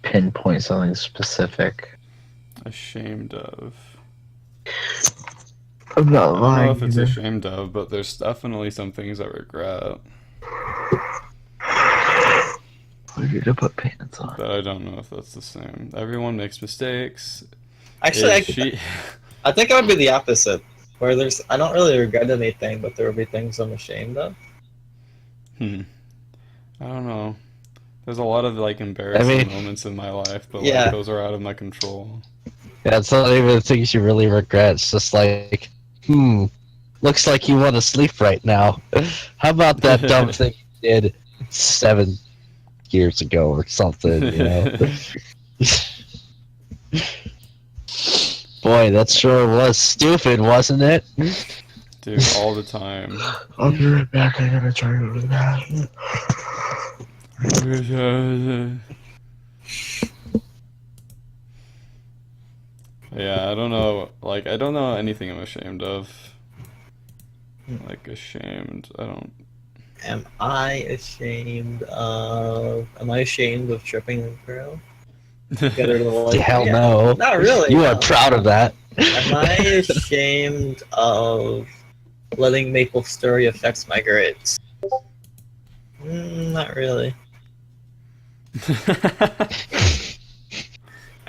pinpoint something specific. Ashamed of. I'm not I don't know lying. if it's ashamed of, but there's definitely some things I regret We need to put pants on. that I don't know if that's the same. Everyone makes mistakes. Actually, Is I think it would be the opposite. Where I don't really regret anything, but there would be things I'm ashamed of. I don't know. There's a lot of like embarrassing moments in my life, but Yeah. like those are out of my control. Yeah, it's not even the things you really regret. It's just like, looks like you want to sleep right now. How about that dumb thing you did 7 years ago or something, you know? Boy, that sure was stupid, wasn't it? Dude, all the time. I'll be right back. I gotta try to go to the bathroom. Yeah, I don't know. Like, I don't know anything I'm ashamed of. Like, ashamed. I don't. Am I ashamed of tripping the girl? Get her to the light? Hell Yeah. no. Not really. You no. are proud of that. Am I ashamed of letting maple story affect my grades? Not really.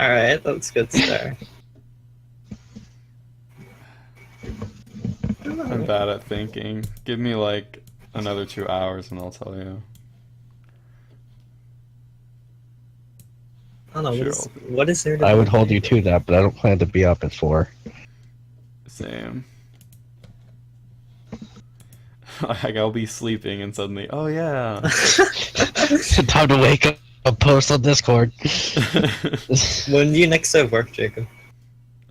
Alright, that's a good start. I'm bad at thinking. Give me like another 2 hours and I'll tell you. I don't know, Sure, what is there to I would think? hold you to that, but I don't plan to be up at 4. Same. Like, I'll be sleeping and suddenly, oh yeah. Time to wake up and post on Discord. When do you next have work, Jacob?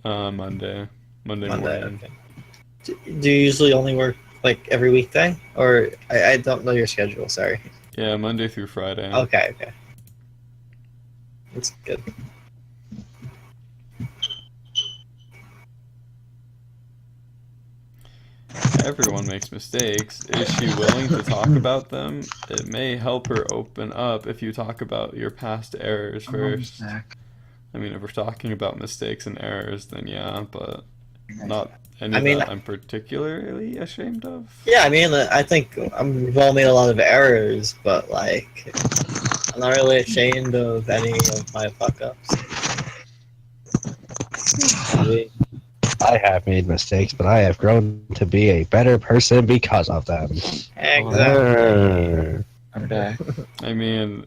Monday. Monday Monday, morning. okay. Do you usually only work Like every weekday? Or I don't know your schedule, sorry. Yeah, Monday through Friday. Okay, okay. That's good. Everyone makes mistakes. Is she willing to talk about them? It may help her open up if you talk about your past errors first. Zach. I mean, if we're talking about mistakes and errors, then yeah, but not any I mean, that I'm particularly ashamed of. Yeah, I mean, I think we've all made a lot of errors, but like, I'm not really ashamed of any of my fuck ups. I have made mistakes, but I have grown to be a better person because of them. Exactly. I'm back. I mean,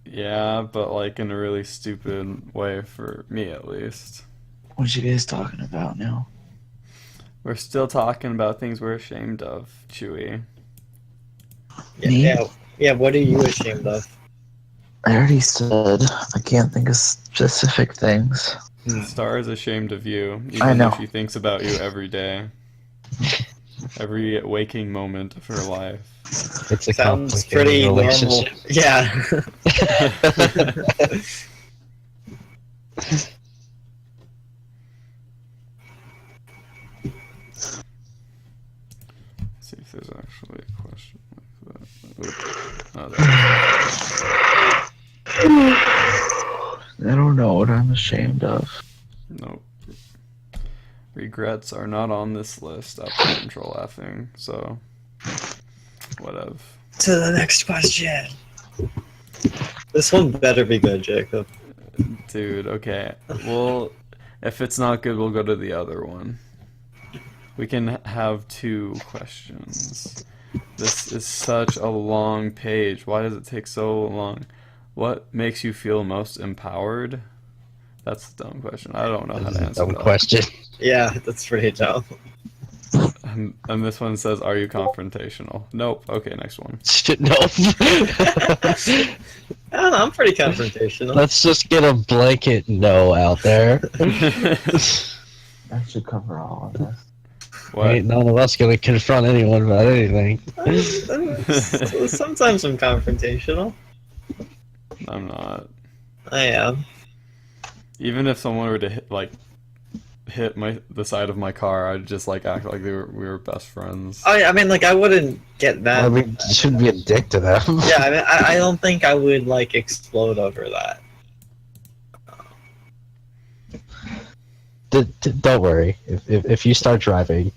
yeah, but like in a really stupid way for me at least. What you guys talking about now? We're still talking about things we're ashamed of, Chewy. Yeah, what are you ashamed of? I already said I can't think of specific things. Star is ashamed of you, I even know. though she thinks about you every day. Every waking moment of her life. It's a Sounds complicated pretty normal. relationship. Yeah. Let's see if there's actually a question like that. I don't know what I'm ashamed of. Nope. Regrets are not on this list after control laughing, so whatever. To the next question. This one better be good, Jacob. Dude, okay. Well, if it's not good, we'll go to the other one. We can have 2 questions. This is such a long page. Why does it take so long? What makes you feel most empowered? That's a dumb question. I don't know how to answer Dumb that. question. Yeah, that's pretty dumb. And this one says, "Are you confrontational?" Nope. Okay, next one. No. I don't know, I'm pretty confrontational. Let's just get a blanket no out there. That should cover all of this. What? Ain't none of us gonna confront anyone about anything. Sometimes I'm confrontational. I'm not. I am. Even if someone were to hit the side of my car, I'd just like act like we were best friends. I mean, like, I wouldn't get that. I mean, you shouldn't be a dick to them. Yeah, I mean, I don't think I would, like, explode over that. Don't worry. If you start driving,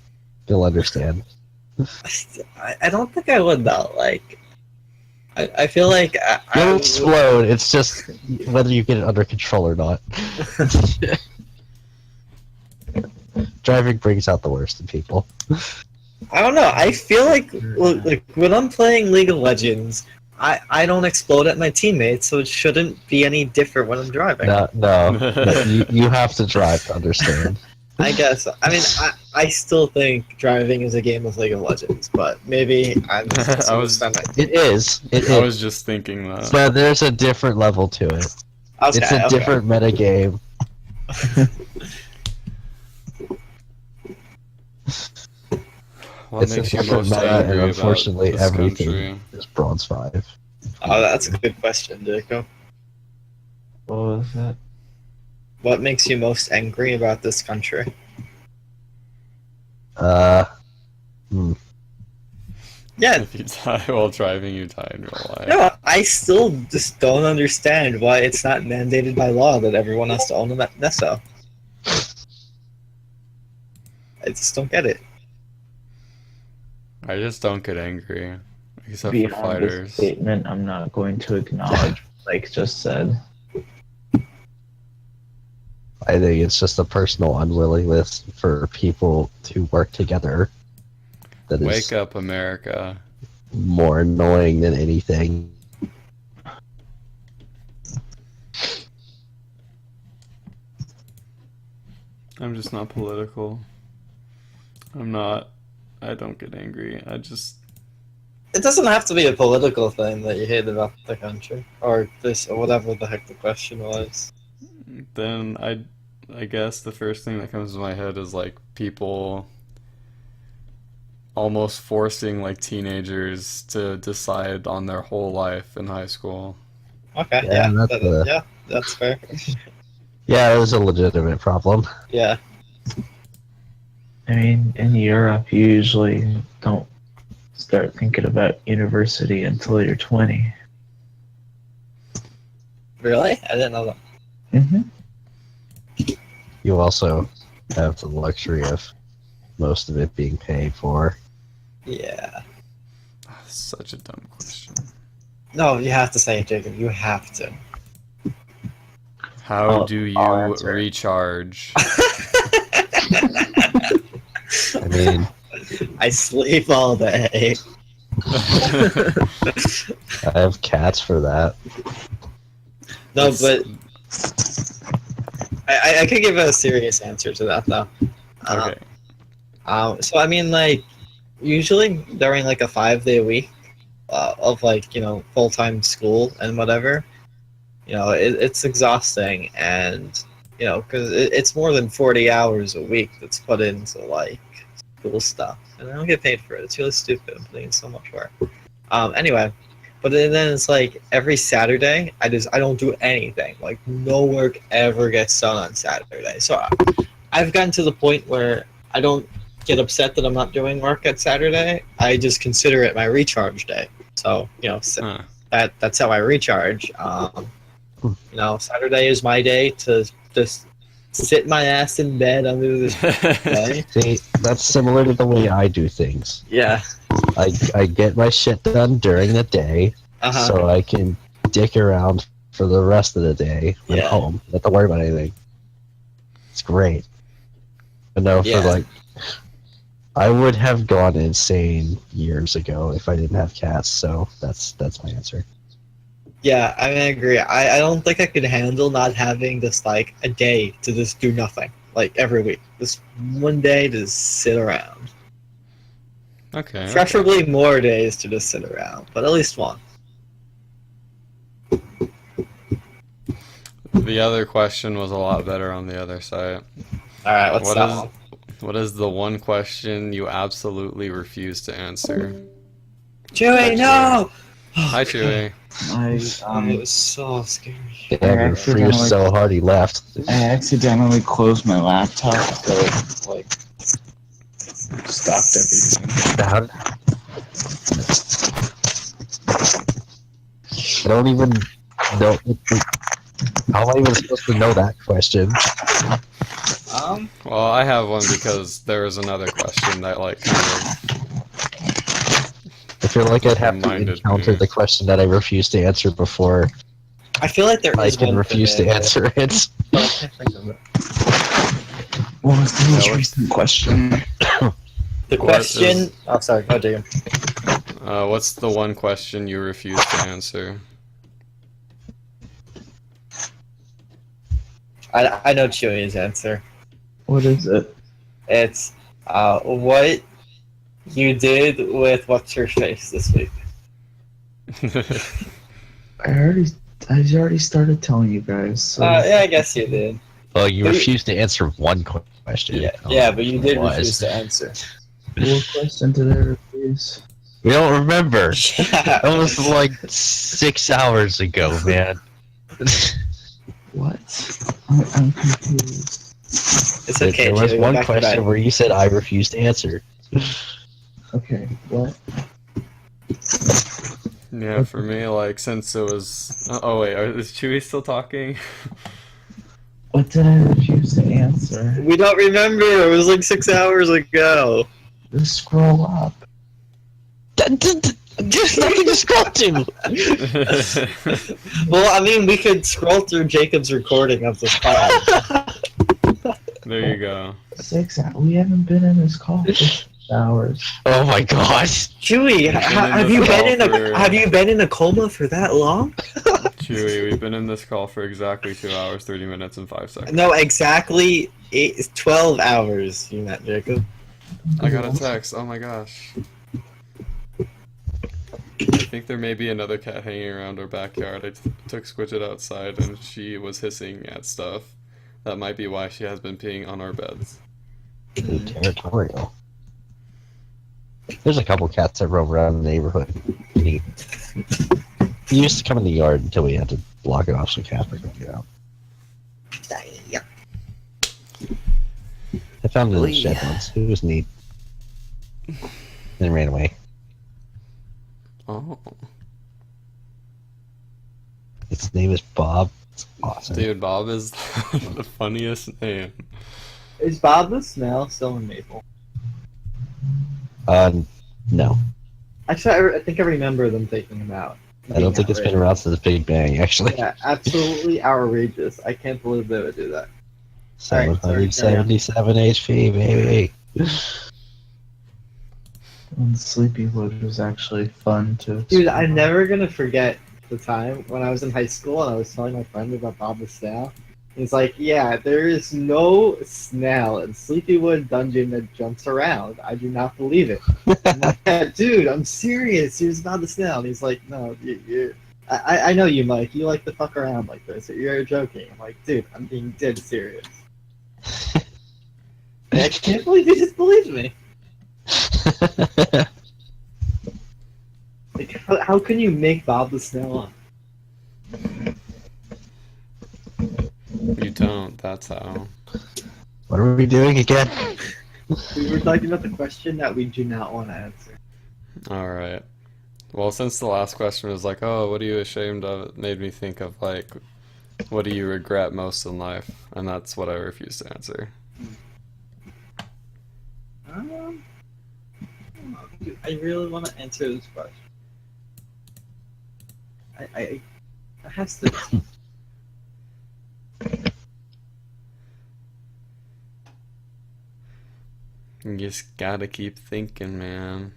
you'll understand. I don't think I would, though. Like, I feel like You'll explode. It's just whether you get it under control or not. Driving brings out the worst in people. I don't know. I feel like when I'm playing League of Legends, I don't explode at my teammates, so it shouldn't be any different when I'm driving. No, you have to drive to understand. I guess. I mean, I still think driving is a game of League of Legends, but maybe I'm just I was- It is. It I is. was just thinking that. But there's a different level to it. Okay, It's a okay. different meta game. What It's a makes you different most meta, angry and about unfortunately, this everything country? is Bronze 5. Oh, that's a good question, Jacob. What was that? What makes you most angry about this country? Uh, Yeah, If you die while driving, you die in real life. no, I still just don't understand why it's not mandated by law that everyone has to own a Nesso. I just don't get it. I just don't get angry, except for Beyond this fighters. statement, I'm not going to acknowledge what Mike just said. I think it's just a personal unwillingness for people to work together that is Wake up, America. more annoying than anything. I'm just not political. I don't get angry. I just, It doesn't have to be a political thing that you hate about the country, or this, or whatever the heck the question was. then I guess the first thing that comes to my head is like people almost forcing like teenagers to decide on their whole life in high school. Okay, Yeah, yeah, that's the- yeah, that's fair. Yeah, it was a legitimate problem. Yeah. I mean, in Europe, you usually don't start thinking about university until you're 20. Really? I didn't know that. Mm-hmm. You also have the luxury of most of it being paid for. Yeah. Such a dumb question. No, you have to say it, Jacob. You have to. How I'll- do I'll you answer it. recharge? I mean, I sleep all day. I have cats for that. No, That's- but I could give a serious answer to that though. Okay. So I mean, like, usually during like a 5-day week of like full-time school and whatever, it's exhausting, and because it's more than 40 hours a week that's put into like school stuff, and I don't get paid for it. It's really stupid. I'm putting in so much work. Anyway, but then it's like every Saturday, I don't do anything. Like no work ever gets done on Saturday. So I've gotten to the point where I don't get upset that I'm not doing work at Saturday. I just consider it my recharge day. So Huh. that's how I recharge. Saturday is my day to just sit my ass in bed under this day. See, that's similar to the way I do things. Yeah. I get my shit done during the day, Uh-huh. so I can dick around for the rest of the day when Yeah. home. Don't have to worry about anything. It's great. But no, Yeah. for like, I would have gone insane years ago if I didn't have cats. So that's my answer. Yeah, I agree. I don't think I could handle not having just like a day to just do nothing, like every week. Just one day to sit around. Okay. Preferably more days to just sit around, but at least one. The other question was a lot better on the other side. All right, what's What that is- one? What is the one question you absolutely refuse to answer? Chewie, no! Hi, Chewie. It was so scary. Damn, he freezed so hard he left. I accidentally closed my laptop, so it, like, stopped everything. How- I don't even know. How am I even supposed to know that question? Well, I have one because there was another question that like kind I feel like I'd have to Reminded encounter me. the question that I refuse to answer before I feel like there I is can one refuse to today, answer it. but I can't think of it. What was the most Yeah, recent question? The What question. is- Oh, sorry. Go, Jacob. what's the one question you refuse to answer? I know Chewie's answer. What is it? It's what you did with what's her face this week. I already started telling you guys. So Yeah, I guess you did. Well, you But- refused to answer one question. Yeah, Oh, yeah, but you did was. refuse to answer. what question did I refuse? We don't remember. Yeah. That was like 6 hours ago, man. What? I'm confused. It's okay. There was Chewie, one back to question bed. where you said I refuse to answer. Okay, what? Yeah, for me, like since it was. Oh wait, is Chewie still talking? What did I refuse to answer? We don't remember. It was like 6 hours ago. Just scroll up. There's nothing to scroll to. Well, I mean, we could scroll through Jacob's recording of this call. There you go. 6 hours. We haven't been in this call for 6 hours. Oh my gosh. Chewie, We've been in have this you call been in for- have you been in a coma for that long? Chewie, we've been in this call for exactly 2 hours, 30 minutes, and 5 seconds. No, exactly 12 hours. You meant, Jacob. I got a text. Oh my gosh. I think there may be another cat hanging around our backyard. I took Squidget outside and she was hissing at stuff. That might be why she has been peeing on our beds. Territorial. There's a couple cats that roam around the neighborhood. He used to come in the yard until we had to block it off so cats were going to get out. Yeah. I found it in the Oy. shed once. It was neat. Then it ran away. Oh, Its name is Bob. It's awesome. dude, Bob is the funniest name. Is Bob the Snail still in Maple? No. Actually, I think I remember them taking him out. I don't think it's been around since Big Bang, actually. Yeah, absolutely outrageous. I can't believe they would do that. 777 HP, baby. And Sleepywood was actually fun to. Dude, I'm never gonna forget the time when I was in high school and I was telling my friend about Bob the Snail. He's like, yeah, there is no snail in Sleepywood Dungeon that jumps around. I do not believe it. I'm like, yeah, dude, I'm serious. Here's Bob the Snail. And he's like, no, I know you, Mike. You like to fuck around like this. You're joking. I'm like, dude, I'm being dead serious. I can't believe you just believed me. Like, how can you make Bob the Snail up? You don't, that's how. What are we doing again? We were talking about the question that we do not want to answer. Alright. Well, since the last question was like, oh, what are you ashamed of? It made me think of, like, what do you regret most in life? And that's what I refuse to answer. I don't know, dude, I really want to answer this question. I has to. You just gotta keep thinking, man.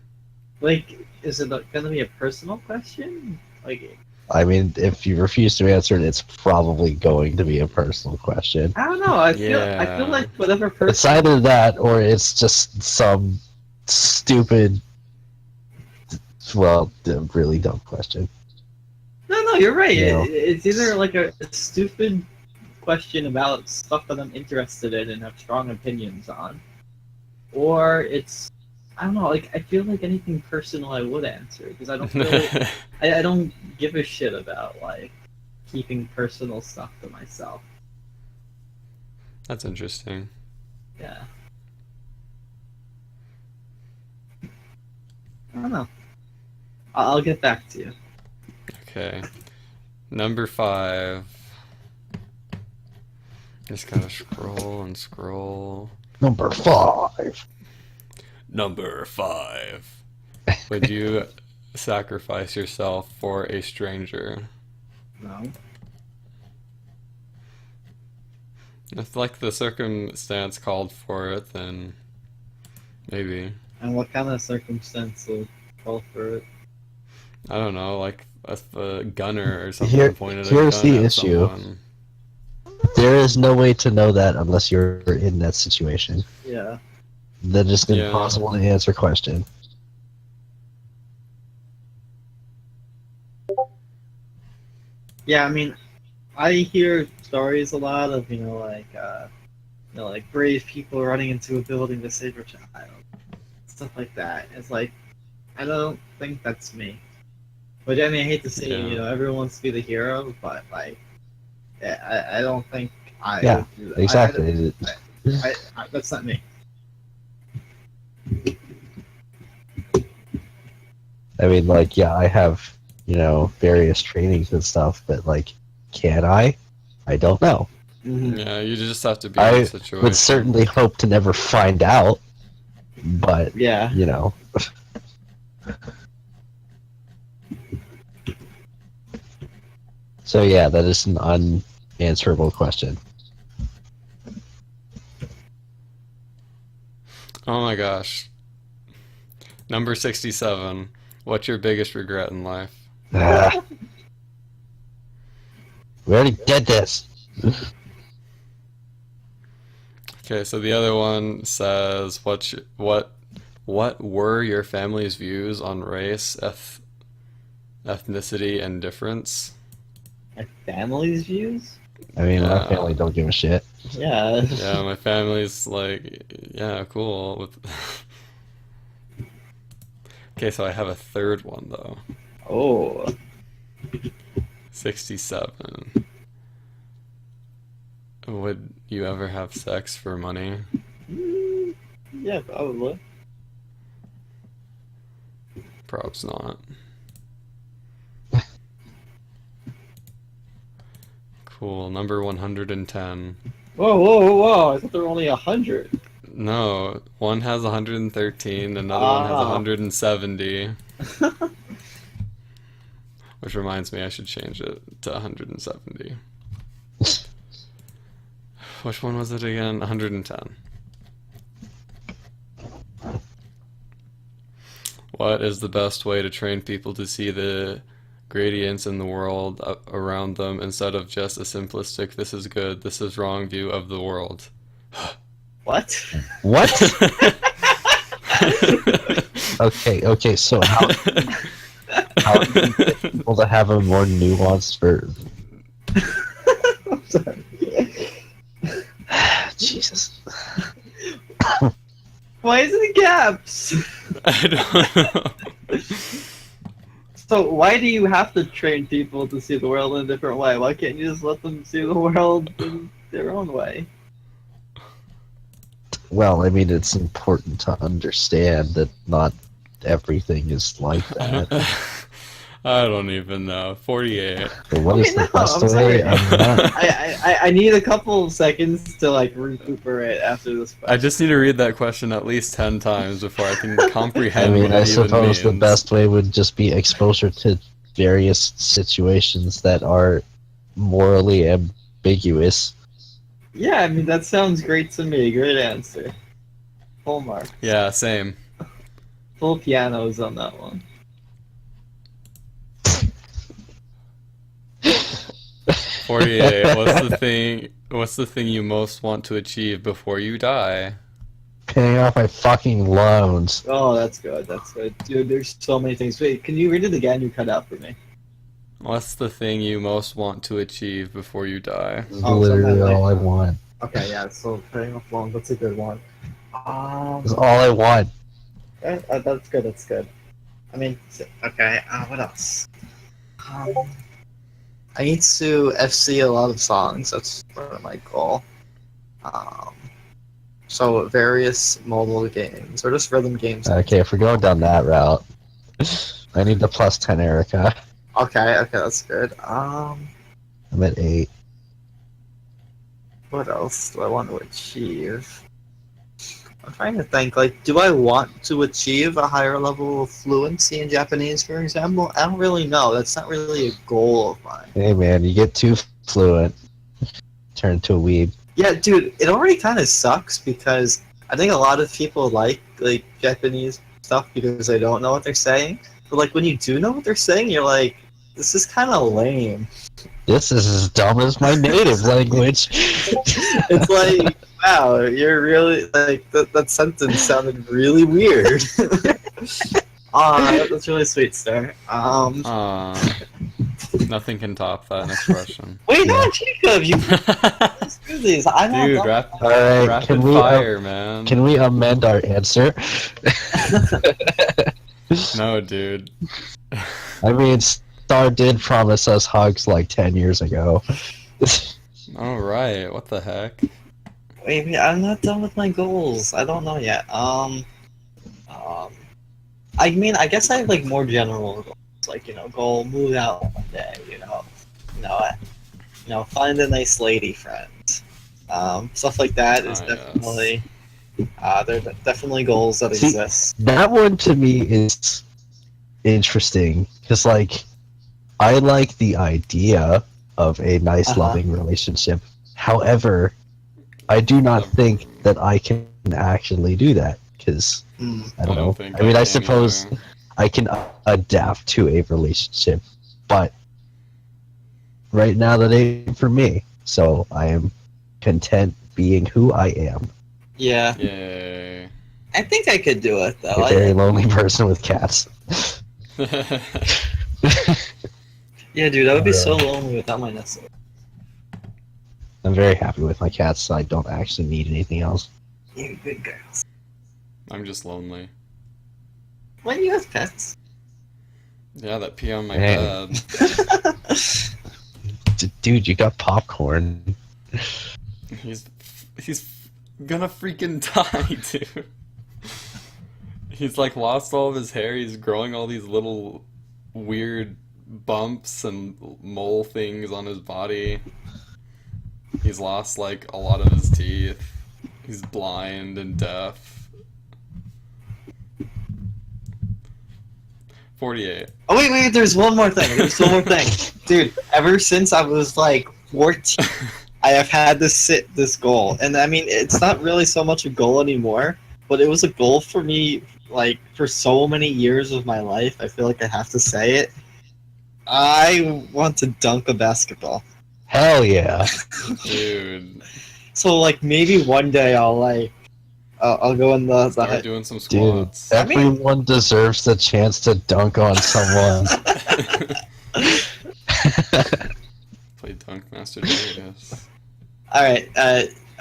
Like, is it gonna be a personal question? Like, I mean, if you refuse to answer it, it's probably going to be a personal question. I don't know. I feel Yeah. like whatever It's person. either that or it's just some stupid, well, really dumb question. No, you're right. You know. It's either like a stupid question about stuff that I'm interested in and have strong opinions on, or it's, I don't know. Like, I feel like anything personal I would answer because I don't feel like, I don't give a shit about like keeping personal stuff to myself. That's interesting. Yeah. I don't know. I'll get back to you. Okay. Number 5. Just gotta scroll and scroll. Number 5. Number 5. Would you sacrifice yourself for a stranger? No. If like the circumstance called for it, then maybe. And what kind of circumstance will call for it? I don't know, like a gunner or something pointed here's a gun the at issue. someone. There is no way to know that unless you're in that situation. Yeah. That is an Yeah. impossible to answer question. Yeah, I mean, I hear stories a lot of, like brave people running into a building to save a child. Stuff like that. It's like, I don't think that's me. But I mean, I hate to say, Yeah. everyone wants to be the hero, but like, yeah, I don't think I Yeah, would do that. Exactly. That's not me. I mean, like, yeah, I have, various trainings and stuff, but, like, can I? I don't know. Yeah, you just have to be in I the situation. would certainly hope to never find out, but, Yeah. So, yeah, that is an unanswerable question. Oh my gosh. Number 67. What's your biggest regret in life? Ah. We already did this. Okay, so the other one says, what were your family's views on race, ethnicity, and difference? My family's views? I mean, my Yeah. family don't give a shit. Yeah. Yeah, my family's like, yeah, cool. Okay, so I have a third one though. Oh. 67. Would you ever have sex for money? Yeah, probably. Probs not. Cool. Number 110. Whoa, whoa, whoa, whoa! I thought there were only 100. No, one has 113, another one has Ah. 170. Which reminds me, I should change it to 170. Which one was it again? 110. What is the best way to train people to see the gradients in the world around them instead of just a simplistic "this is good, this is wrong" view of the world? What? What? Okay, so how do you get people to have a more nuanced verb? I'm sorry. Jesus. Why is it gaps? I don't know. So why do you have to train people to see the world in a different way? Why can't you just let them see the world in their own way? Well, I mean, it's important to understand that not everything is like that. I don't even know. 48. But what is Okay, the no, best I'm way? sorry. I need a couple of seconds to like recuperate after this. I just need to read that question at least 10 times before I can I comprehend mean, what I it even suppose the means. best way would just be exposure to various situations that are morally ambiguous. Yeah, I mean that sounds great to me. Great answer. Full mark. Yeah, same. Full pianos on that one. 48. What's the thing you most want to achieve before you die? Paying off my fucking loans. Oh, that's good. That's good, dude. There's so many things. Wait, can you read it again? You cut out for me. What's the thing you most want to achieve before you die? This is Oh, literally sometimes all I want. Okay, yeah. So paying off loans. That's a good one. This is all I want. That's good. That's good. I mean, okay. What else? I need to FC a lot of songs. That's part of my goal. So various mobile games or just rhythm games. Okay, if we're going down that route, I need the plus 10 Erica. Okay, that's good. I'm at 8. What else do I want to achieve? I'm trying to think, like, do I want to achieve a higher level of fluency in Japanese, for example? I don't really know. That's not really a goal of mine. Hey man, you get too fluent, turn into a weeb. Yeah, dude, it already kind of sucks because I think a lot of people like Japanese stuff because they don't know what they're saying. But like when you do know what they're saying, you're like, this is kind of lame. This is as dumb as my native language. It's like, wow, you're really like that sentence sounded really weird. That's really sweet, sir. Nothing can top that expression. Wait, no, Jacob, you do these. I'm not Dude, done. Alright, rapid fire, man. can we amend our answer? No, dude. I mean, Star did promise us hugs like 10 years ago. Alright, what the heck? Wait, I'm not done with my goals. I don't know yet. I mean, I guess I have like more general goals, like go move out one day, find a nice lady friend, stuff like that is Yes. definitely. There are definitely goals that See, exist. That one to me is interesting because, like, I like the idea of a nice, Uh-huh. loving relationship. However, I do not think that I can actually do that because I don't know. think I mean, I can suppose either. I can adapt to a relationship, but right now that ain't for me. So I am content being who I am. Yeah, Yay. I think I could do it though. A very lonely person with cats. Yeah, dude, I would be so lonely without my Nessa. I'm very happy with my cats, so I don't actually need anything else. You good girls. I'm just lonely. Why do you have pets? Yeah, that pee on my Dang. bed. Dude, you got popcorn. He's gonna freaking die, dude. He's like lost all of his hair. He's growing all these little weird bumps and mole things on his body. He's lost like a lot of his teeth. He's blind and deaf. 48. Oh wait, there's one more thing. Dude, ever since I was like 14, I have had this goal. And I mean, it's not really so much a goal anymore, but it was a goal for me like for so many years of my life. I feel like I have to say it. I want to dunk a basketball. Hell yeah. Dude, So like maybe one day I'll go in the start doing some Dude, squats. everyone deserves the chance to dunk on someone. Play Dunk Master Darius. Alright,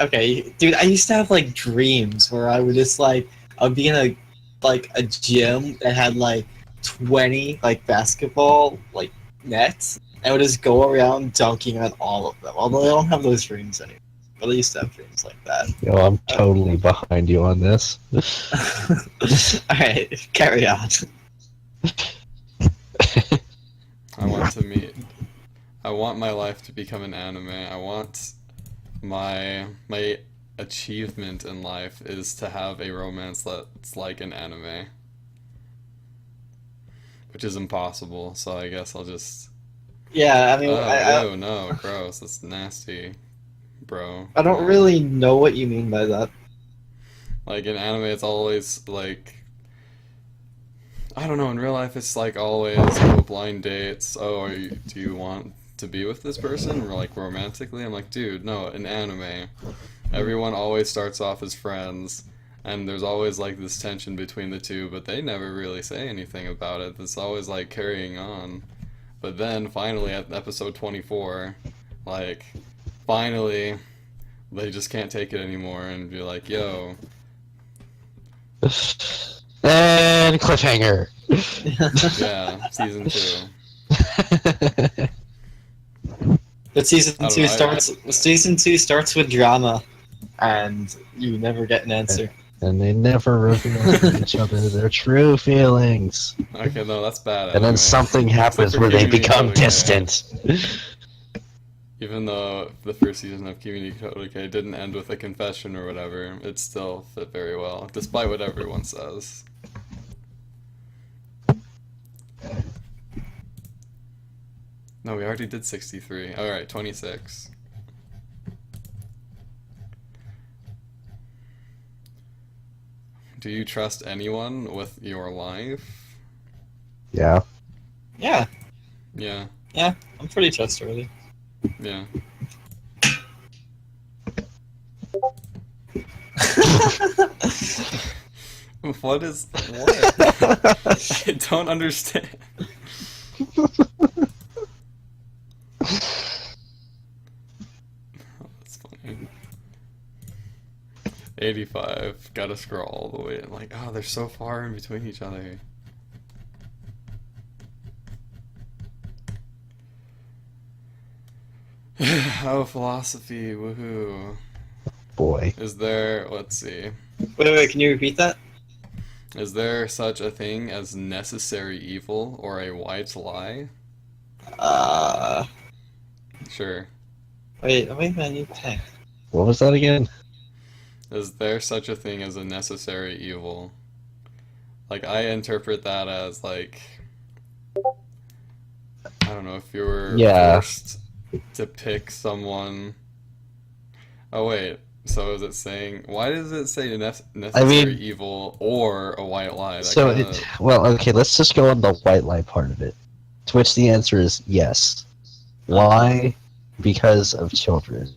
okay. Dude, I used to have like dreams where I would just like I'd be in a gym that had like 20 like basketball like nets. I would just go around dunking on all of them. Although I don't have those dreams anymore. But I used to have dreams like that. Yo, I'm totally behind you on this. Alright, carry on. I want my life to become an anime. I want my achievement in life is to have a romance that's like an anime. Which is impossible, so I guess I'll just Yeah, I mean oh, no, gross, that's nasty. Bro. I don't really know what you mean by that. Like in anime, it's always like, I don't know. In real life, it's like always blind dates. Oh, do you want to be with this person, or like romantically? I'm like, dude, no. In anime, everyone always starts off as friends, and there's always like this tension between the two, but they never really say anything about it. It's always like carrying on. But then finally at episode 24, like finally they just can't take it anymore and be like, yo. And cliffhanger. Yeah, season 2. But season I don't two know, starts. Season 2 starts with drama, and you never get an answer. And they never reveal to each other their true feelings. Okay, no, that's bad. And then anyway. something Except happens for where they Kimi become Kotoge. distant. Even though the first season of Kimi no Kotoge didn't end with a confession or whatever, it still fit very well, despite what everyone says. No, we already did 63. Alright, 26. Do you trust anyone with your life? Yeah. Yeah, Yeah, I'm pretty trustworthy. yeah. What? I don't understand. That's funny. 85. Gotta scroll all the way. Like, oh, they're so far in between each other. Oh, philosophy. Woohoo. Boy. Is there, let's see. Wait, can you repeat that? Is there such a thing as necessary evil or a white lie? Sure. Wait, I need to think. What was that again? Is there such a thing as a necessary evil? Like, I interpret that as, like, I don't know, if you were Yeah. forced to pick someone. Oh, wait. So is it saying, why does it say necessary evil or a white lie? That So kinda- well, okay, let's just go on the white lie part of it. To which the answer is yes. Why? Because of children.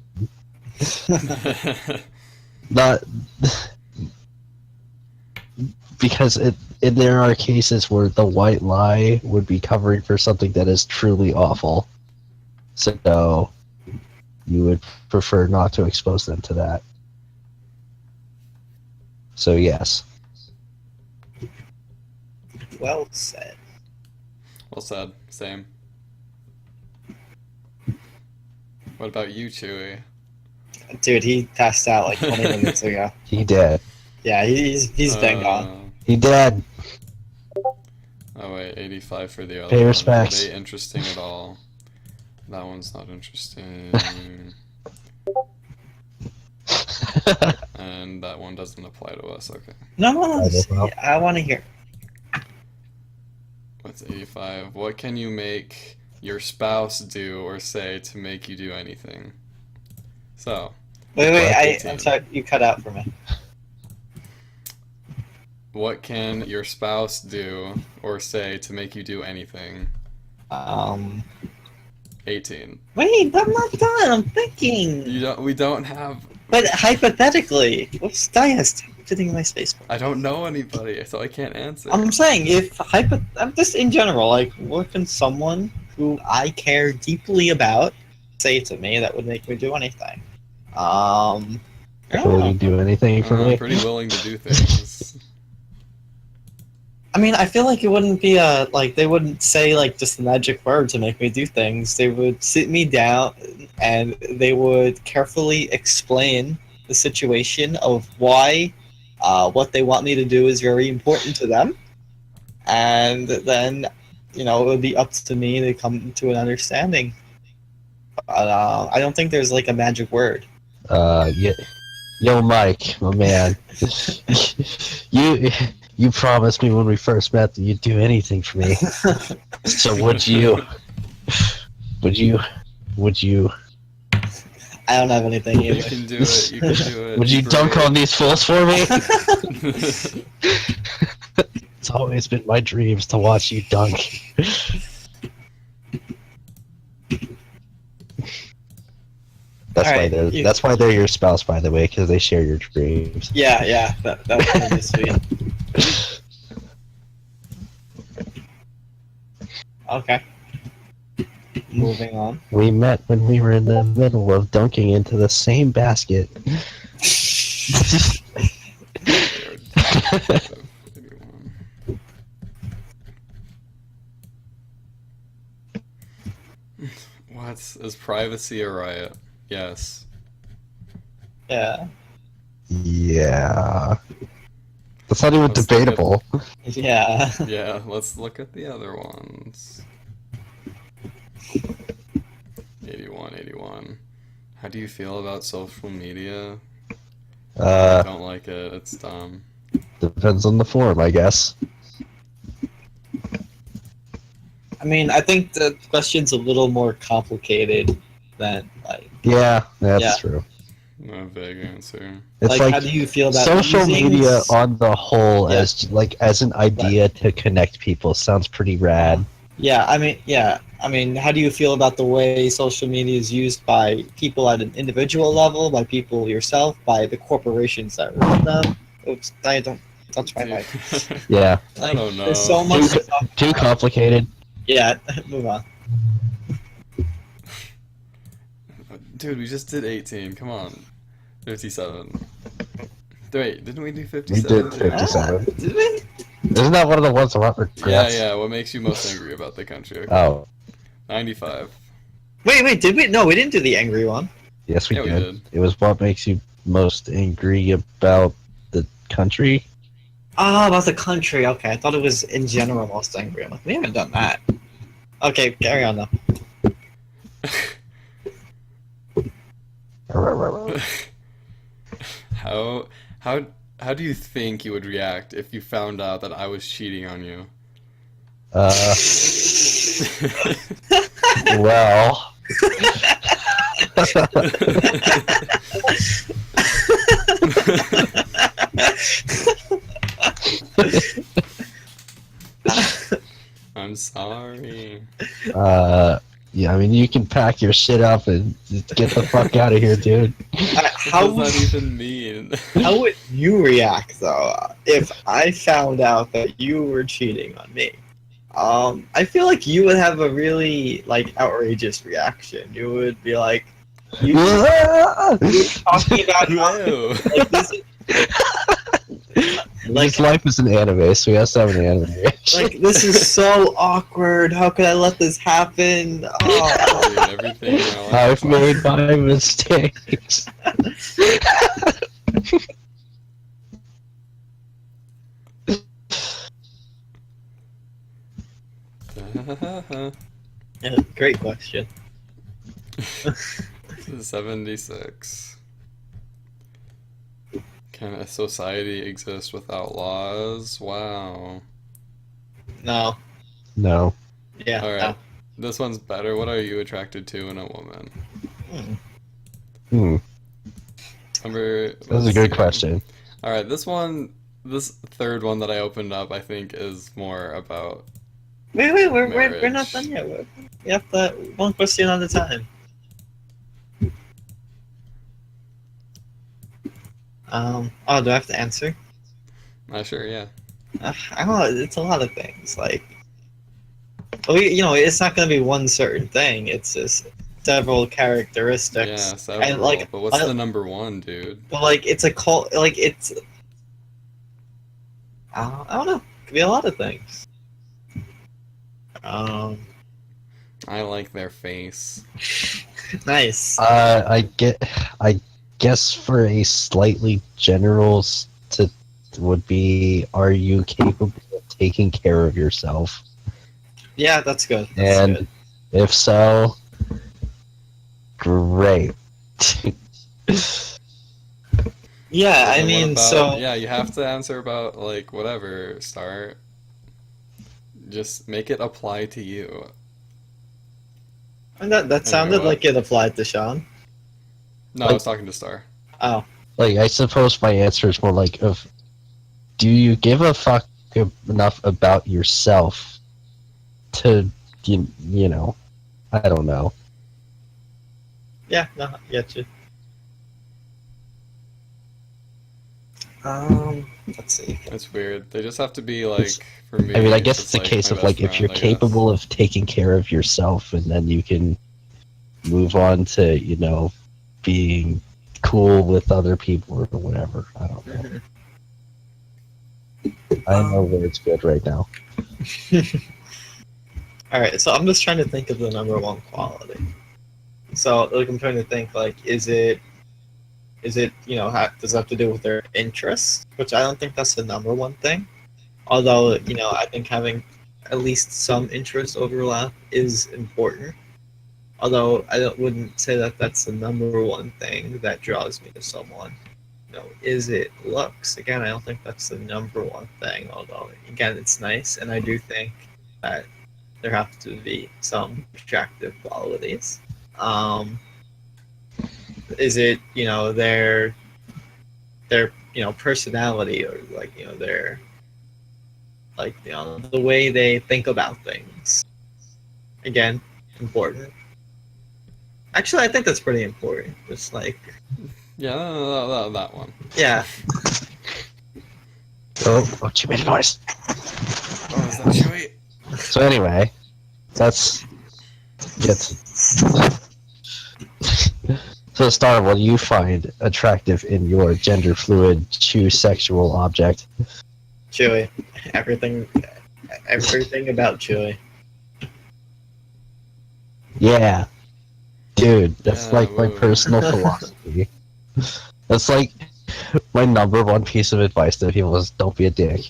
Not because there are cases where the white lie would be covering for something that is truly awful. So you would prefer not to expose them to that. So yes. Well said. Well said. Same. What about you, Chewy? Dude, he passed out like 20 minutes ago. He dead. Yeah, he's been gone. He dead. Oh wait, 85 for the other Pay one. respects. Are they interesting at all? That one's not interesting. And that one doesn't apply to us. Okay. No, I don't know. I want to hear. What's 85? What can you make your spouse do or say to make you do anything? So, Wait, I'm 18. sorry, you cut out for me. What can your spouse do or say to make you do anything? 18. Wait, I'm not done. I'm thinking. We don't have. But hypothetically, what's Dias sitting in my space? I don't know anybody, so I can't answer. I'm saying I'm just in general, like, what can someone who I care deeply about say to me that would make me do anything? I don't Will know. you do anything for I'm me? pretty willing to do things. I mean, I feel like it wouldn't be they wouldn't say like just a magic word to make me do things. They would sit me down and they would carefully explain the situation of why what they want me to do is very important to them. And then, it would be up to me to come to an understanding. But I don't think there's like a magic word. Yeah. Yo, Mike, my man. You promised me when we first met that you'd do anything for me. So would you? I don't have anything You either. can do it. You can do it. Would you dunk Great. on these fools for me? It's always been my dreams to watch you dunk. Alright, That's why they're your spouse, by the way, because they share your dreams. Yeah, that would be sweet. Okay. Moving on. We met when we were in the middle of dunking into the same basket. What? Is privacy a riot? Yes. Yeah. Yeah. That's not even Let's look at- debatable. Yeah. Yeah, let's look at the other ones. 81. How do you feel about social media? I don't like it. It's dumb. Depends on the form, I guess. I mean, I think the question's a little more complicated than like. Yeah, that's Yeah. true. No vague answer. It's How like do you feel about social using media on the whole Yeah. as an idea to connect people sounds pretty rad. I mean, how do you feel about the way social media is used by people at an individual level, by people yourself, by the corporations that run them? Oops, I don't touch my mic. Yeah, I don't know. There's so much to talk too about. complicated. Yeah, move on. Dude, we just did 18. Come on. 57. Wait, didn't we do We 57? did 57. Did we? Isn't that one of the ones about regrets? Yeah. What makes you most angry about the country? Okay. Oh, 95. Wait, did we? No, we didn't do the angry one. yes, we Yeah, we did. did. It was what makes you most angry about the country. Oh, about the country. Okay, I thought it was in general most angry. I'm like, we haven't done that. Okay, carry on though. How do you think you would react if you found out that I was cheating on you? Well, I'm sorry. yeah, I mean, you can pack your shit up and just get the fuck out of here, dude. How What does that even mean? how would you react though if I found out that you were cheating on me? I feel like you would have a really like outrageous reaction. You would be like, you talking about how, Ew. like, this is, Like, His life is an anime, so he has to have an anime reaction. like this is so awkward. How could I let this happen? Oh. Dude, everything in my life I've is made awkward. my mistakes. Yeah, great question. 76. Can a society exist without laws? Wow. No. No. Yeah. Alright. This one's better. What are you attracted to in a woman? No. Hmm. Number. That's a good question. Alright, this third one that I opened up, I think, is more about. Wait, we're not Marriage. done yet. We have to one question at a time. Oh, do I have to answer? Sure, yeah. I don't know. It's a lot of things. Like, well, it's not going to be one certain thing. It's just several characteristics. Yeah, several. And, like, but what's the number one, dude? But like, it's a cult. Like, it's. I don't know. It could be a lot of things. I like their face. Nice. I guess for a slightly general would be, are you capable of taking care of yourself? Yeah, that's good. That's And good. if so, great. Yeah, But I what mean, about- so yeah, you have to answer about like whatever. Start. Just make it apply to you. and that sounded what? like it applied to Sean. No, I was talking to Star. Oh, Like, I suppose my answer is more like, do you give a fuck enough about yourself to, you know, I don't know. yeah, no, I get you. Let's see. It's weird. They just have to be like for me. I mean, I guess it's a like case my of like, best if you're friend, I guess. capable of taking care of yourself, and then you can move on to, being cool with other people or whatever. I don't know. I know where it's good right now. All right, so I'm just trying to think of the number one quality. So, like, I'm trying to think, like, is it, does it have to do with their interests? Which I don't think that's the number one thing. Although, I think having at least some interest overlap is important. Although wouldn't say that that's the number one thing that draws me to someone. Is it looks? Again, I don't think that's the number one thing. Although, again, it's nice, and I do think that there have to be some attractive qualities. Is it their personality, or their the way they think about things? Again, important. Actually, I think that's pretty important. Just Yeah, no, that one. yeah. Oh, you made a noise. Oh, is that Chewy? So anyway, that's it. So, Star, what do you find attractive in your gender fluid, choose sexual object? Chewy. Everything about Chewy. Yeah, dude, that's Yeah, like my woo. personal philosophy. That's like my number one piece of advice to people is don't be a dick,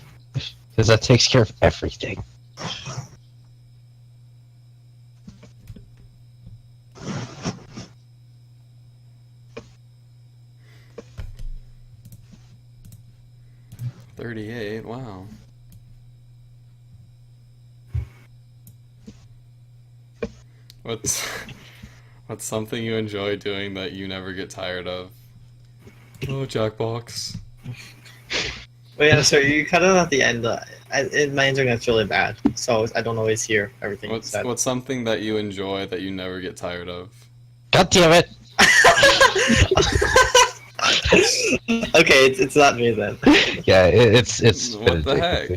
because that takes care of everything. $38. Wow. What's something you enjoy doing that you never get tired of? Oh, Jackbox. But yeah, so you cut it at the end. My internet's really bad, so I don't always hear everything you said. What's something that you enjoy that you never get tired of? God damn it! Okay, it's not me then. Yeah, it's What the heck?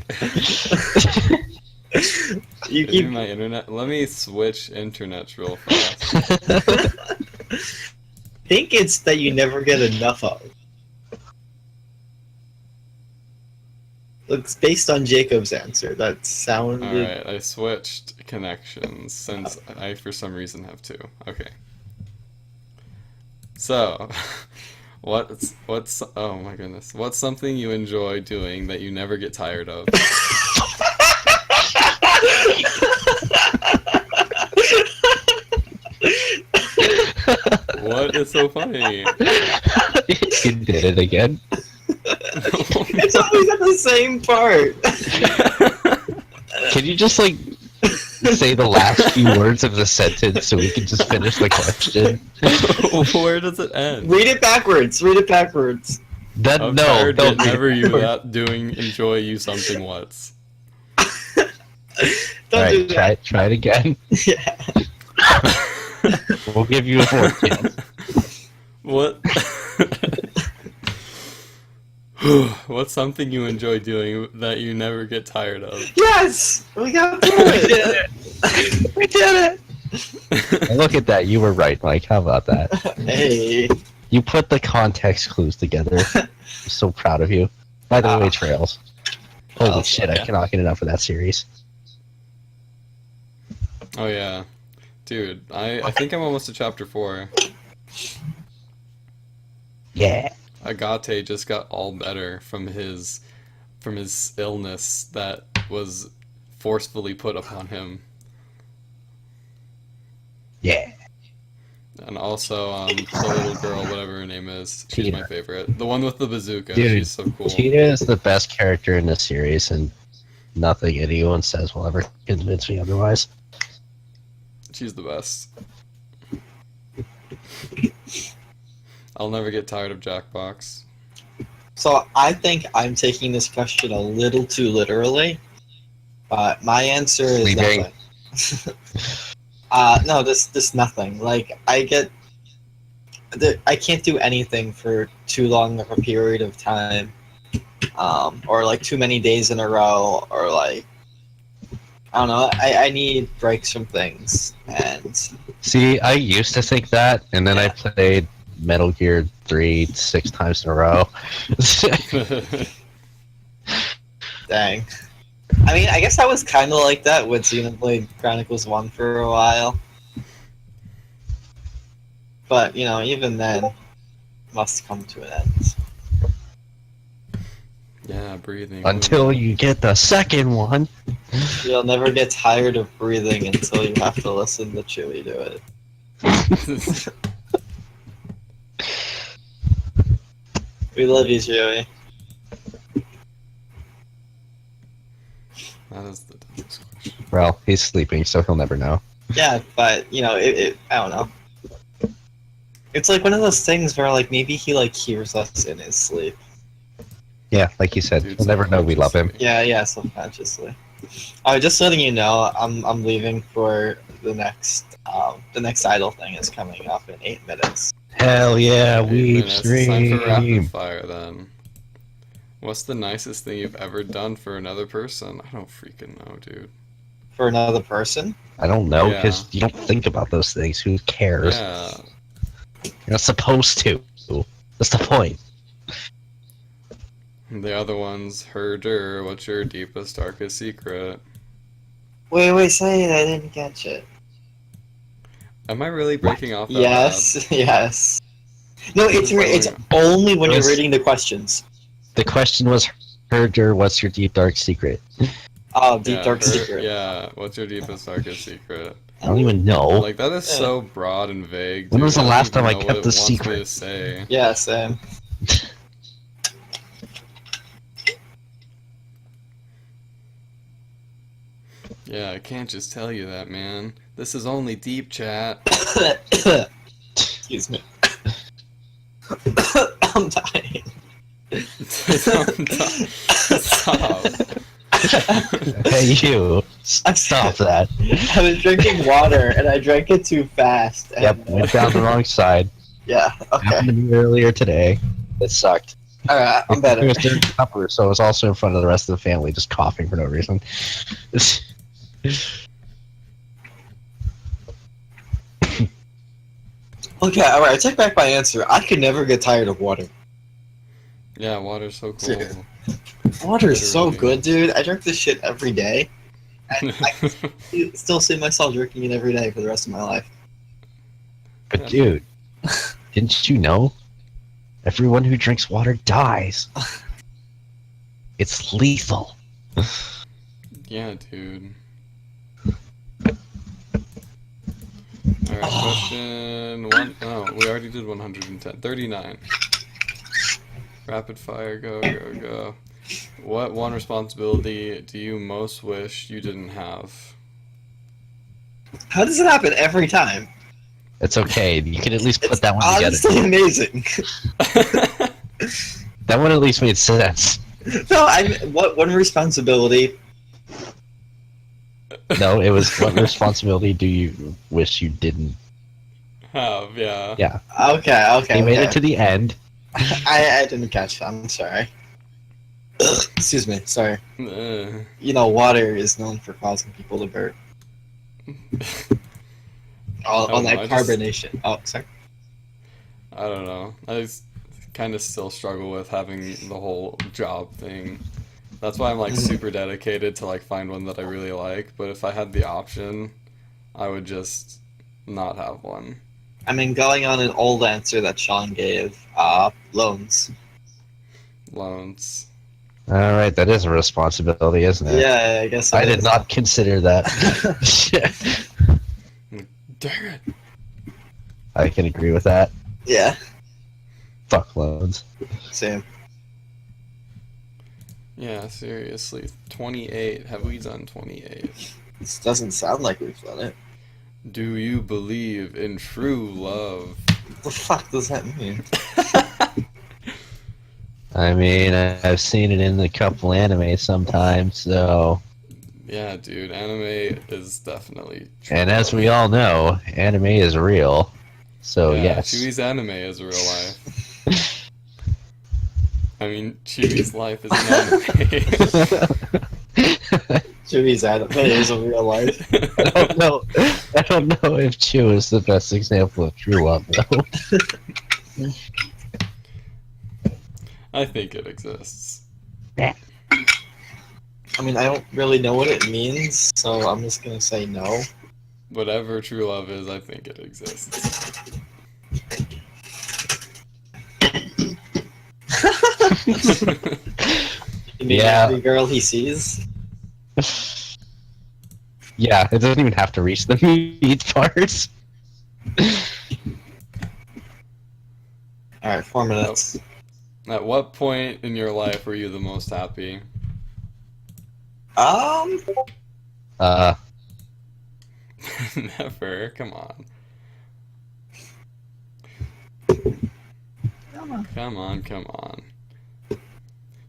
You Maybe keep. my internet. Let me switch internets real fast. Think it's that you never get enough of. Looks based on Jacob's answer. That sounded. Alright, I switched connections since I, for some reason, have two. Okay. So, what's oh my goodness. What's something you enjoy doing that you never get tired of? What is so funny? You did it again. It's always at the same part. Can you just like say the last few words of the sentence so we can just finish the question? Where does it end? Read it backwards. Read it backwards. Then I've no, heard don't that never you that doing enjoy you something what's. Don't do Alright, that. try it again. Yeah. We'll give you a fourth chance. What? What's something you enjoy doing that you never get tired of? Yes, we got through it. We did it. Look at that, you were right, Mike. How about that? Hey. You put the context clues together. I'm so proud of you. By the way, Trails. Holy Trails, shit, okay. I cannot get enough of that series. Oh yeah. Dude, I think I'm almost to chapter 4. Yeah. Agate just got all better from his illness that was forcefully put upon him. Yeah. And also, the little girl, whatever her name is, she's my Tina. favorite. The one with the bazooka, Dude, she's so cool. Tina is the best character in this series, and nothing anyone says will ever convince me otherwise. She's the best. I'll never get tired of Jackbox. So I think I'm taking this question a little too literally. But my answer is Sleeping. nothing. No, this nothing. Like I can't do anything for too long of a period of time, or like too many days in a row, or like I don't know. I need breaks from things, and See, I used to think that, and then I played Metal Gear 3 6 times in a row. dang. I mean, I guess I was kind of like that with Xenoblade Chronicles 1 for a while. But, you know, even then, it must come to an end. Yeah, breathing. Until you get the second one. You'll never get tired of breathing until you have to listen to Chewie do it. We love you, Chewie. That is the dumbest question. Well, he's sleeping, so he'll never know. Yeah, but, you know, I don't know. It's like one of those things where, like, maybe he, like, hears us in his sleep. Yeah, like you said, Dude, he'll never know we love him. Yeah, subconsciously. Just letting you know, I'm leaving for the next idol thing is coming up in 8 minutes. Hell yeah, 8 we minutes. It's time for rapid stream. fire then. What's the nicest thing you've ever done for another person? I don't freaking know, dude. For another person? I don't know, Yeah. because you don't think about those things. Who cares? Yeah. You're not supposed to. That's the point. The other one's herder. What's your deepest, darkest secret? Wait, say it. I didn't catch it. Am I really breaking off that Yes, yes. No, it's Wait. only when you're Yes. reading the questions. The question was, Herger, what's your deep dark secret? Oh, bad? deep dark secret. Yeah, what's your deepest, darkest secret? I don't even know. Like, that is so broad and vague. When dude. was the I don't last even time I know what kept it the wants me secret? to say. Yeah, same. Yeah, I can't just tell you that, man. This is only deep chat. Excuse me. I'm dying. Stop. Hey, you. Stop that. I was drinking water and I drank it too fast. And, Yep, went down the wrong side. Yeah, Happened okay. to me earlier today. It sucked. Alright, I'm It better. was during supper, so I was also in front of the rest of the family, just coughing for no reason. Okay, alright, I take back my answer. I could never get tired of water. Yeah, water's so cool. Yeah. Water is so Literally. good, dude. I drink this shit every day. I still see myself drinking it every day for the rest of my life. But dude, didn't you know? Everyone who drinks water dies. It's lethal. Yeah, dude. Alright, question one. Oh, we already did 110. 39. Rapid fire, go, go, go. What one responsibility do you most wish you didn't have? How does it happen every time? It's okay. You can at least put that one together. Honestly amazing. That one at least made sense. No, what one responsibility? No, it was what responsibility do you wish you didn't? Have, yeah. Yeah. Okay. They made it to the end. I didn't catch that. I'm sorry. Excuse me. Sorry. Uh, You know, water is known for causing people to burp. On that I just- carbonation. Oh, sorry. I don't know. I kind of still struggle with having the whole job thing. That's why I'm like super dedicated to like find one that I really like. But if I had the option, I would just not have one. I mean, going on an old answer that Sean gave, loans. Loans. All right, that is a responsibility, isn't it? Yeah, I guess I it did is. not consider that. Dang it. I can agree with that. Yeah, Fuck loans. same. Yeah, seriously. 28. Have we done 28? This doesn't sound like we've done it. Do you believe in true love? What the fuck does that mean? I mean, I've seen it in a couple anime sometimes, so. Yeah, dude, anime is definitely true And as love. we all know, anime is real. So, Yeah, yes. Chewy's anime is real life. I mean, Chewy's life is an anime. Jimmy's anime is a real life. I don't know. I don't know if Chew is the best example of true love, though. I think it exists. I mean, I don't really know what it means, so I'm just gonna say no. Whatever true love is, I think it exists. You mean Yeah. every girl he sees? Yeah, it doesn't even have to reach the meat parts. Alright, 4 minutes. At what point in your life were you the most happy? Never. Come on. Come on, come on.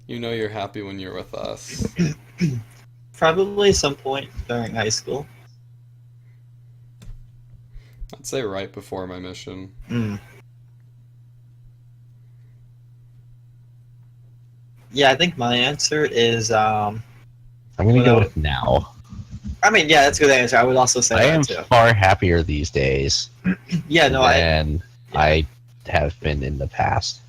You know you're happy when you're with us. Probably some point during high school. I'd say right before my mission. Yeah, I think my answer is, I'm gonna go with now. I mean, yeah, that's a good answer. I would also say I that am too. far happier these days Yeah, no, than I have been in the past.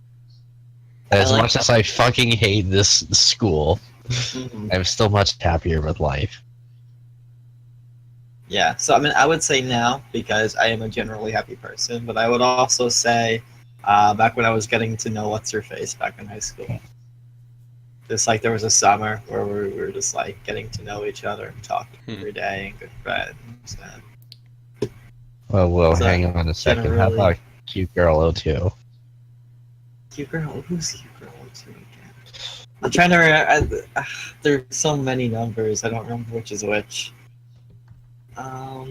As like much as I fucking hate this school, Mhm. I'm still much happier with life. Yeah, so I mean, I would say now because I am a generally happy person, but I would also say back when I was getting to know what's her face back in high school. Just like there was a summer where we were just like getting to know each other and talking every day and good friends. And Well, So, hang on a second. How generally- about Cute Girl 02? cute girl, who's cute girl? What's her again? I'm trying to remember. There's so many numbers. I don't remember which is which. I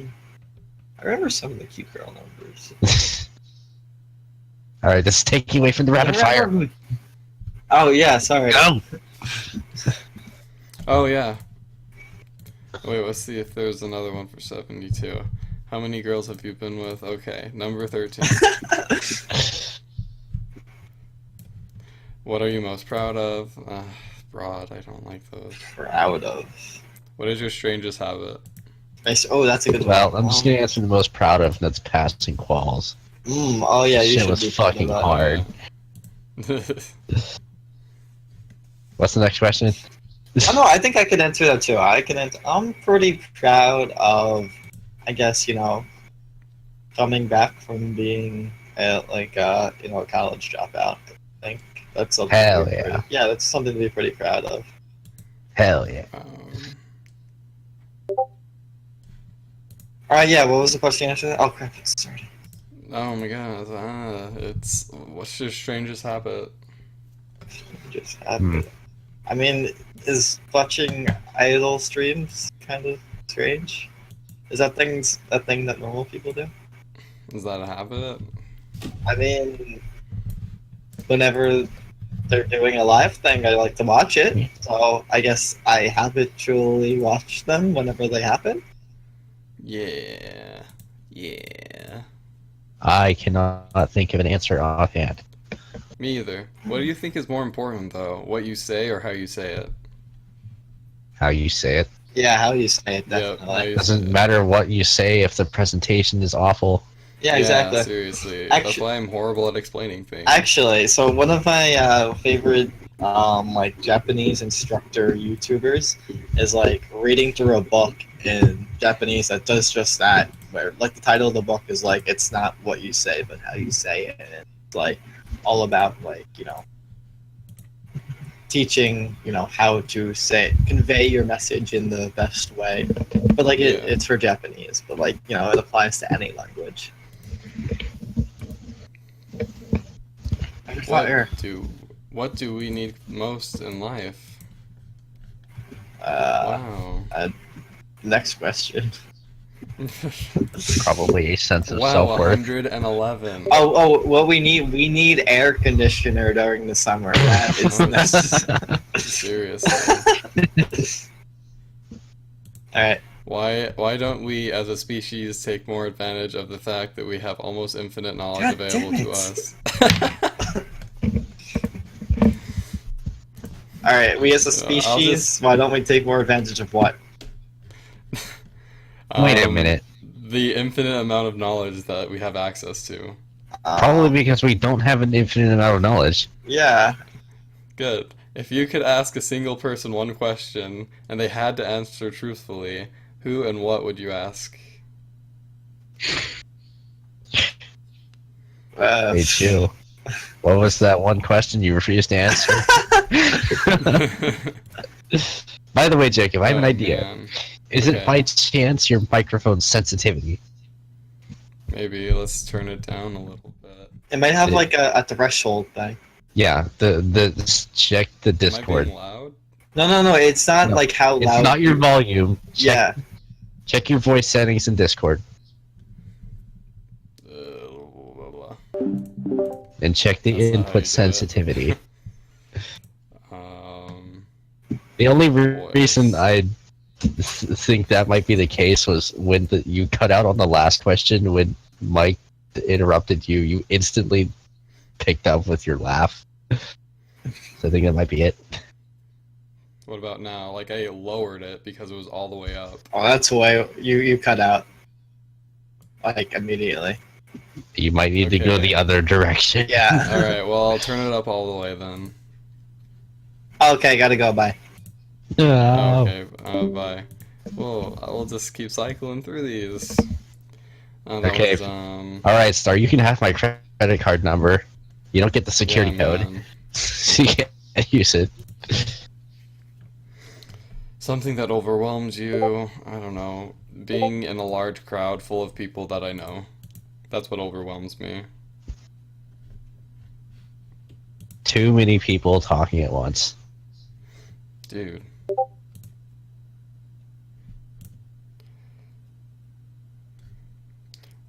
remember some of the cute girl numbers. Alright, this is taking away from the rapid I fire. remember who- Oh yeah, sorry. Go! Oh, yeah. Wait, let's see if there's another one for 72. How many girls have you been with? Okay, number 13. What are you most proud of? Broad, I don't like those. Proud of. What is your strangest habit? Oh, that's a good Well, one. I'm just gonna answer the most proud of, and that's passing quals. Oh yeah, you Shit should was be proud of fucking that. hard. What's the next question? Oh, no, I think I can answer that too. I'm pretty proud of, I guess, coming back from being a college dropout. I think that's something. Hell to be yeah. yeah, that's something to be pretty proud of. Hell yeah. All right, yeah. What was the question after that? Oh crap! It started. Oh my god, it's what's your strangest habit? Just happened. I mean, is watching idol streams kind of strange? Is that a thing that normal people do? Is that a habit? I mean, whenever they're doing a live thing, I like to watch it. So I guess I habitually watch them whenever they happen. Yeah. Yeah. I cannot think of an answer offhand. Me either. What do you think is more important though? What you say or how you say it? How you say it. Yeah, how you say it, Yep, definitely. how you say Doesn't it. matter what you say if the presentation is awful. Yeah, exactly. Seriously. That's Actu- why I'm horrible at explaining things. Actually, so one of my favorite Japanese instructor YouTubers is like reading through a book in Japanese that does just that. Where like the title of the book is like it's not what you say but how you say it. And it's like all about like teaching how to convey your message in the best way. But like it's for Japanese, but like it applies to any language. What do we need most in life? Wow. Next question. Probably a sense of Wow, self-worth. 111. Oh, what we need air conditioner during the summer. That is necessary. Seriously. All right. Why don't we as a species take more advantage of the fact that we have almost infinite knowledge God available damn to it. us? All right. We as a I'll species, why don't we take more advantage of what? Wait a minute. The infinite amount of knowledge that we have access to. Probably because we don't have an infinite amount of knowledge. Yeah. Good. If you could ask a single person one question and they had to answer truthfully, who and what would you ask? Hey, chill. What was that one question you refused to answer? By the way, Jacob, I have an idea. Man. Is it Okay. by chance your microphone sensitivity? Maybe let's turn it down a little bit. It might have like a threshold thing. Yeah, check the Am I Discord. being loud? No. It's not No, like how It's loud. not your volume. Yeah. Check your voice settings in Discord. Blah, blah. And check the That's not how you do input it. sensitivity. Um, The only Voice. reason I think that might be the case was when you cut out on the last question when Mike interrupted you. You instantly picked up with your laugh. So I think that might be it. what about now? Like I lowered it because it was all the way up. Oh, that's why you cut out. Like immediately. You might need to go Okay. the other direction. Yeah. All right. Well, I'll turn it up all the way then. Okay, gotta go. Bye. No. Okay. Bye. Well, I'll just keep cycling through these. That Okay. was, All right, Star. You can have my credit card number. You don't get the security yeah, code. man. So you can't use it. Something that overwhelms you. I don't know. Being in a large crowd full of people that I know. That's what overwhelms me. Too many people talking at once. Dude.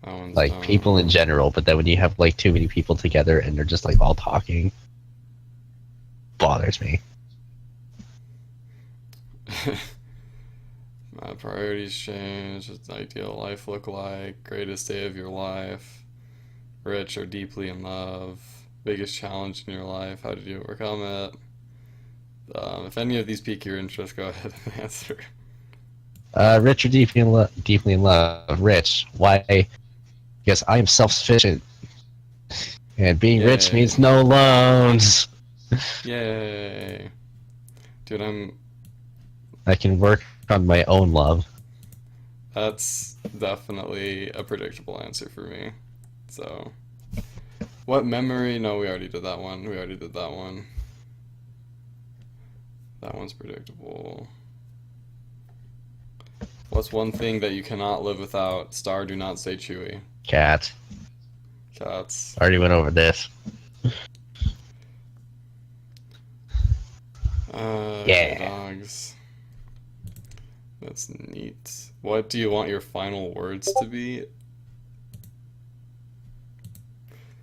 That one's Like dumb. people in general, but then when you have like too many people together and they're just like all talking, bothers me. My priorities change. What's the ideal life look like? Greatest day of your life. Rich or deeply in love. Biggest challenge in your life. How did you overcome it? If any of these pique your interest, go ahead and answer. Rich or deeply in love. Rich. Why? Because I am self-sufficient. And being rich Yay. means no loans. Yay. Dude, I can work on my own love. that's definitely a predictable answer for me. So, what memory? No, we already did that one. We already did that one. That one's predictable. What's one thing that you cannot live without? Star, do not say Chewy. Cat. Cats. Already went over this. Yeah. Dogs. That's neat. What do you want your final words to be?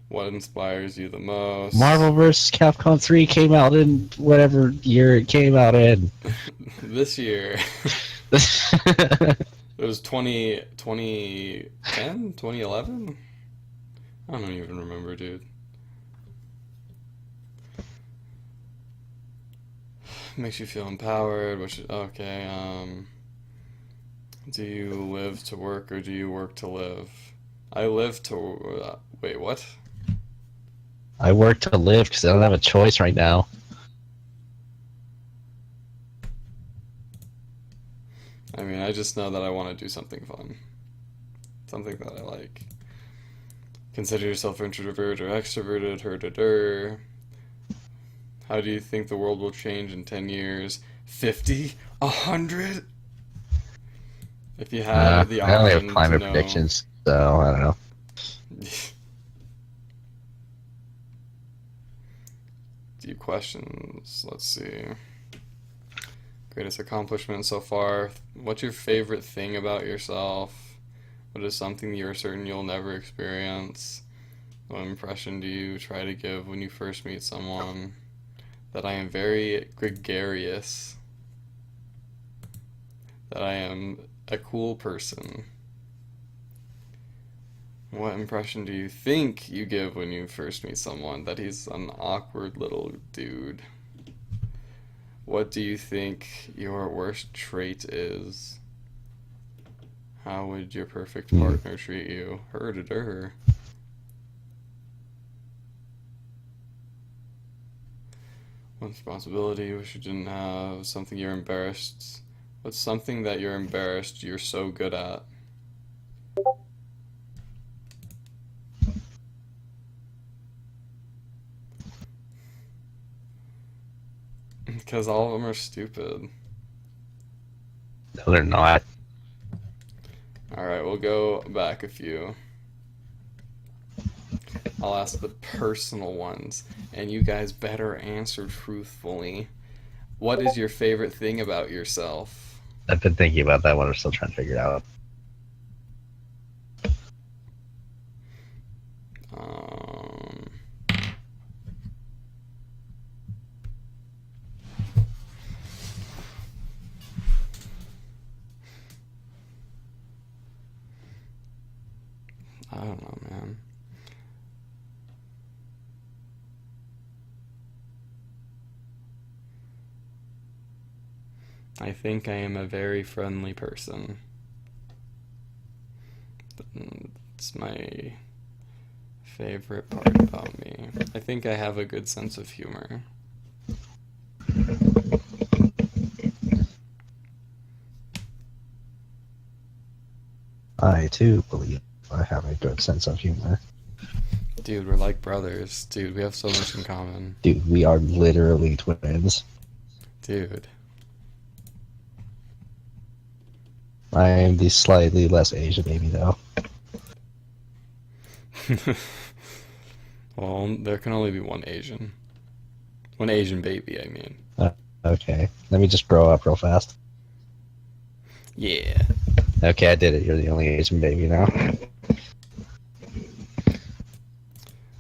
What inspires you the most? Marvel vs. Capcom 3 came out in whatever year it came out in. This year. It was 2010? 2011? I don't even remember, dude. Makes you feel empowered, which okay, do you live to work or do you work to live? I live to, wait, what? I work to live because I don't have a choice right now. I mean, I just know that I want to do something fun. Something that I like. Consider yourself introvert or extroverted, her. How do you think the world will change in 10 years? 50? 100? If you had the I only have option climate to know. predictions, so I don't know. Deep questions. Let's see. Greatest accomplishment so far. What's your favorite thing about yourself? What is something you're certain you'll never experience? What impression do you try to give when you first meet someone? That I am very gregarious. That I am a cool person. What impression do you think you give when you first meet someone? That he's an awkward little dude. What do you think your worst trait is? How would your perfect partner treat you? Her. One responsibility you wish you didn't have. Something you're embarrassed. What's something that you're embarrassed you're so good at? Because all of them are stupid. No, they're not. Alright, we'll go back a few. I'll ask the personal ones, and you guys better answer truthfully. What is your favorite thing about yourself? I've been thinking about that one. I'm still trying to figure it out. I don't know, man. I think I am a very friendly person. It's my favorite part about me. I think I have a good sense of humor. I too believe I have a good sense of humor. Dude, we're like brothers. Dude, we have so much in common. Dude, we are literally twins. Dude. I am the slightly less Asian baby, though. Well, there can only be one Asian. One Asian baby, I mean. Okay, let me just grow up real fast. Yeah. Okay, I did it. You're the only Asian baby now.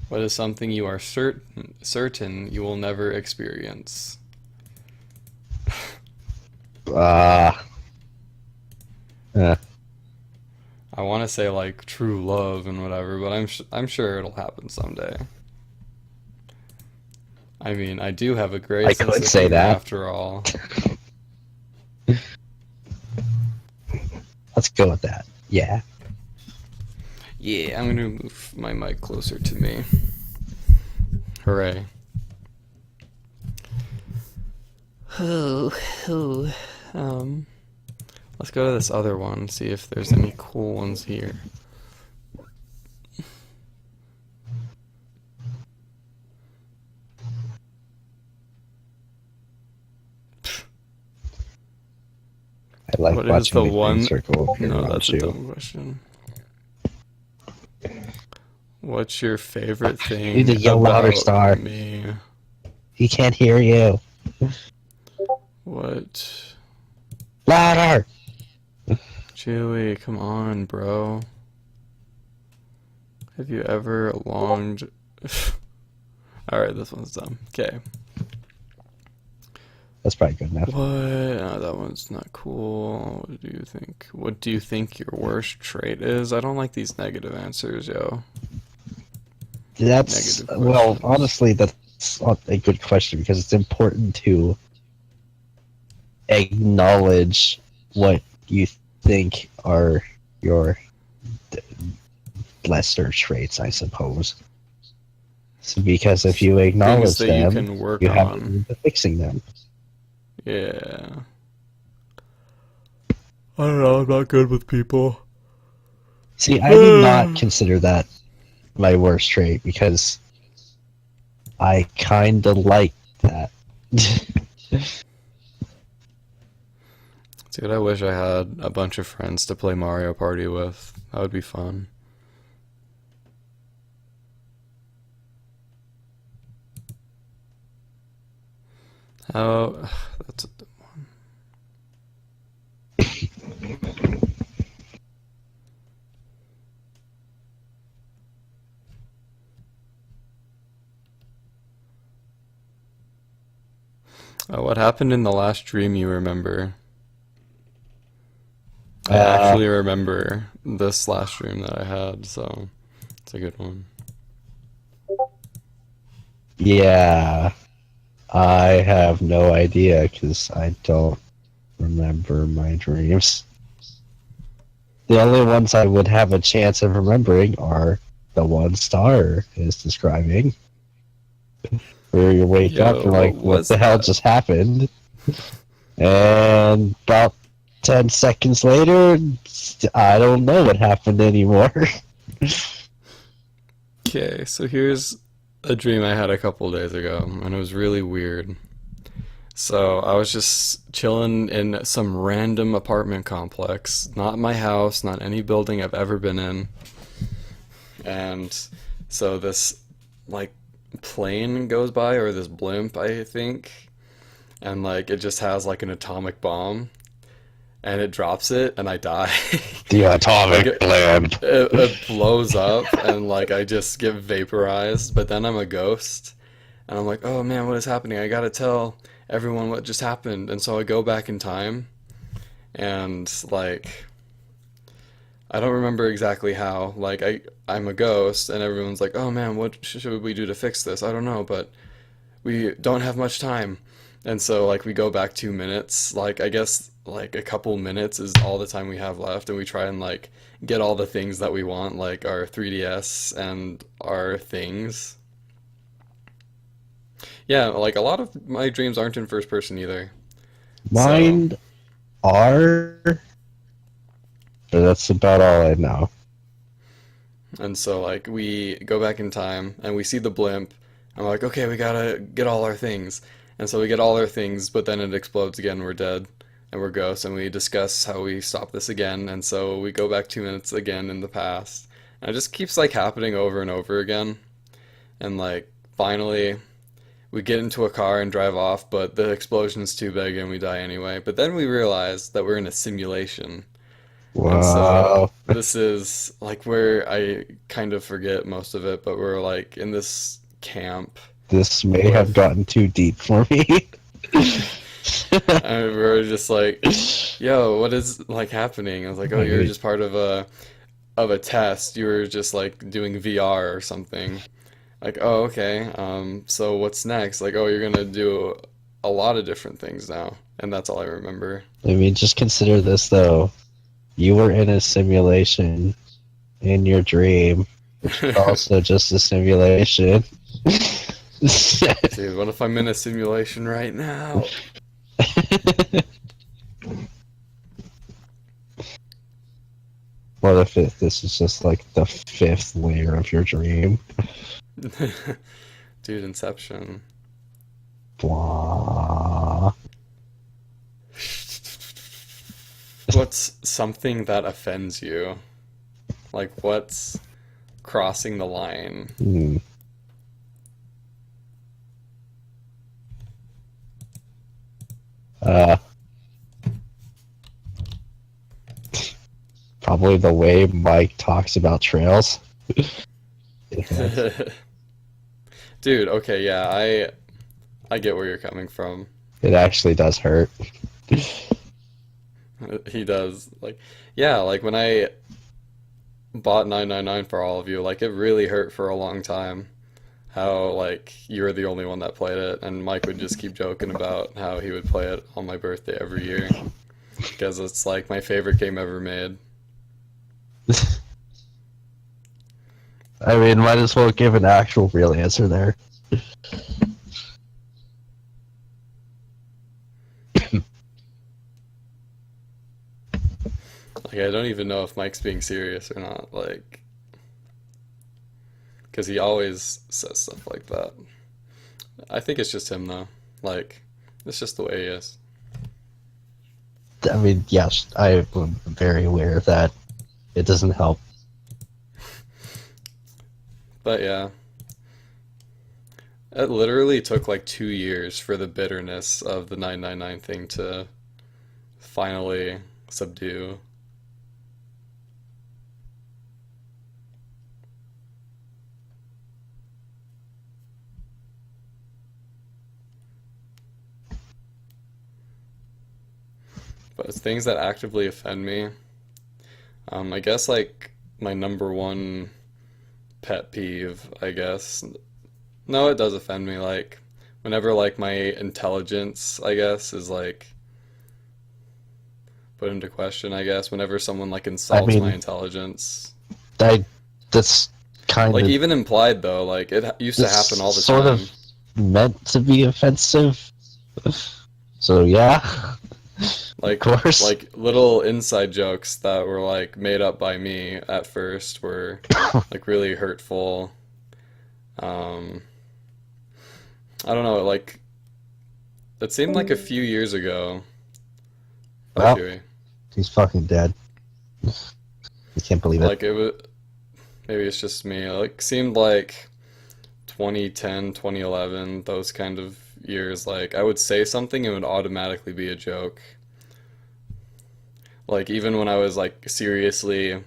What is something you are certain you will never experience? I want to say like true love and whatever, but I'm sure it'll happen someday. I mean, I do have a great I sense could of say humor that. after all. Let's go with that. Yeah. Yeah, I'm gonna move my mic closer to me. Hooray. Ooh, ooh. Let's go to this other one, see if there's any cool ones here. I like What is watching the the one? green circle appear No, around that's a you. dumb question. What's your favorite You thing need to yell louder, about Star. me? He can't hear you. What? Louder! Chewy, come on, bro. Have you ever longed... Alright, this one's dumb. Okay. That's probably good enough. What? That one's not cool. What do you think? What do you think your worst trait is? I don't like these negative answers, yo. That's, Negative well, questions. honestly, that's not a good question because it's important to acknowledge what you think are your d- lesser traits, I suppose. So because if you Things acknowledge that you them, can work you have to on. move to fixing them. Yeah. I don't know, I'm not good with people. See, I do not consider that my worst trait because I kind of like that. Dude, I wish I had a bunch of friends to play Mario Party with. That would be fun. How... That's a dumb one. What happened in the last dream you remember? I actually remember this last dream that I had, so it's a good one. Yeah, I have no idea because I don't remember my dreams. The only ones I would have a chance of remembering are the one Star is describing. Where you wake up Yo, and like, what what was the hell that? just happened? And about 10 seconds later, I don't know what happened anymore. Okay, so here's a dream I had a couple days ago, and it was really weird. So I was just chilling in some random apartment complex, not my house, not any building I've ever been in. And so this like plane goes by, or this blimp, I think, and like it just has like an atomic bomb, and it drops it, and I die. The Like atomic blimp. it blows up, and like I just get vaporized, but then I'm a ghost. And I'm like, oh man, what is happening? I gotta tell everyone what just happened. And so I go back in time, and like, I don't remember exactly how. Like, I'm a ghost, and everyone's like, oh man, what should we do to fix this? I don't know, but we don't have much time. And so, like, we go back 2 minutes. Like, I guess, like, a couple minutes is all the time we have left, and we try and, like, get all the things that we want, like our 3DS and our things. Yeah, like a lot of my dreams aren't in first person either. So, Mine are, but that's about all I know. and so like we go back in time and we see the blimp. I'm like, okay, we gotta get all our things. And so we get all our things, but then it explodes again. We're dead and we're ghosts, and we discuss how we stop this again. And so we go back 2 minutes again in the past. And it just keeps like happening over and over again. And like finally we get into a car and drive off, but the explosion's too big and we die anyway. But then we realize that we're in a simulation. And so Wow. this is like where I kind of forget most of it, but we're like in this camp This may have with, gotten too deep for me. and we're just like, yo, what is like happening? I was like, oh, you're just part of a test. You were just like doing VR or something. Like, oh, okay. So what's next? Like, oh, you're gonna do a lot of different things now, and that's all I remember. I mean, just consider this though. You were in a simulation in your dream, which is also just a simulation. Dude, what if I'm in a simulation right now? What if this is just like the fifth layer of your dream? Dude, Inception. Blah. What's something that offends you? Like, what's crossing the line? Hmm. Uh, Probably the way Mike talks about trails. It Dude, okay, yeah, I get where you're coming from. actually does hurt. He does. Like, yeah, like when I bought 999 for all of you, like it really hurt for a long time. How like you were the only one that played it, and Mike would just keep joking about how he would play it on my birthday every year because it's like my favorite game ever made. I mean, might as well give an actual real answer there. Like I don't even know if Mike's being serious or not, like because he always says stuff like that. I think it's just him though. Like it's just the way he is. I mean, yes, I'm very aware of that. It doesn't help. But yeah. It literally took like 2 years for the bitterness of the 999 thing to finally subdue. But it's things that actively offend me. I guess like my number one pet peeve, I guess. No, it does offend me. Like whenever like my intelligence, I guess, is like put into question, I guess. Whenever someone like insults my mean, intelligence. That's kind Like of even implied though, like it used to happen all the sort time. of meant to be offensive. So yeah, Like of course. like little inside jokes that were like made up by me at first were like really hurtful. Um, I don't know, like it seemed like a few years ago. Oh, Well, Huey. he's fucking dead. I can't believe it. Like it was maybe it's just me. Like seemed like 2010, 2011, those kind of years. Like I would say something, it would automatically be a joke. Like even when I was like seriously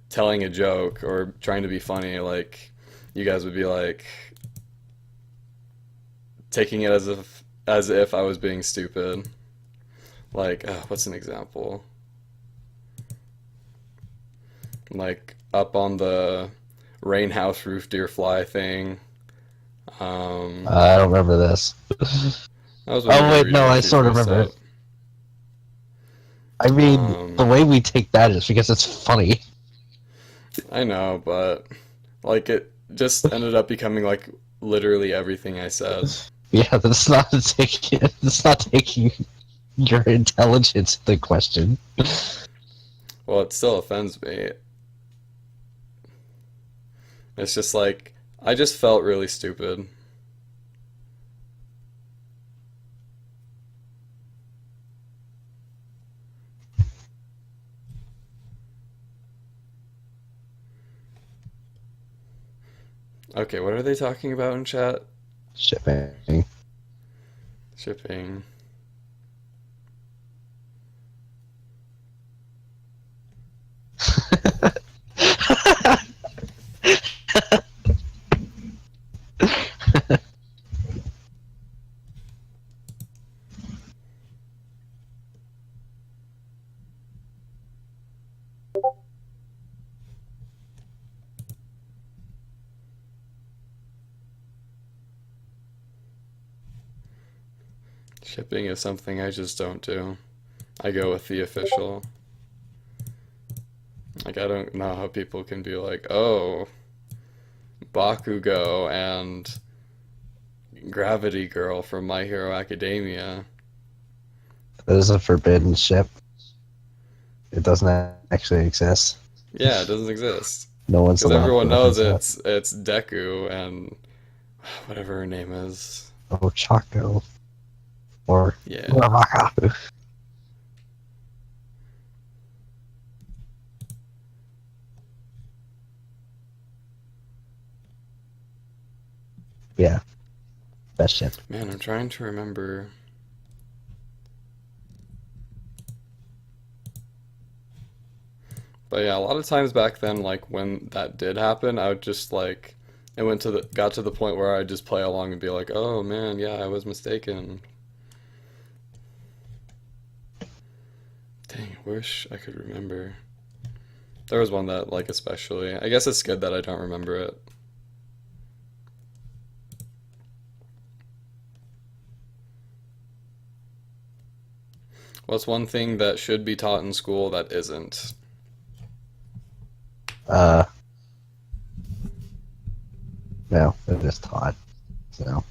telling a joke or trying to be funny, like you guys would be like taking it as if I was being stupid. Like, what's an example? Like up on the rain house roof deer fly thing. I don't remember this. That was when you Oh were wait, reading no, a I few sort of posts remember up. it. I mean, the Um, way we take that is because it's funny. I know, but like it just ended up becoming like literally everything I said. Yeah, that's not taking your intelligence into question. Well, it still offends me. It's just like I just felt really stupid. Okay, what are they talking about in chat? Shipping. Shipping. Shipping is something I just don't do. I go with the official. Like I don't know how people can be like, oh, Bakugo and Gravity Girl from My Hero Academia. That is a forbidden ship. It doesn't actually exist. Yeah, it doesn't exist. No one's Because allowed everyone to knows reference it's Deku and whatever her name is. that. Oh, Chaco. Or Yeah. Uramaka. Yeah. Best ship. Man, I'm trying to remember. But yeah, a lot of times back then, like when that did happen, I would just like it got to the point where I'd just play along and be like, "Oh man, yeah, I was mistaken." Dang, I wish I could remember. There was one that like especially. I guess it's good that I don't remember it. What's one thing that should be taught in school that isn't? No, it is taught. So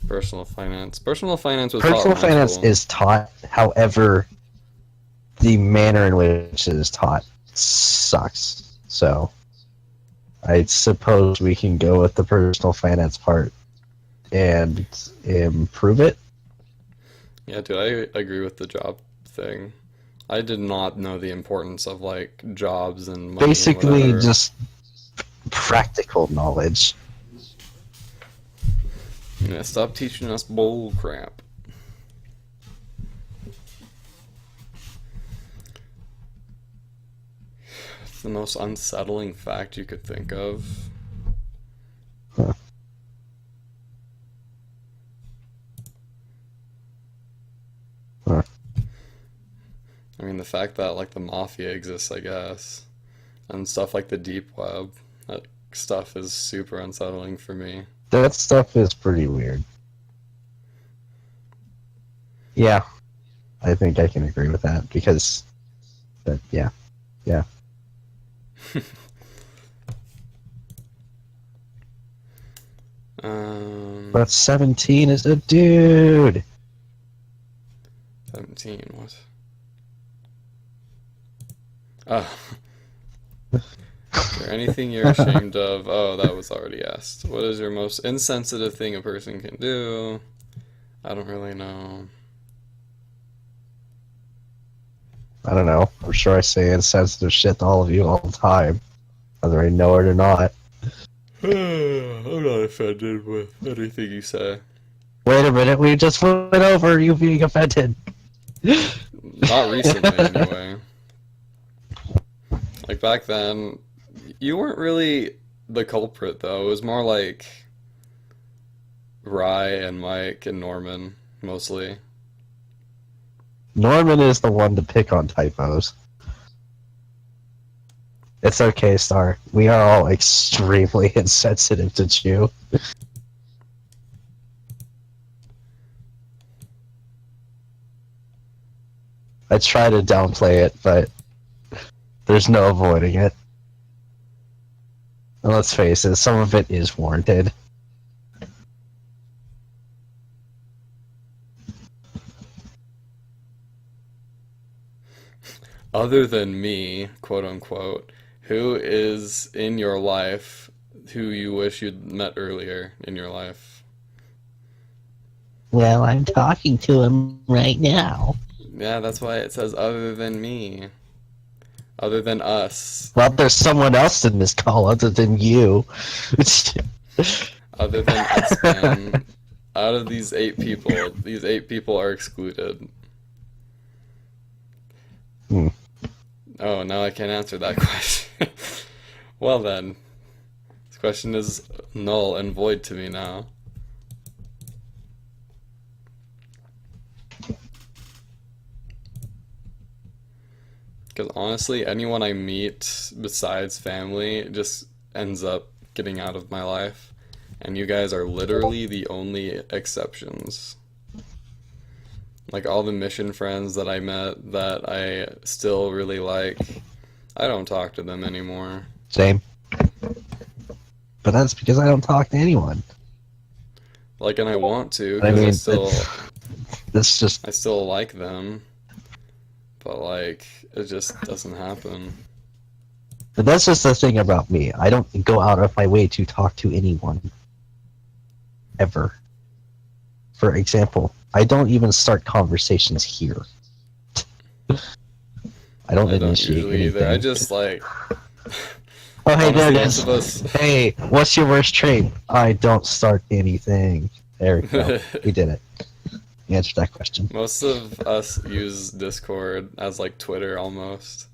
Personal finance. Personal finance was taught personal in high finance school. is taught. However, the manner in which it is taught sucks. So I suppose we can go with the personal finance part and improve it. Yeah, dude, I agree with the job thing. I did not know the importance of like jobs and money and Basically, whatever. just practical knowledge. Yeah, stop teaching us bull crap. It's the most unsettling fact you could think of. Huh. Huh. I mean, the fact that like the mafia exists, I guess, and stuff like the deep web, that stuff is super unsettling for me. That stuff is pretty weird. Yeah, I think I can agree with that because, but yeah. But 17 is a dude. 17, what? Oh. Is there anything you're ashamed of? Oh, that was already asked. What is your most insensitive thing a person can do? I don't really know. I don't know. I'm sure I say insensitive shit to all of you all the time, whether I know it or not. I'm not offended with anything you say. Wait a minute, we just went over you being offended. Not recently, anyway. Like back then, you weren't really the culprit, though. It was more like Rye and Mike and Norman, mostly. Norman is the one to pick on typos. It's okay, Star. We are all extremely insensitive to Chew. I try to downplay it, but there's no avoiding it. And let's face it, some of it is warranted. Other than me, quote unquote, who is in your life who you wish you'd met earlier in your life? Well, I'm talking to him right now. Yeah, that's why it says other than me. Other than us. Well, there's someone else in this call other than you. Other than us, man. Out of these 8 people are excluded. Hmm. Oh, now I can't answer that question. Well then, this question is null and void to me now. Because honestly, anyone I meet besides family just ends up getting out of my life. And you guys are literally the only exceptions. Like all the mission friends that I met that I still really like, I don't talk to them anymore. Same. But that's because I don't talk to anyone. Like, and I want to, I because I mean, still, That's just I still like them, but like it just doesn't happen. but that's just the thing about me. I don't go out of my way to talk to anyone ever. For example, I don't even start conversations here. I don't I don't initiate usually anything. either. I just like Oh, hey, there honestly it most is. of us. Hey, what's your worst trait? I don't start anything. There we go. We did it. We answered that question. Most of us use Discord as like Twitter almost.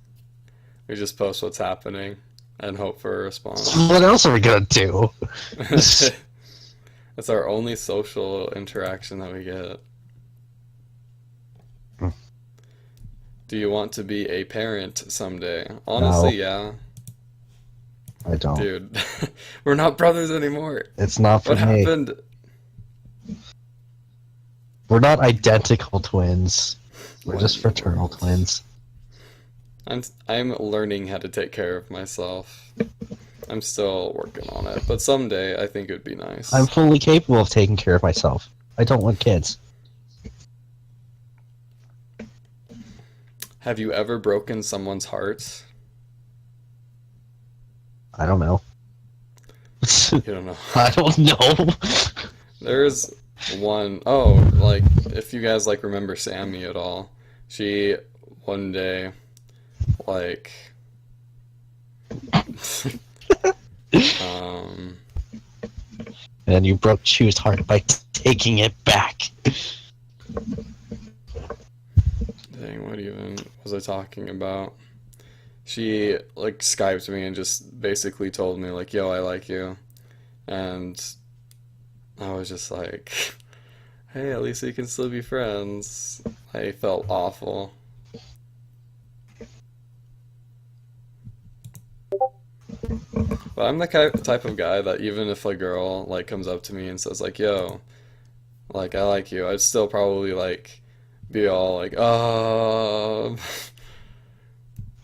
We just post what's happening and hope for a response. What else are we gonna do? It's our only social interaction that we get. Hmm. Do you want to be a parent someday? Honestly, yeah. I don't. Dude, we're not brothers anymore. It's not for What me. happened? We're not identical twins. We're just What in the fraternal world? twins. I'm learning how to take care of myself. I'm still working on it, but someday I think it would be nice. I'm fully capable of taking care of myself. I don't want kids. Have you ever broken someone's heart? I don't know. You don't know. I don't know. There's one, oh, like, if you guys, like, remember Sammy at all, she, one day, like, um, And you broke Chu's heart by taking it back. dang, what even was I talking about? She, like, Skyped me and just basically told me, like, yo, I like you. And I was just like, hey, at least we can still be friends. I felt awful. But I'm the type of guy that even if a girl like comes up to me and says like, "Yo, like I like you," I'd still probably like be all like,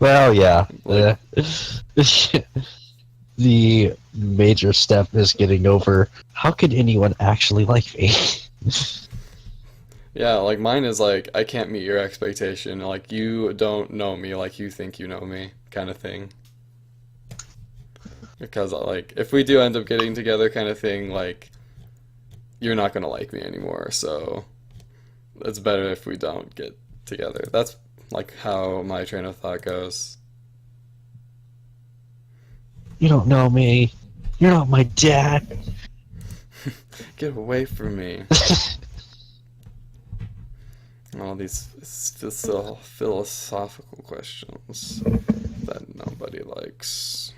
Well, yeah. Like- The major step is getting over how could anyone actually like me? yeah, like mine is like I can't meet your expectation. Like you don't know me like you think you know me, kind of thing. Because like if we do end up getting together, kind of thing, like you're not gonna like me anymore. So it's better if we don't get together. That's like how my train of thought goes. You don't know me. You're not my dad. Get away from me. All these philosophical questions that nobody likes.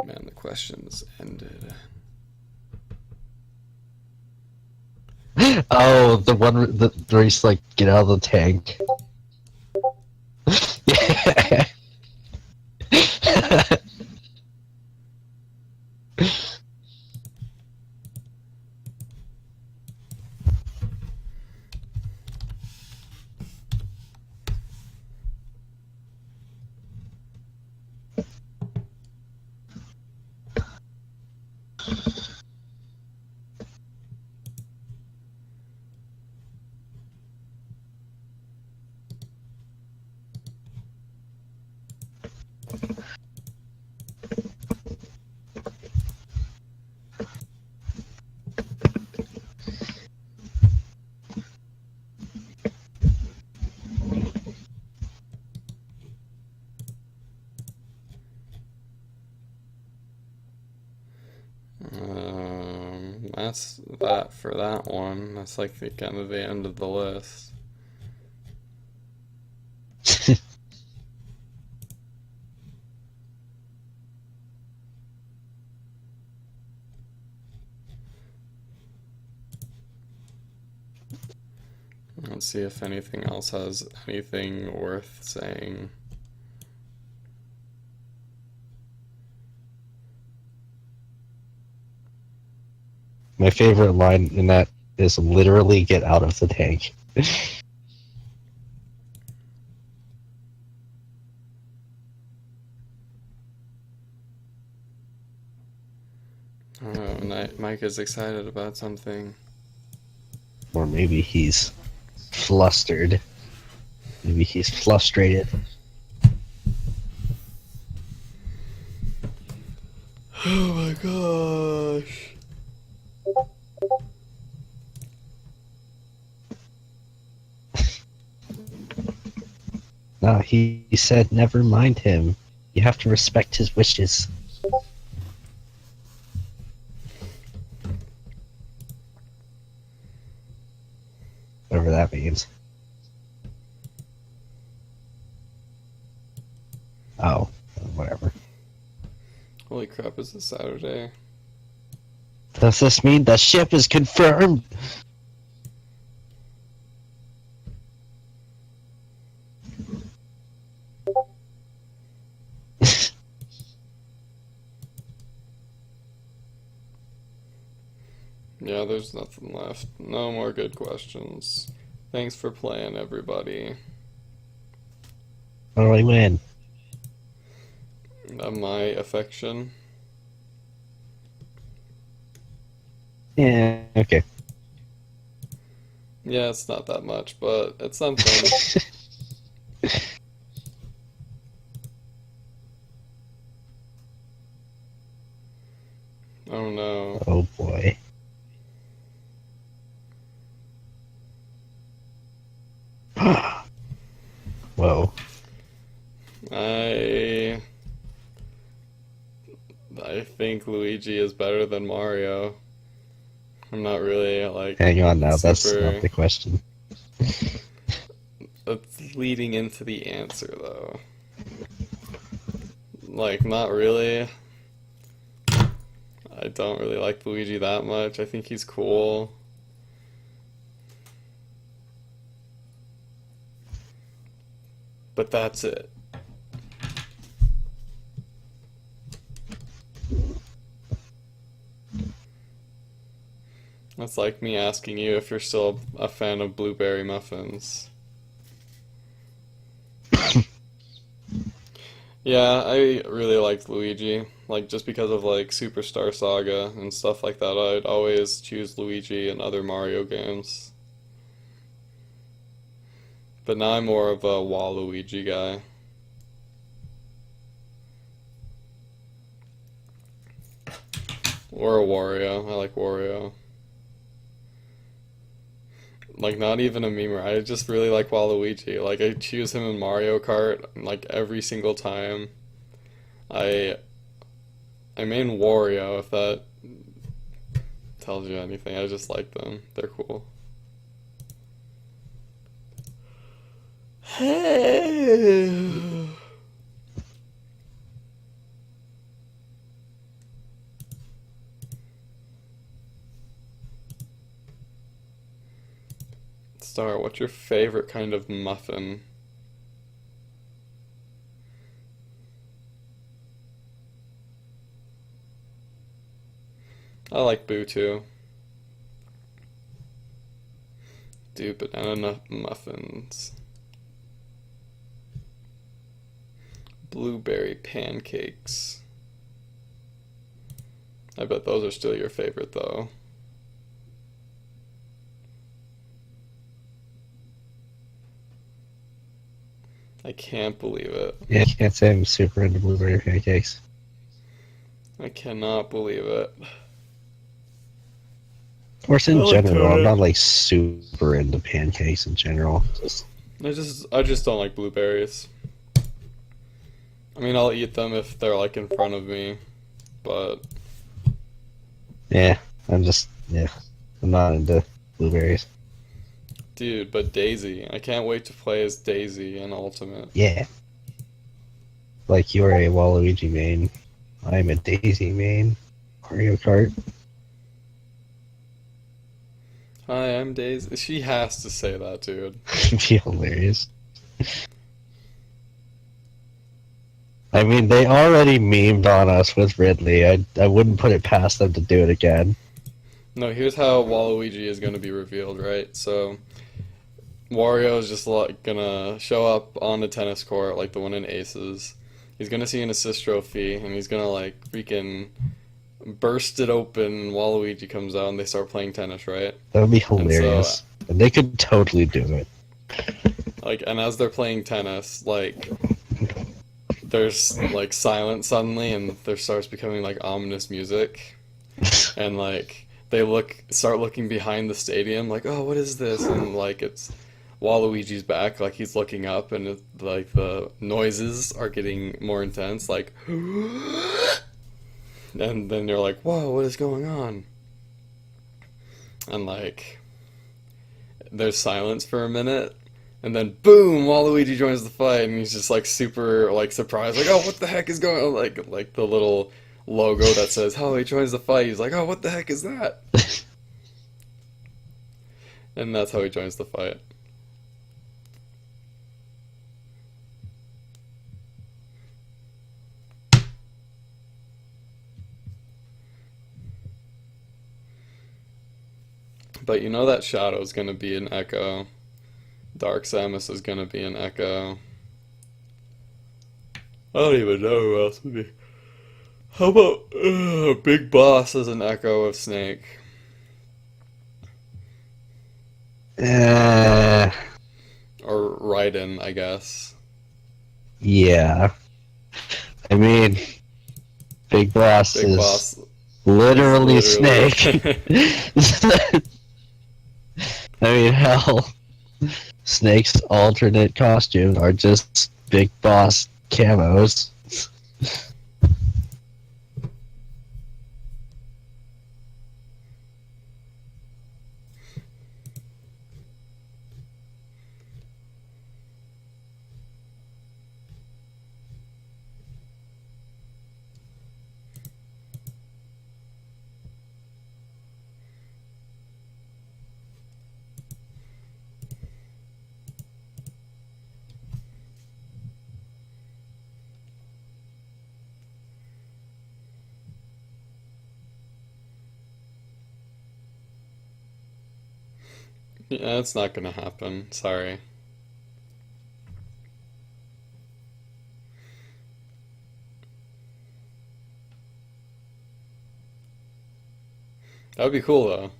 Man, the questions ended. Oh, the one the race like get out of the tank. Yeah. That's that for that one. That's like the kind of the end of the list. Let's see if anything else has anything worth saying. My favorite line in that is literally get out of the tank. Oh, Mike is excited about something. Or maybe he's flustered. Maybe he's frustrated. Oh my gosh. No, he said never mind him. You have to respect his wishes. Whatever that means. Oh, whatever. Holy crap, is this Saturday? Does this mean the ship is confirmed? Yeah, there's nothing left. No more good questions. Thanks for playing, everybody. How do I win? My affection. Yeah, okay. Yeah, it's not that much, but it's something. Oh no. Oh boy. Whoa. I think Luigi is better than Mario. I'm not really like Hang on now, that's super. not the question. That's leading into the answer though. Like, not really. I don't really like Luigi that much. I think he's cool. But that's it. That's like me asking you if you're still a fan of blueberry muffins. Yeah, I really liked Luigi. Like, just because of like Superstar Saga and stuff like that, I'd always choose Luigi in other Mario games. But now I'm more of a Waluigi guy. Or a Wario. I like Wario. Like, not even a memer. I just really like Waluigi. Like, I choose him in Mario Kart like every single time. I I main Wario, if that tells you anything. I just like them. They're cool. Hey. Star, what's your favorite kind of muffin? I like Boo too. Dude, banana muffins. Blueberry pancakes. I bet those are still your favorite though. I can't believe it. Yeah, I can't say I'm super into blueberry pancakes. I cannot believe it. Of course, in I like general, I'm to- not like super into pancakes in general. Just I just don't like blueberries. I mean, I'll eat them if they're like in front of me, but yeah, I'm not into blueberries. dude, but Daisy. I can't wait to play as Daisy in Ultimate. Yeah, like you're a Waluigi main, I'm a Daisy main. Mario Kart. Hi, I'm Daisy. She has to say that, dude. It'd be hilarious. I mean, they already memed on us with Ridley. I wouldn't put it past them to do it again. No, here's how Waluigi is going to be revealed, right? So, Wario is just like gonna show up on the tennis court, like the one in Aces. He's gonna see an assist trophy, and he's gonna like freaking burst it open and Waluigi comes out and they start playing tennis, right? That would be so- hilarious. And they could totally do it. Like, and as they're playing tennis, like, there's like silence suddenly, and there starts becoming like ominous music, and like they start looking behind the stadium, like, oh, what is this? And like it's Waluigi's back, like he's looking up, and like the noises are getting more intense, like, and then you're like, whoa, what is going on? And like there's silence for a minute. And then boom, Waluigi joins the fight, and he's just like super like surprised, like, oh, what the heck is going on? Like the little logo that says, "Oh, he joins the fight." He's like, oh, what the heck is that? And that's how he joins the fight. But you know that Shadow's gonna be an Echo. Dark Samus is gonna be an Echo. I don't even know who else would be. How about Big Boss as an Echo of Snake? Uh, Or Raiden, I guess. yeah. I mean, Big Boss Big is Boss. literally is literally- Snake. I mean, hell, Snake's alternate costumes are just Big Boss camos. Yeah, it's not gonna happen. Sorry. That would be cool though.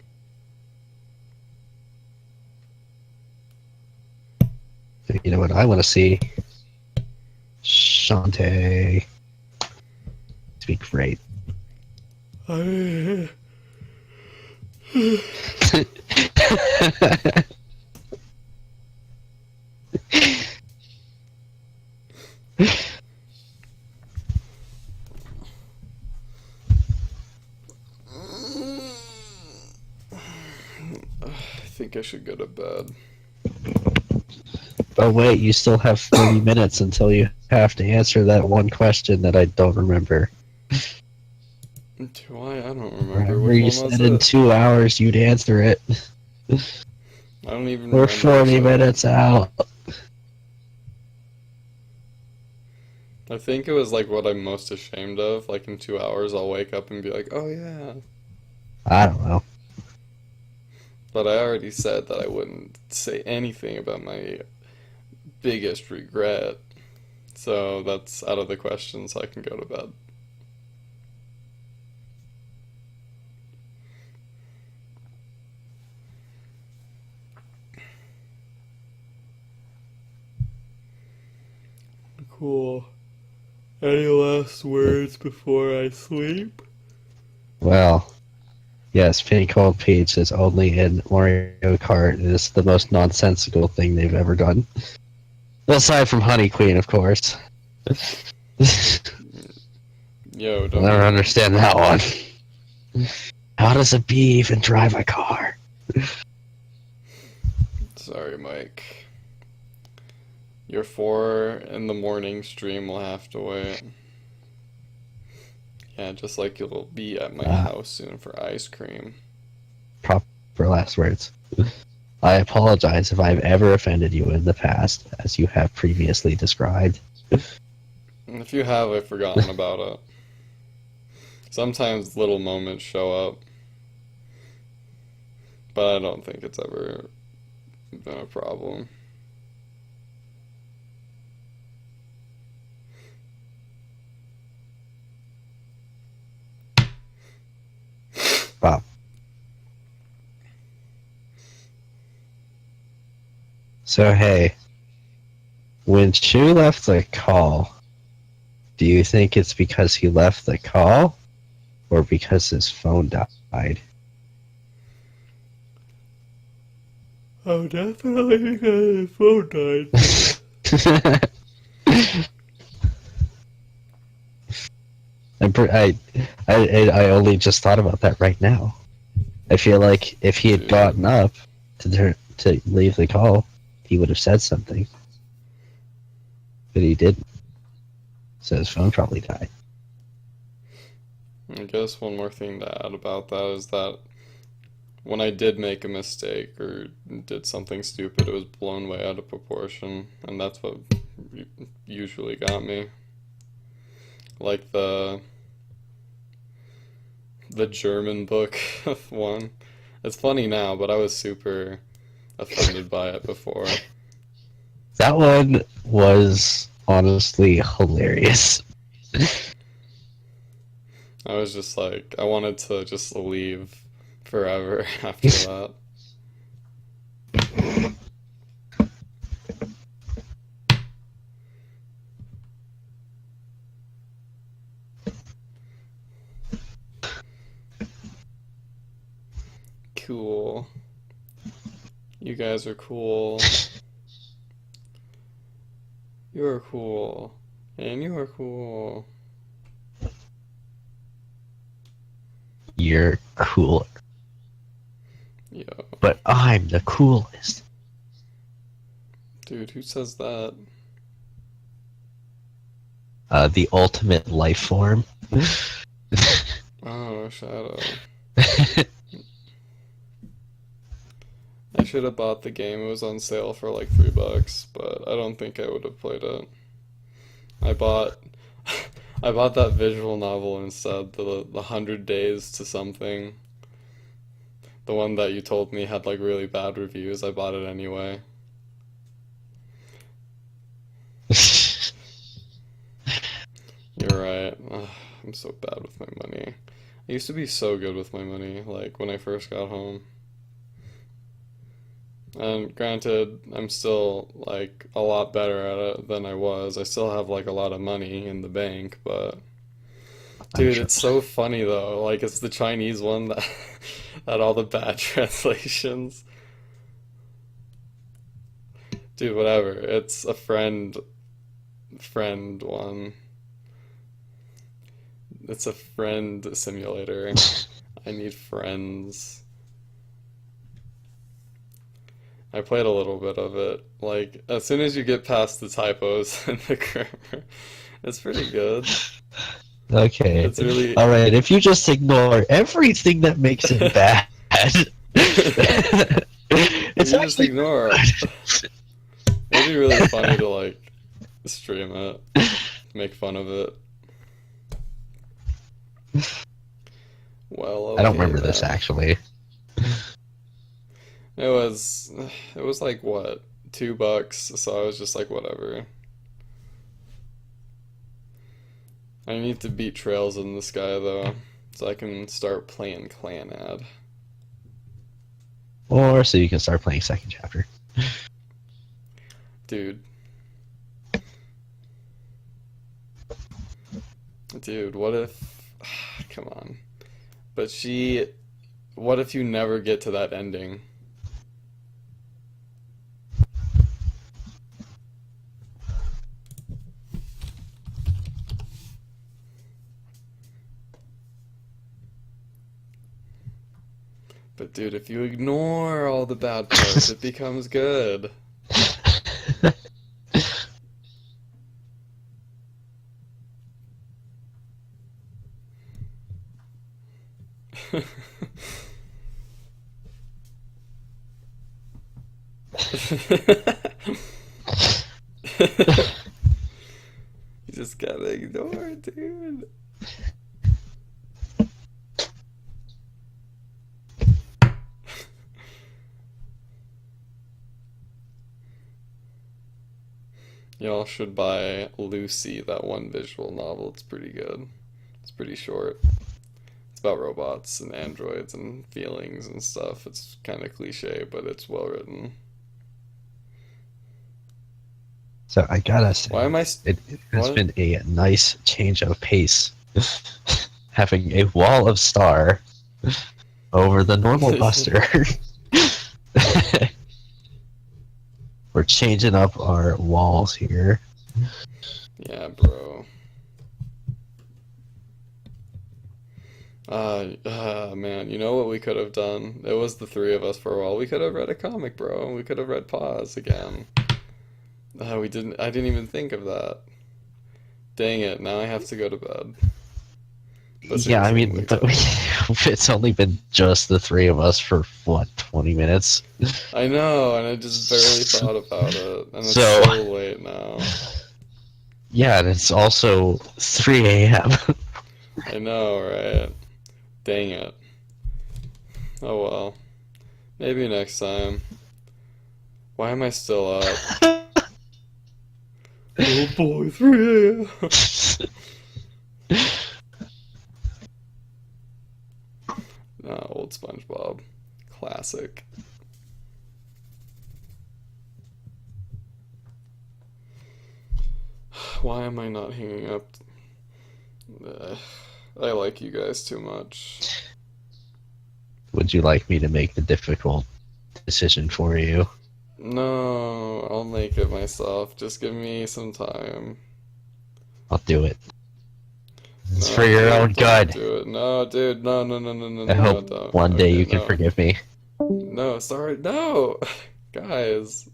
You know what I want to see? Shantae. To be great. I think I should go to bed. Oh wait, you still have 30 minutes until you have to answer that one question that I don't remember. Do I? I don't remember. Remember Which you one was said in it? 2 hours you'd answer it. I don't even We're remember. 40 so- minutes out. I think it was like what I'm most ashamed of. Like in 2 hours, I'll wake up and be like, oh yeah. I don't know. But I already said that I wouldn't say anything about my biggest regret. So that's out of the question, so I can go to bed. Cool. Any last words before I sleep? Well, yes, Pink Cold Peach is only in Mario Kart. It is the most nonsensical thing they've ever done. Aside from Honey Queen, of course. Yo, I'll don't. never understand that one. How does a bee even drive a car? Sorry, Mike. Your 4 in the morning stream will have to wait. Yeah, just like you'll be at my house soon for ice cream. For last words. I apologize if I've ever offended you in the past, as you have previously described. And if you have, I've forgotten about it. Sometimes little moments show up, but I don't think it's ever been a problem. So hey, when Shu left the call, do you think it's because he left the call, or because his phone died? Oh, definitely because his phone died. I only just thought about that right now. I feel like if he had gotten up to leave the call, he would have said something, but he didn't. So his phone probably died. I guess one more thing to add about that is that when I did make a mistake or did something stupid, it was blown way out of proportion, and that's what usually got me. Like the German book one. It's funny now, but I was super offended by it before. That one was honestly hilarious. I was just like, I wanted to just leave forever after that. Cool. You guys are cool. You're cool. And you are cool. You're cooler, Yo. but I'm the coolest. Dude, who says that? The ultimate life form. Oh, Shadow. I should have bought the game. It was on sale for like $3, but I don't think I would have played it. I bought I bought that visual novel instead, the 100 Days to Something. The one that you told me had like really bad reviews. I bought it anyway. You're right. Ugh, I'm so bad with my money. I used to be so good with my money, like when I first got home. And granted, I'm still like a lot better at it than I was. I still have like a lot of money in the bank, but dude, sure. it's so funny though. Like it's the Chinese one that had all the bad translations. Dude, whatever. It's a friend one. It's a friend simulator. I need friends. I played a little bit of it. Like, as soon as you get past the typos and the grammar, it's pretty good. Okay. It's really. All right. If you just ignore everything that makes it bad, it's You just actually ignore it. It'd be really funny to, like, stream it, make fun of it. Well, I don't okay remember this then. actually. It was like what, $2, so I was just like whatever. I need to beat Trails in the Sky though, so I can start playing Clanad. Or so you can start playing second chapter. Dude. Dude, what if come on. But what if you never get to that ending? But dude, if you ignore all the bad parts, it becomes good. You just gotta ignore it, dude. Y'all should buy Lucy, that one visual novel. It's pretty good. It's pretty short. It's about robots and androids and feelings and stuff. It's kind of cliche, but it's well written. So I gotta say, Why am I? it has what? been a nice change of pace. Having a wall of star over the normal Buster. We're changing up our walls here. Yeah, bro. Man, you know what we could have done? It was the three of us for a while. We could have read a comic, bro. We could have read Pause again. We didn't. I didn't even think of that. Dang it! Now I have to go to bed. But Yeah, I seriously, mean, wake but up. it's only been just the three of us for what, 20 minutes? I know, and I just barely thought about it, and it's So- so late now. Yeah, and it's also 3 a.m. I know, right? Dang it. Oh well. Maybe next time. Why am I still up? Oh boy, 3 a.m. Old SpongeBob. Classic. Why am I not hanging up? I like you guys too much. Would you like me to make the difficult decision for you? No, I'll make it myself. Just give me some time. I'll do it. It's No, for your dude, own don't good. do it. No, dude. No, no, no, no, no, I no, hope don't. one day Okay, you can no. forgive me. No, sorry. No. Guys.